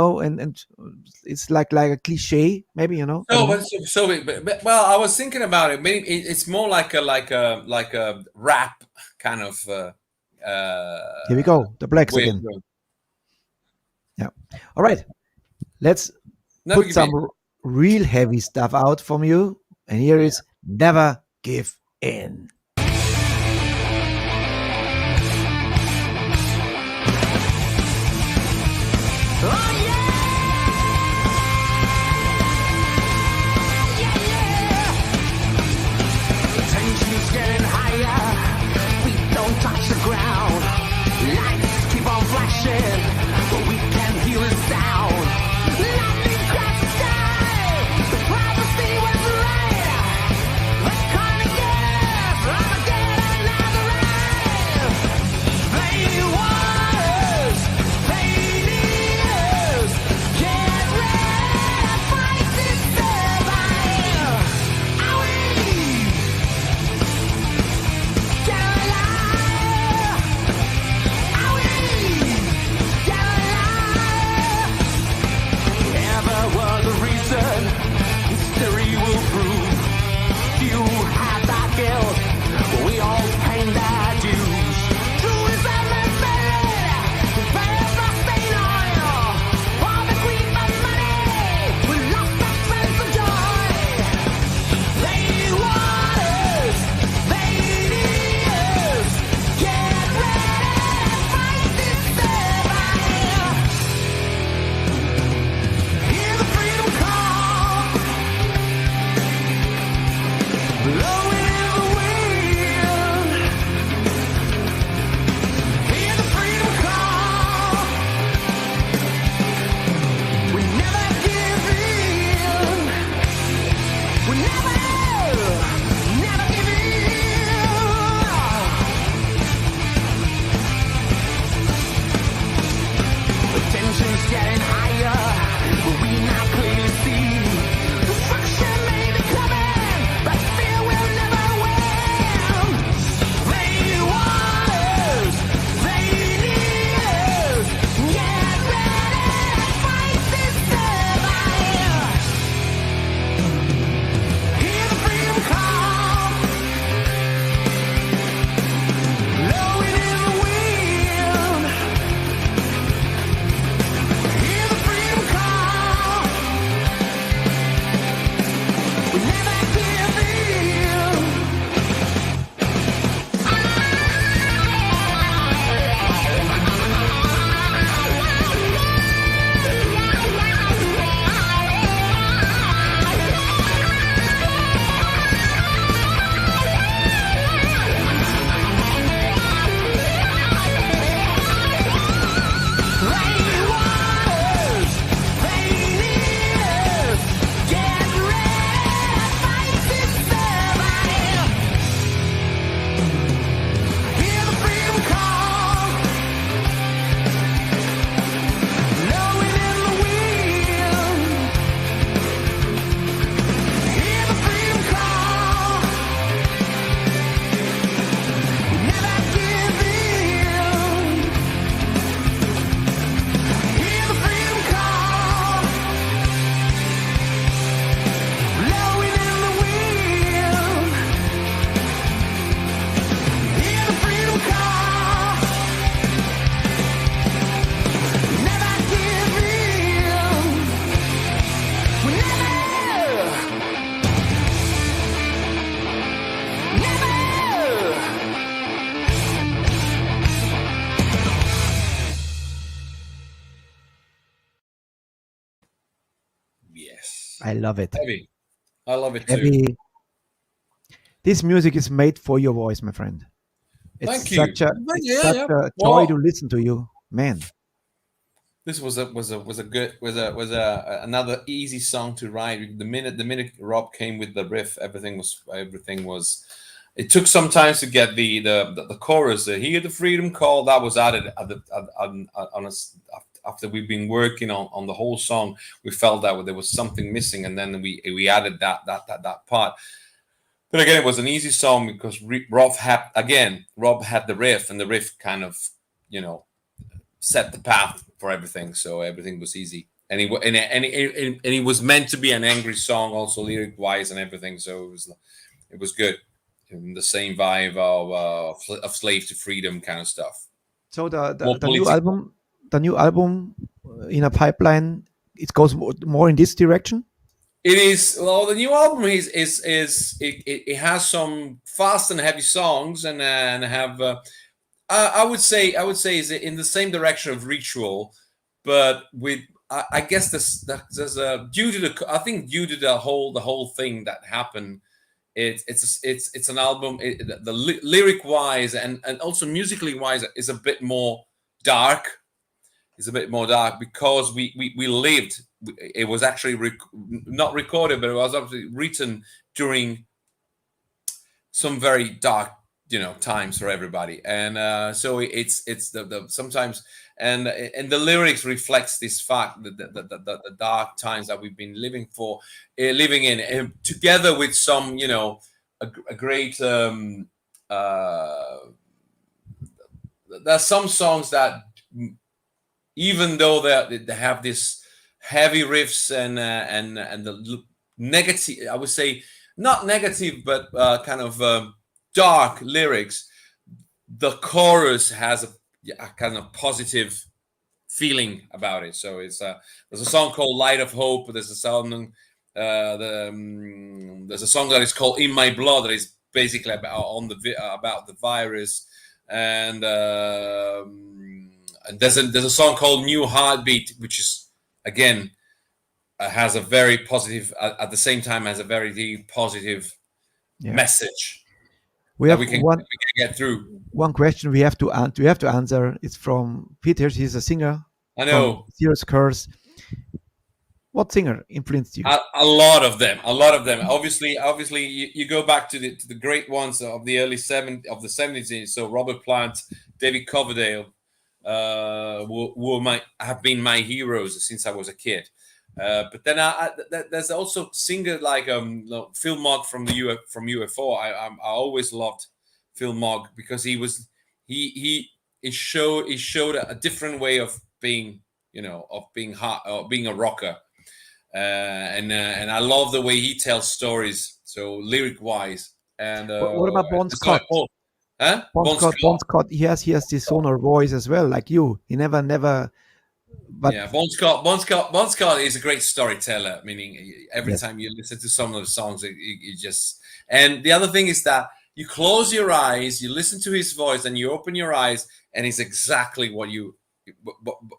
it's like a cliche, maybe, Well, I was thinking about it. Maybe it's more like a rap kind of. Here we go, the blacks again. Yeah. All right, let's put some real heavy stuff out from you, and here is Never Give In. Tension's getting higher, we don't touch the ground. Lights keep on flashing, but we can't hear a sound. Lightning cracks the sky, the prophecy was right. They're calling us, Armageddon has arrived. They want us, they need us. Get ready, fight to survive. Are we? Get alive. Are we? Get alive. Never was a reason, history will prove. You had that guilt, we all paying their dues. True is unnecessary, better sustain oil. For the greed of money, we lost our sense of joy. They want us, they need us. Get ready, fight to survive. Hear the freedom call, blowing in the wind. Hear the freedom call. We never give in. We never give in. The tension's getting higher, but we now clearly see destruction may be coming, but fear will never win. I love it. Heavy. I love it too. Heavy. This music is made for your voice, my friend. It's Thank you. such a joy to listen to you, man. This was another easy song to write. The minute Rob came with the riff, everything was. It took some time to get the chorus. Hear the freedom call, that was added on us after we've been working on the whole song. We felt that there was something missing, and then we added that part. But again, it was an easy song because Rob had the riff, and the riff kind of, set the path for everything. So everything was easy, and it was meant to be an angry song, also lyric wise and everything. So it was good, in the same vibe of slave to freedom kind of stuff. So the new album in a pipeline, it goes more in this direction. It is. Well, the new album it has some fast and heavy songs, and have I would say is in the same direction of Ritual, but with I guess there's due to the whole thing that happened. It's an album. The lyric wise and also musically wise is a bit more dark. It's a bit more dark because we lived. It was actually not recorded, but it was actually written during some very dark, times for everybody, and so it's the sometimes and the lyrics reflects this fact that the dark times that we've been living in, and together with some, a great. There's some songs that, even though they have this heavy riffs and the negative, I would say not negative, but kind of dark lyrics, the chorus has a kind of positive feeling about it. So there's a song called "Light of Hope." There's a song there's a song that is called "In My Blood" that is basically about the virus, and there's a song called "New Heartbeat," which is again has a very positive, at the same time has a very positive message. We can get through. One question we have to answer. It's from Peter. He's a singer. I know. Serious Curse. What singer influenced you? A lot of them. Obviously, you go back to the great ones of the early 70s. So Robert Plant, David Coverdale, who have been my heroes since I was a kid. But then there's also singers like Phil Mogg from UFO. I always loved Phil Mogg because he showed a different way of being, being a rocker. And I love the way he tells stories, so lyric wise. And what about Bon Scott? Bon Scott, he has this sonor voice as well, like you. He never. But yeah, Bon Scott is a great storyteller. Meaning, every time you listen to some of the songs, it just. And the other thing is that you close your eyes, you listen to his voice, and you open your eyes, and it's exactly what you.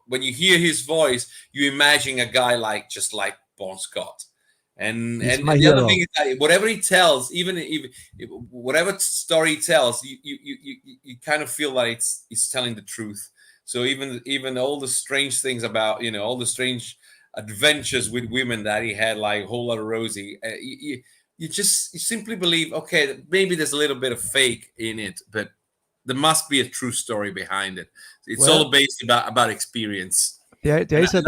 When you hear his voice, you imagine a guy like Bon Scott. And the other thing is that whatever he tells, even whatever story he tells, you kind of feel like it's telling the truth. So even all the strange things about, all the strange adventures with women that he had, like Whole Lotta Rosie, you simply believe, okay, maybe there's a little bit of fake in it, but there must be a true story behind it. It's all based about experience. There is an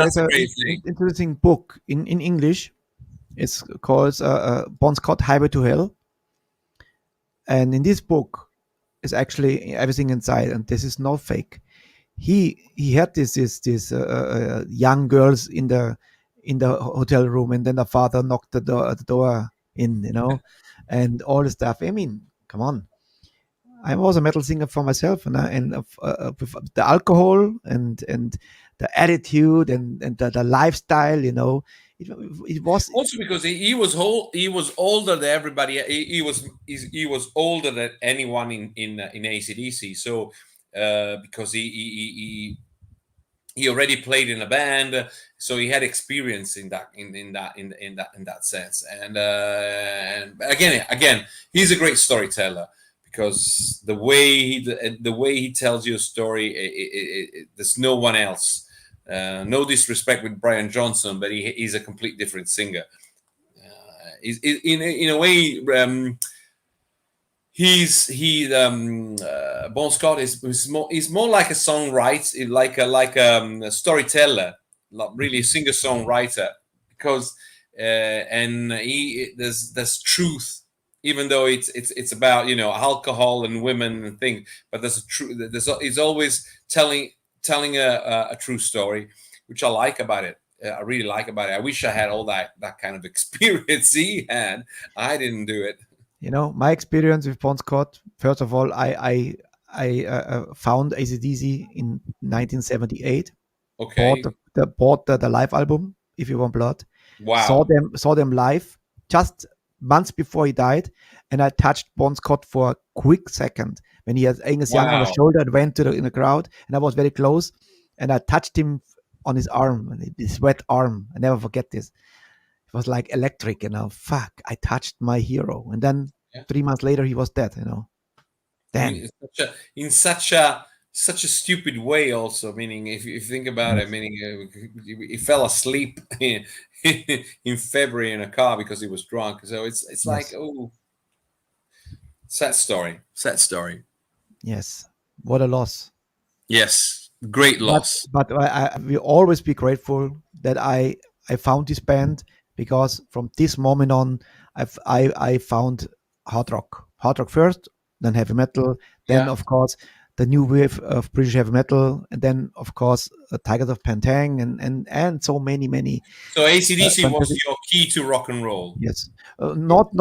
interesting book in English. It's called Bon Scott Highway to Hell. And in this book is actually everything inside, and this is not fake. He had this young girls in the hotel room, and then the father knocked the door in, and all the stuff. I mean, come on. I was a metal singer for myself, and the alcohol and the attitude and the lifestyle, it was also because he was older than everybody. He was older than anyone in AC/DC. So because he he already played in a band, so he had experience in that sense. And again, he's a great storyteller, because the way he tells you a story, there's no one else. No disrespect with Brian Johnson, but he's a complete different singer. In a way, Bon Scott is more like a songwriter, like a storyteller, like really a singer songwriter, because there's truth, even though it's about alcohol and women and things, but there's a truth. He's always telling a true story, which I like about it. I really like about it. I wish I had all that kind of experience he had. I didn't do it. My experience with Bon Scott, first of all, I found AC/DC in 1978. Okay. Bought the live album, If You Want Blood. Wow. Saw them live just months before he died, and I touched Bon Scott for a quick second when he had Angus Young on his shoulder and went in the crowd, and I was very close, and I touched him on his arm, his wet arm. I never forget this. It was like electric, fuck, I touched my hero. And then 3 months later, he was dead, Damn. In such a stupid way also, meaning if you think about it, meaning he fell asleep in February in a car because he was drunk. So it's like, oh, sad story. Yes. What a loss. Yes. Great loss. But I will always be grateful that I found this band, because from this moment on, I found hard rock first, then heavy metal, then of course the new wave of British heavy metal, and then of course Tygers of Tang, and so many. So AC/DC was your key to rock and roll. Yes, not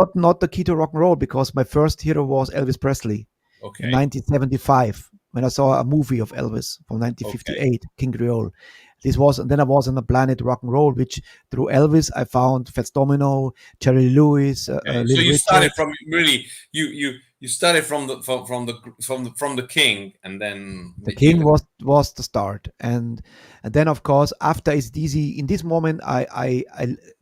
the key to rock and roll, because my first hero was Elvis Presley. Okay. In 1975, when I saw a movie of Elvis from 1958, King Creole. Then I was on the planet rock and roll, which through Elvis I found Fats Domino, Jerry Lewis. So you started from you started from the King, and then the King was the start, and then of course after AC/DC, in this moment I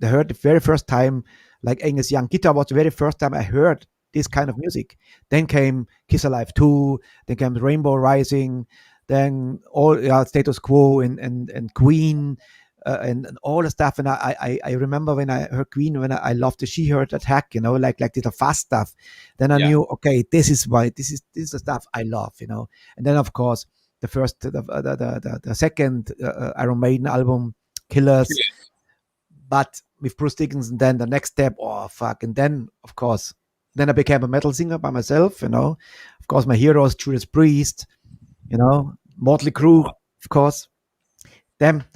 heard the very first time, like Angus Young guitar was the very first time I heard this kind of music. Then came Kiss Alive 2, then came Rainbow Rising, then all Status Quo and Queen, and all the stuff. And I remember when I heard Queen, when I loved the She Heard Attack, like the fast stuff. Then I knew, okay, this is the stuff I love, And then of course the second Iron Maiden album, Killers, but with Bruce Dickinson. Then the next step, oh fuck, and then of course. Then I became a metal singer by myself, Of course, my heroes, Judas Priest, Motley Crue, of course. Damn, this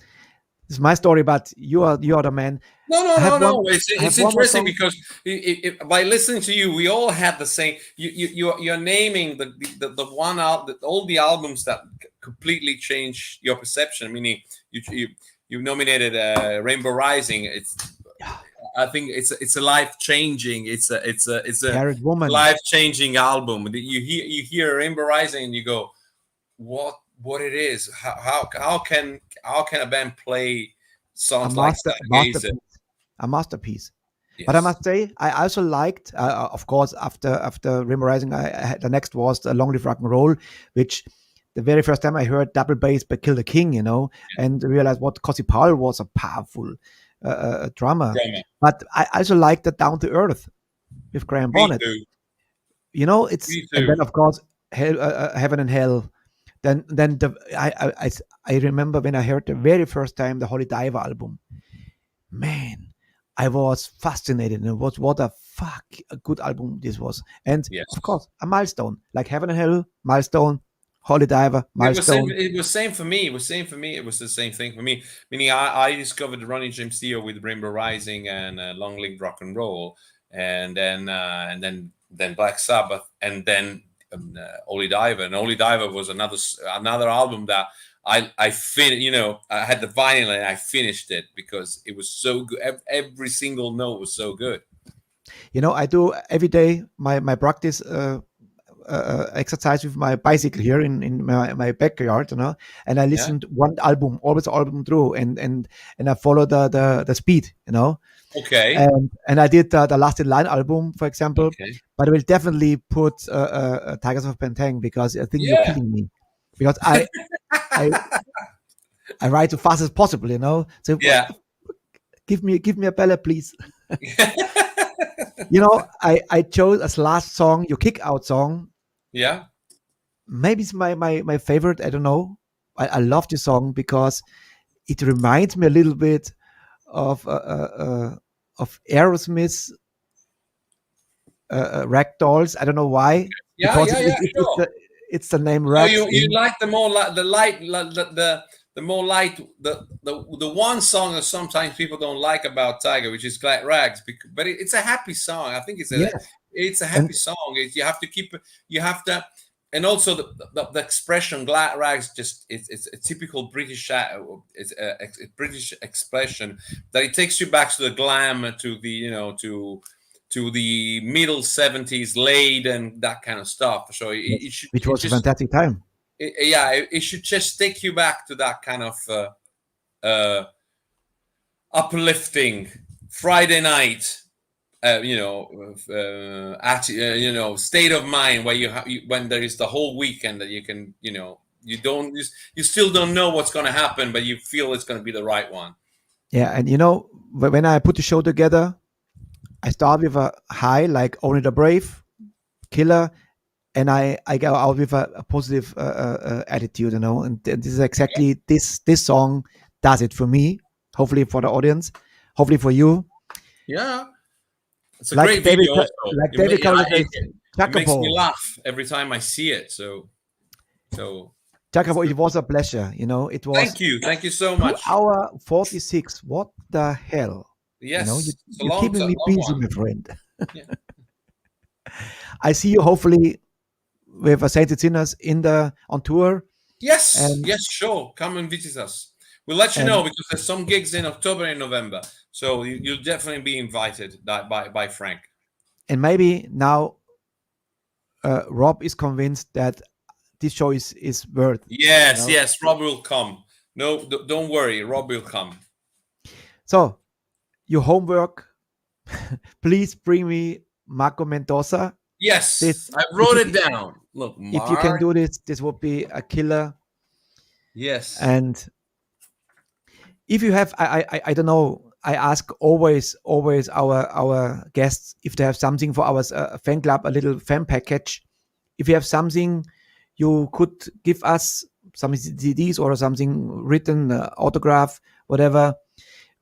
is my story, but you are the man. No. It's interesting because by listening to you, we all have the same. You're naming the one out all the albums that completely change your perception. Meaning, you nominated Rainbow Rising. I think it's a life-changing. It's a life-changing album. You hear Rainbow Rising and you go, what it is? How can a band play songs like that? A masterpiece. Yes. But I must say, I also liked, of course, after Rainbow Rising, the next was Long Live Rock and Roll, which the very first time I heard double bass by Kill the King, and realized what Cosy Powell was a powerful drummer. But I also like the Down to Earth with Graham Bonnet. And then of course Heaven and Hell. Then I remember when I heard the very first time the Holy Diver album. Man, I was fascinated, and what a good album this was. And of course a milestone like Heaven and Hell, milestone. Holy Diver, milestone. It was same for me. It was the same thing for me. Meaning, I discovered Ronnie James Dio with Rainbow Rising and Long Live Rock and Roll, and then Black Sabbath, and then Holy Diver. And Holy Diver was another album that I finished. I had the vinyl and I finished it because it was so good. Every single note was so good. I do every day my practice. exercise with my bicycle here in my backyard, and I listened one album, always album through, and I follow the speed, Okay. And I did the Last in Line album, for example, Okay. but I will definitely put Tigers of Tang, because I think you're killing me, because I ride as fast as possible, So give me a ballad, please. I chose as last song your kick out song. Yeah. Maybe it's my favorite. I don't know. I love this song because it reminds me a little bit of Aerosmith's Ragdolls. I don't know why. Yeah, Because it's the name Rag. You like the more the light, the more light, the one song that sometimes people don't like about Tiger, which is Glad Rags, but it's a happy song. I think it's a happy song. You have to, and also the expression Glad Rags, just it's a typical British, it's a British expression that it takes you back to the glam, to the to the middle 70s, Laid and that kind of stuff. So which was a fantastic time. It should just take you back to that kind of uplifting Friday night, state of mind where when there is the whole weekend that you can, you still don't know what's going to happen, but you feel it's going to be the right one. Yeah, and when I put the show together, I start with a high, like Only the Brave, Killer, and I go out with a positive attitude, and this is exactly this song does it for me. Hopefully for the audience, hopefully for you. Yeah, it's a like great David, video. Also. Like David it makes me laugh every time I see it. So. Jacopo, it was a pleasure. It was. Thank you so much. 2:46. What the hell? Yes, you're keeping me busy, my friend. Yeah. I see you hopefully with Sainted Sinners on tour. Yes, yes, sure. Come and visit us. We'll let you know, because there's some gigs in October and November, so you'll definitely be invited by Frank. And maybe now Rob is convinced that this show is worth. Yes, yes, Rob will come. No, don't worry, Rob will come. So, your homework, please bring me Marco Mendoza. Yes, I wrote it down. Look, Mark. If you can do this would be a killer. Yes. And if you have, I don't know, I ask always our guests if they have something for our fan club, a little fan package. If you have something you could give us, some CDs or something written, autograph, whatever.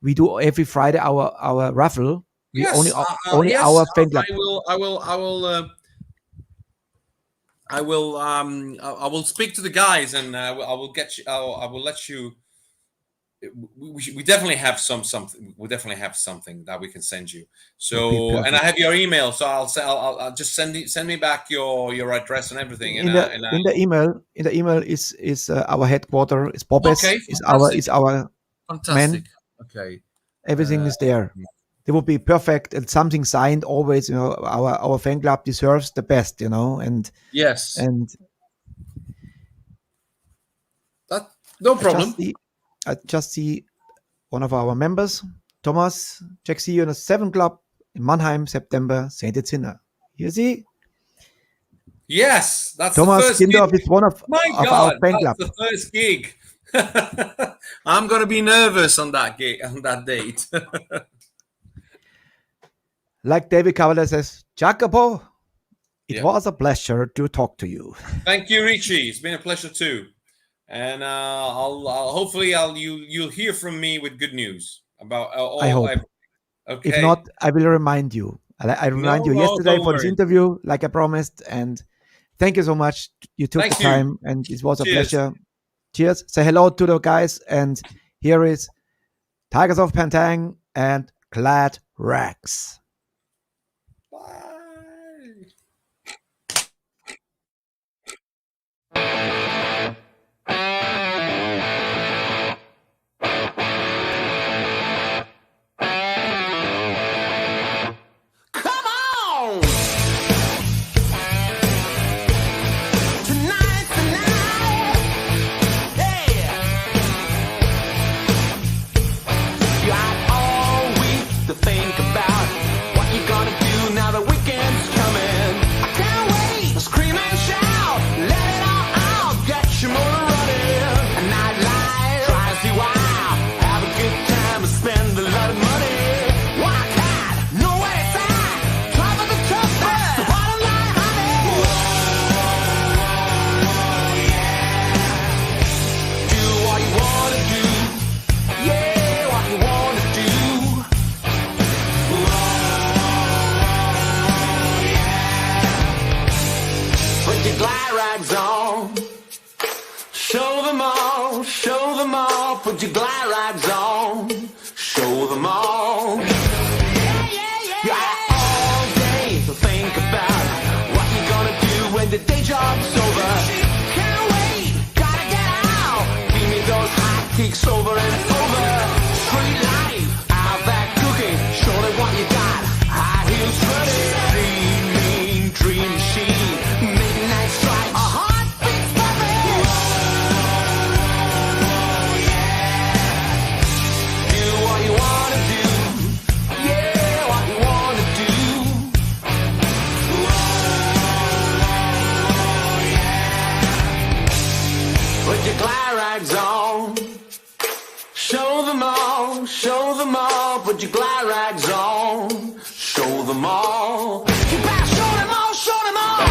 We do every Friday our raffle. Yes, only our fan club. I will speak to the guys, and I will get you. I will let you. We definitely have something. We definitely have something that we can send you. So, and I have your email, so I'll just send me back your address and everything. In the email is our headquarter. It's Bob's. Okay, is our fantastic. Man. Okay, everything is there. It would be perfect, and something signed always. Our fan club deserves the best. And yes, and that no problem. I just see one of our members, Thomas. Jack, see you in a 7 Club in Mannheim, September, Sainted Sinner. You see? Yes, that's Thomas the first Kindorf is one of our fan club. That's the first gig. I'm gonna be nervous on that gig, on that date. Like David Cavalier says, Jacopo, it was a pleasure to talk to you. Thank you, Richie. It's been a pleasure too. And I'll hopefully you'll hear from me with good news about all. I hope. Okay. If not, I will remind you. I remind you yesterday for this interview, like I promised. And thank you so much. You took the time, and it was a pleasure. Cheers. Say hello to the guys. And here is Tigers of Pantang and Glad Rags. rags on. Show them all, put your glide rags on. Show them all. You got all day to think about what you're gonna do when the day job's over. Can't wait, gotta get out. Give me those hot kicks over and over. Street life, out back cooking, show them what you got. High heels running, dream machine, midnight strike, a heartbeat puppet. Do what you wanna do, yeah, what you wanna do. Put your glide rags on. Show them all, put your glide rags on. Show them all. You better show them all, show them all.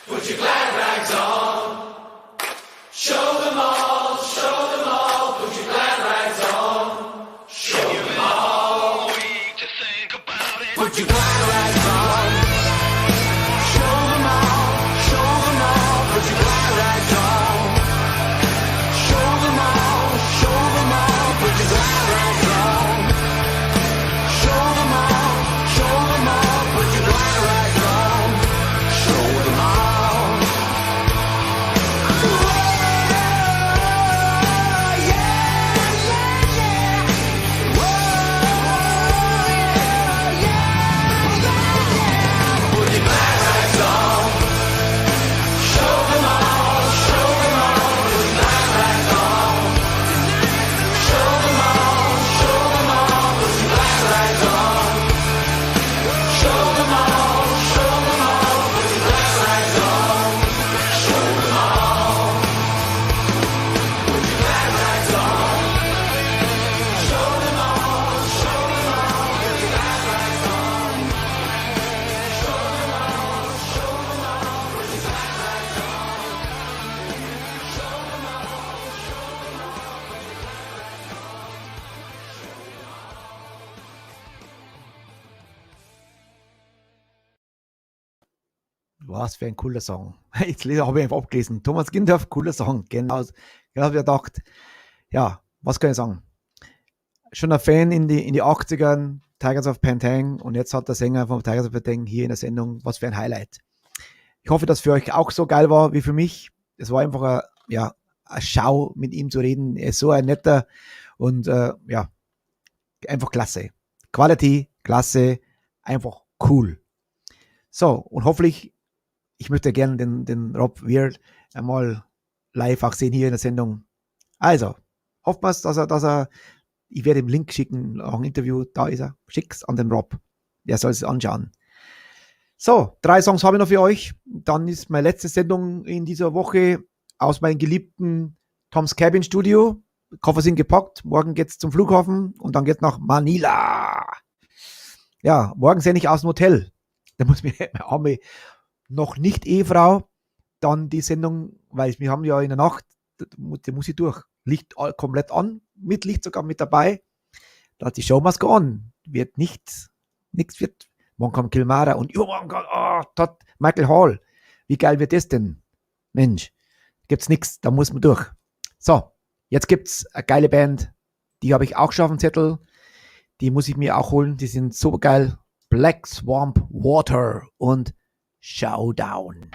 Put your glide rags on. Show them all, put your glide rags on. Show them all, put your glide rags on. Show them all, put your glide rags on. Show them all. Whoa, yeah, yeah, yeah. Whoa, yeah, yeah. Put your glide rags on. Show them all, put your glide rags on. Show them all, put your glide rags on. Show them all, put your glide rags on. Show them all, put your glide rags on. Show them all, put your glide rags on. Show them all, put your glide rags on. Was für ein cooler Song. Jetzt habe ich einfach abgelesen. Thomas Gindorf, cooler Song. Genau. Ich habe gedacht, ja, was kann ich sagen? Schon ein Fan in die 80ern, Tygers of Tang, und jetzt hat der Sänger von Tygers of Tang hier in der Sendung, was für ein Highlight. Ich hoffe, dass für euch auch so geil war wie für mich. Es war einfach eine Schau, mit ihm zu reden. Er ist so ein netter und einfach klasse. Quality, klasse, einfach cool. So, und hoffentlich, ich möchte gerne den Rob Weird einmal live auch sehen hier in der Sendung. Also, hoffen wir, dass er, ich werde ihm Link schicken, auch ein Interview, da ist er, schick's an den Rob. Der soll es anschauen. So, 3 Songs habe ich noch für euch. Dann ist meine letzte Sendung in dieser Woche aus meinem geliebten Tom's Cabin Studio. Koffer sind gepackt, morgen geht's zum Flughafen und dann geht's nach Manila. Ja, morgen sende ich aus dem Hotel. Da muss mir meine arme noch nicht Ehefrau dann die Sendung, weil wir haben ja in der Nacht, da muss ich durch, Licht komplett an, mit Licht sogar mit dabei. Da hat die Show must go on. Wird nichts wird. Morgen kommt Kilmara und übermorgen kommt Michael Hall. Wie geil wird das denn? Mensch, gibt's nichts, da muss man durch. So, jetzt gibt's eine geile Band, die habe ich auch schon auf dem Zettel. Die muss ich mir auch holen, die sind so geil. Black Swamp Water und Showdown.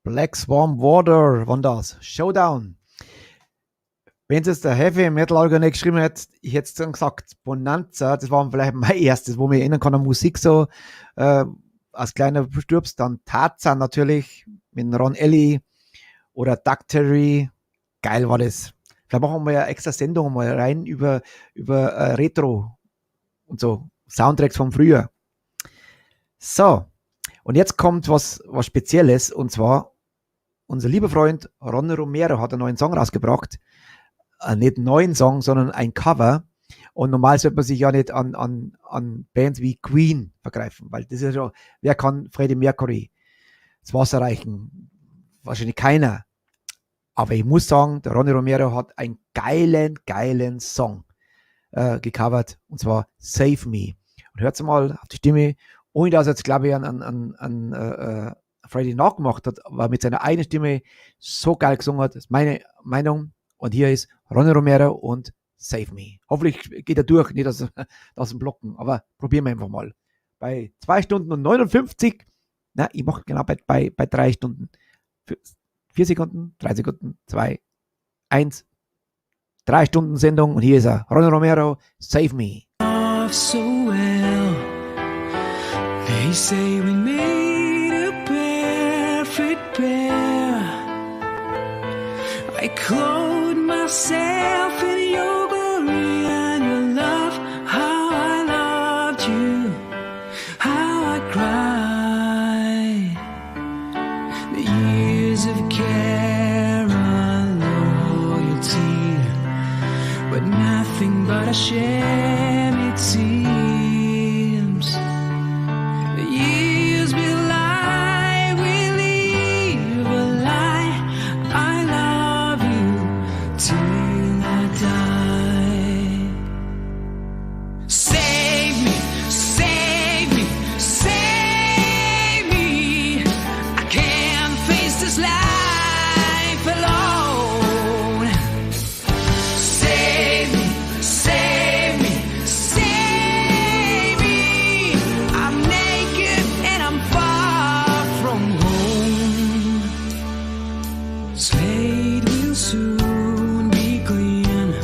Black Swarm Water, wann das? Showdown. Wenn es jetzt der Heavy Metal Rockcast geschrieben hat, ich hätte es dann gesagt, Bonanza, das war vielleicht mein erstes, wo mich erinnern kann an Musik so, als kleiner Stürbs, dann Tarzan natürlich, mit Ron Ellie oder Doug Terry, geil war das. Vielleicht machen wir mal eine extra Sendung mal rein über Retro und so, Soundtracks von früher. So, und jetzt kommt was Spezielles, und zwar unser lieber Freund Ronny Romero hat einen neuen Song rausgebracht. Nicht einen neuen Song, sondern ein Cover. Und normal sollte man sich ja nicht an Bands wie Queen vergreifen, weil das ist ja, wer kann Freddie Mercury das Wasser reichen? Wahrscheinlich keiner. Aber ich muss sagen, der Ronny Romero hat einen geilen Song gecovert, und zwar Save Me. Und hört mal auf die Stimme, ohne dass er jetzt, glaube ich, an Freddie nachgemacht hat, aber mit seiner eigenen Stimme so geil gesungen hat. Das ist meine Meinung. Und hier ist Ronny Romero und Save Me. Hoffentlich geht er durch, nicht aus dem Blocken, aber probieren wir einfach mal. Bei 2 Stunden und 59, ich mache genau bei 3 Stunden. 4 Sekunden, 3 Sekunden, 2, 1, 3 Stunden Sendung, und hier ist er, Ronny Romero, Save Me. So well, they say we made a perfect pair. I clothed myself in your glory and your love. How I loved you, how I cried. The years of care and loyalty, but nothing but a shame it seems. The years we lie, we live a lie. I love you till I die. Save me, save me, save me. I can't face this life alone. Save me, save me, save me. I'm naked and I'm far from home. Slate will soon be clean.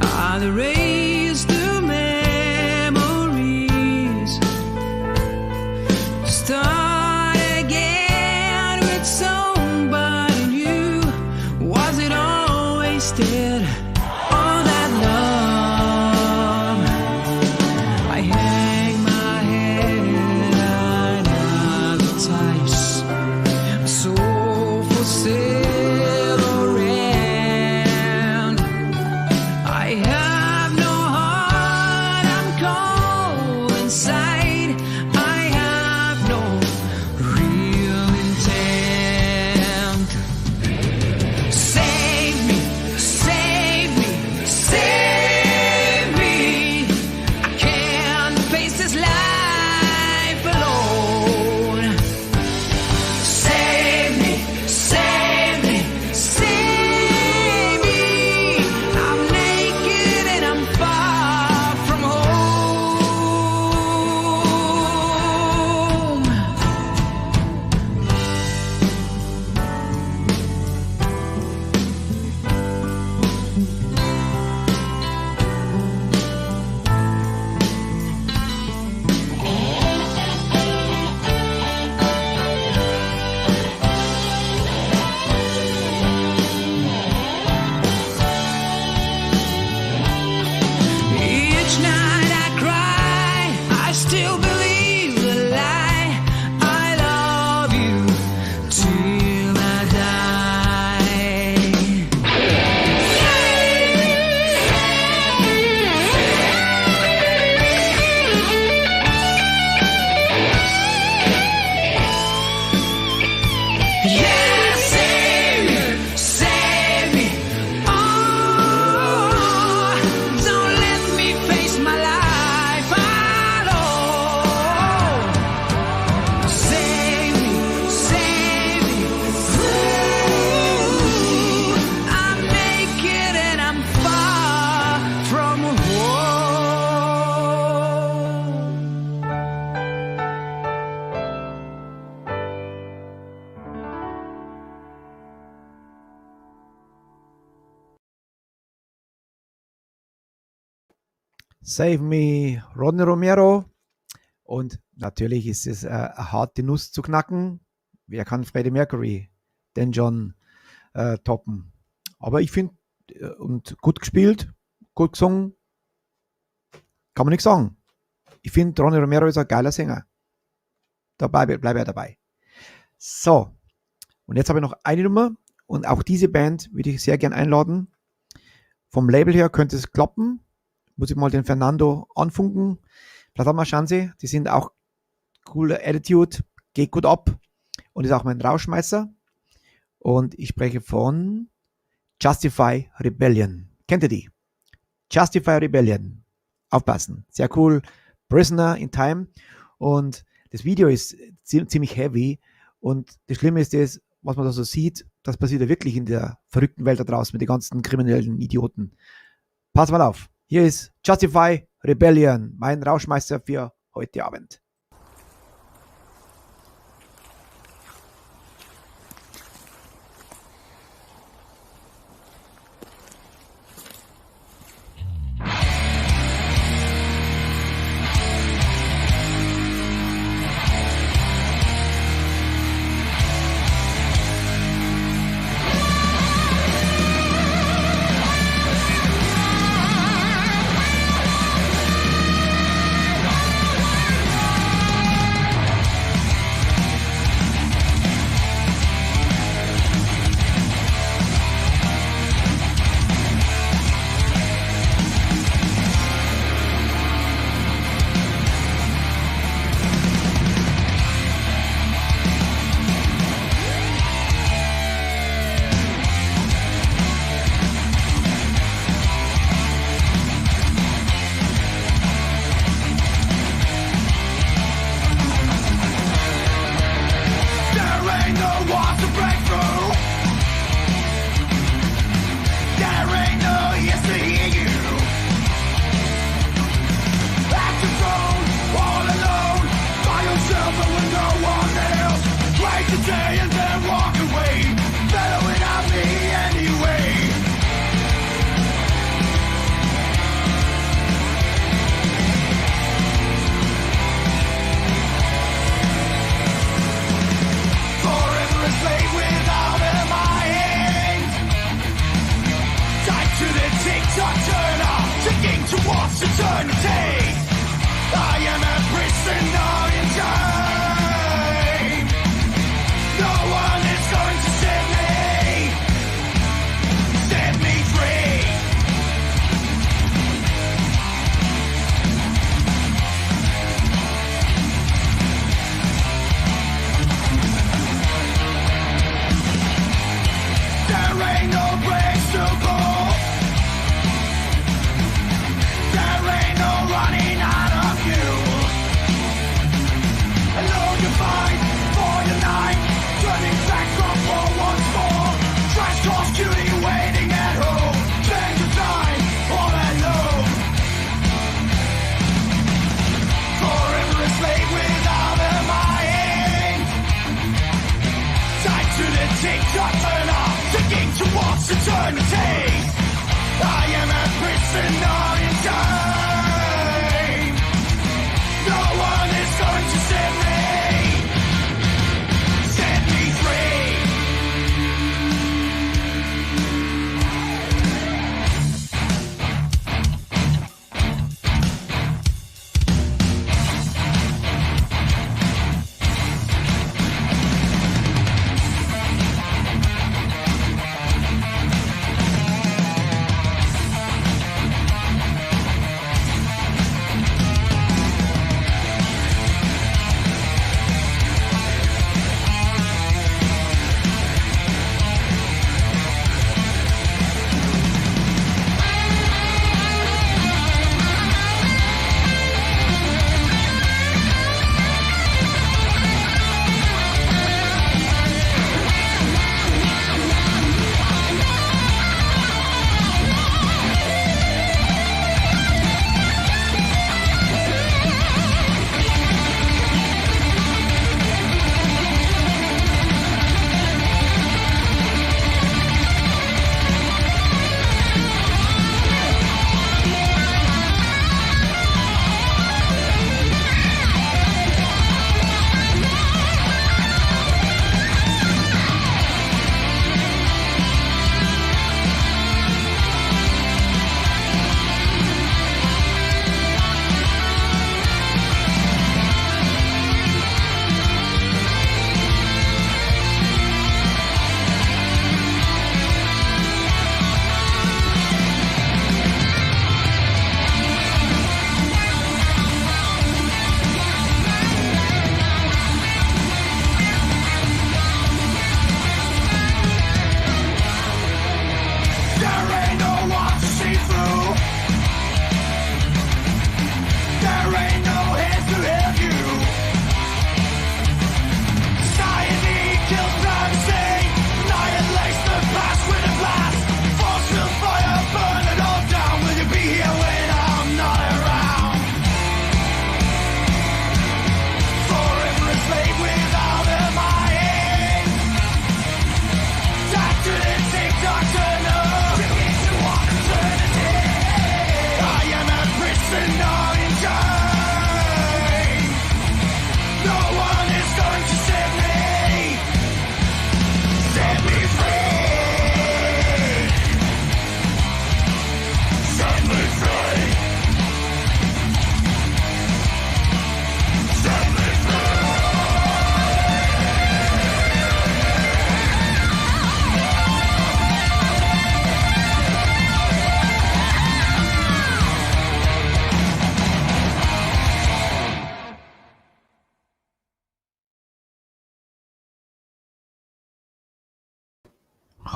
I'll erase the memories. Start again with somebody new. Was it all wasted? All that love. I hang my head, I advertise. A soul for sale or rent. I have no heart, I'm cold inside. I have no real intent. Save me, save Save Me, Ronny Romero. Und natürlich ist es eine harte Nuss zu knacken. Wer kann Freddie Mercury denn John toppen? Aber ich finde, und gut gespielt, gut gesungen, kann man nichts sagen. Ich finde, Ronny Romero ist ein geiler Sänger. Dabei bleibe er dabei. So, und jetzt habe ich noch eine Nummer und auch diese Band würde ich sehr gern einladen. Vom Label her könnte es klappen. Muss ich mal den Fernando anfunken. Vielleicht haben wir eine Chance. Die sind auch coole Attitude, geht gut ab und ist auch mein Rauschmeißer. Und ich spreche von Justify Rebellion. Kennt ihr die? Justify Rebellion. Aufpassen. Sehr cool. Prisoner in Time. Und das Video ist ziemlich heavy. Und das Schlimme ist das, was man da so sieht, das passiert ja wirklich in der verrückten Welt da draußen mit den ganzen kriminellen Idioten. Pass mal auf. Hier ist Justify Rebellion, mein Rauschmeister für heute Abend.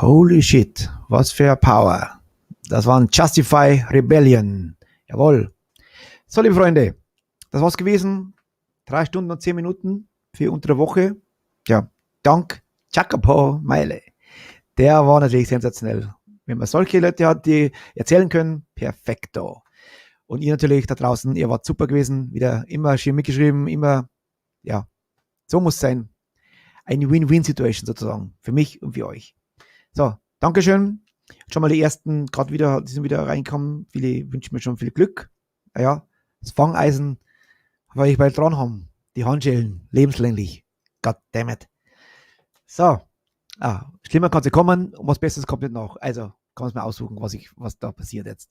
Holy shit, was für Power. Das war ein Justify Rebellion. Jawohl. So, liebe Freunde, das war's gewesen. 3 Stunden und 10 Minuten für unter der Woche. Ja, dank Jacopo Meile. Der war natürlich sensationell. Wenn man solche Leute hat, die erzählen können, perfekto. Und ihr natürlich da draußen, ihr wart super gewesen. Wieder immer schön mitgeschrieben, immer, ja, so muss es sein. Eine Win-Win-Situation sozusagen. Für mich und für euch. So, Dankeschön. Schon mal die ersten, die sind wieder reingekommen. Viele wünschen mir schon viel Glück. Naja, das Fangeisen, weil ich bald dran haben. Die Handschellen, lebenslänglich. Goddammit. So. Schlimmer kann es nicht kommen und was Besseres kommt nicht nach. Also kann man es mal aussuchen, was da passiert jetzt.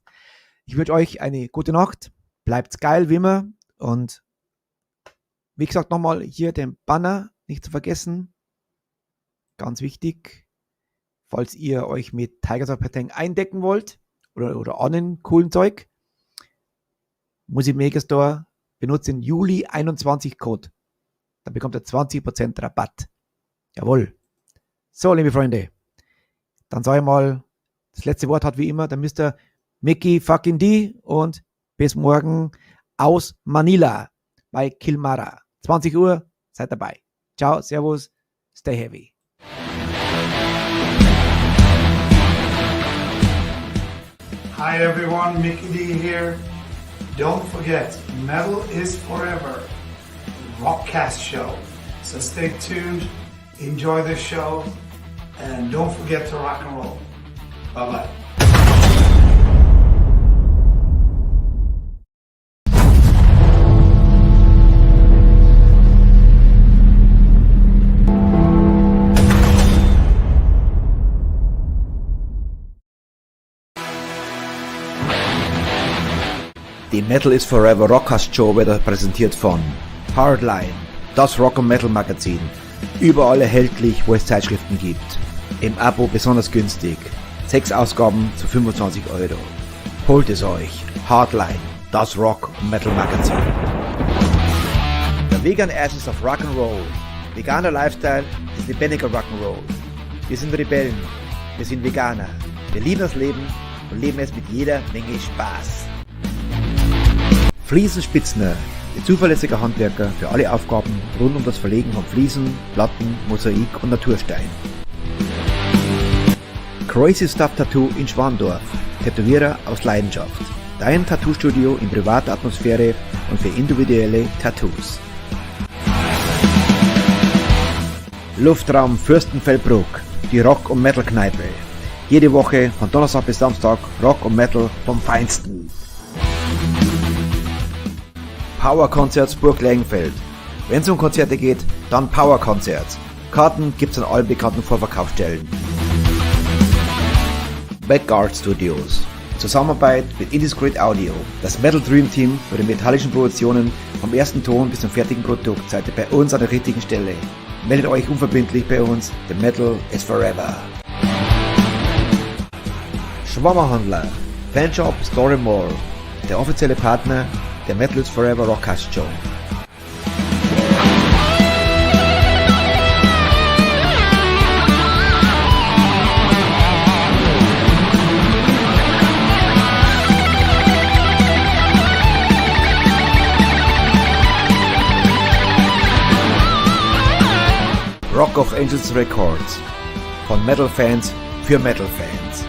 Ich wünsche euch eine gute Nacht. Bleibt's geil, wie immer. Und wie gesagt, nochmal hier den Banner nicht zu vergessen. Ganz wichtig. Falls ihr euch mit Tygers oder Tang eindecken wollt oder anderen coolen Zeug. Musik Megastore, benutzt den Juli 21 Code. Dann bekommt ihr 20% Rabatt. Jawohl. So, liebe Freunde. Dann sage ich mal, das letzte Wort hat wie immer der Mr. Mickey fucking D und bis morgen aus Manila bei Kilmara. 20 Uhr, seid dabei. Ciao, servus, stay heavy. Hi everyone, Mickey D here. Don't forget, metal is forever. Rockcast Show. So stay tuned, enjoy the show, and don't forget to rock and roll. Bye bye. Die Metal is Forever Rockcast Show wird präsentiert von Hardline, das Rock- und Metal Magazin. Überall erhältlich, wo es Zeitschriften gibt. Im Abo besonders günstig. 6 Ausgaben zu 25 €. Holt es euch. Hardline, das Rock- und Metal Magazin. Der Vegan Ashes of Rock'n'Roll. Veganer Lifestyle ist lebendiger Rock'n'Roll. Wir sind Rebellen. Wir sind Veganer. Wir lieben das Leben und leben es mit jeder Menge Spaß. Fliesenspitzner, die zuverlässige Handwerker für alle Aufgaben rund um das Verlegen von Fliesen, Platten, Mosaik und Naturstein. Crazy Stuff Tattoo in Schwandorf, Tätowierer aus Leidenschaft. Dein Tattoo-Studio in privater Atmosphäre und für individuelle Tattoos. Luftraum Fürstenfeldbruck, die Rock- und Metal-Kneipe. Jede Woche von Donnerstag bis Samstag Rock und Metal vom Feinsten. Power Concerts Burg Lengenfeld. Wenn es um Konzerte geht, dann Power Concerts. Karten gibt's an allen bekannten Vorverkaufsstellen. Backguard Studios. Zusammenarbeit mit Indiscreet Audio. Das Metal Dream Team für die metallischen Produktionen vom ersten Ton bis zum fertigen Produkt seid ihr bei uns an der richtigen Stelle. Meldet euch unverbindlich bei uns. The Metal is Forever. Schwammerhandler. Fanshop Story Mall. Der offizielle Partner der Metal is Forever Rockcast Show. Rock of Angels Records. Von Metal Fans für Metal Fans.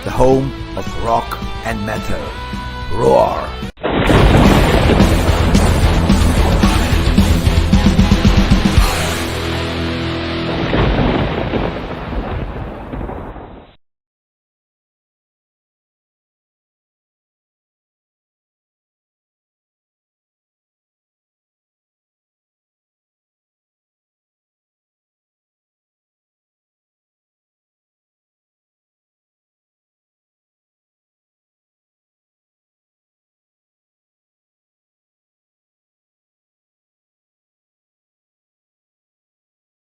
The home of Rock and Metal. Roar!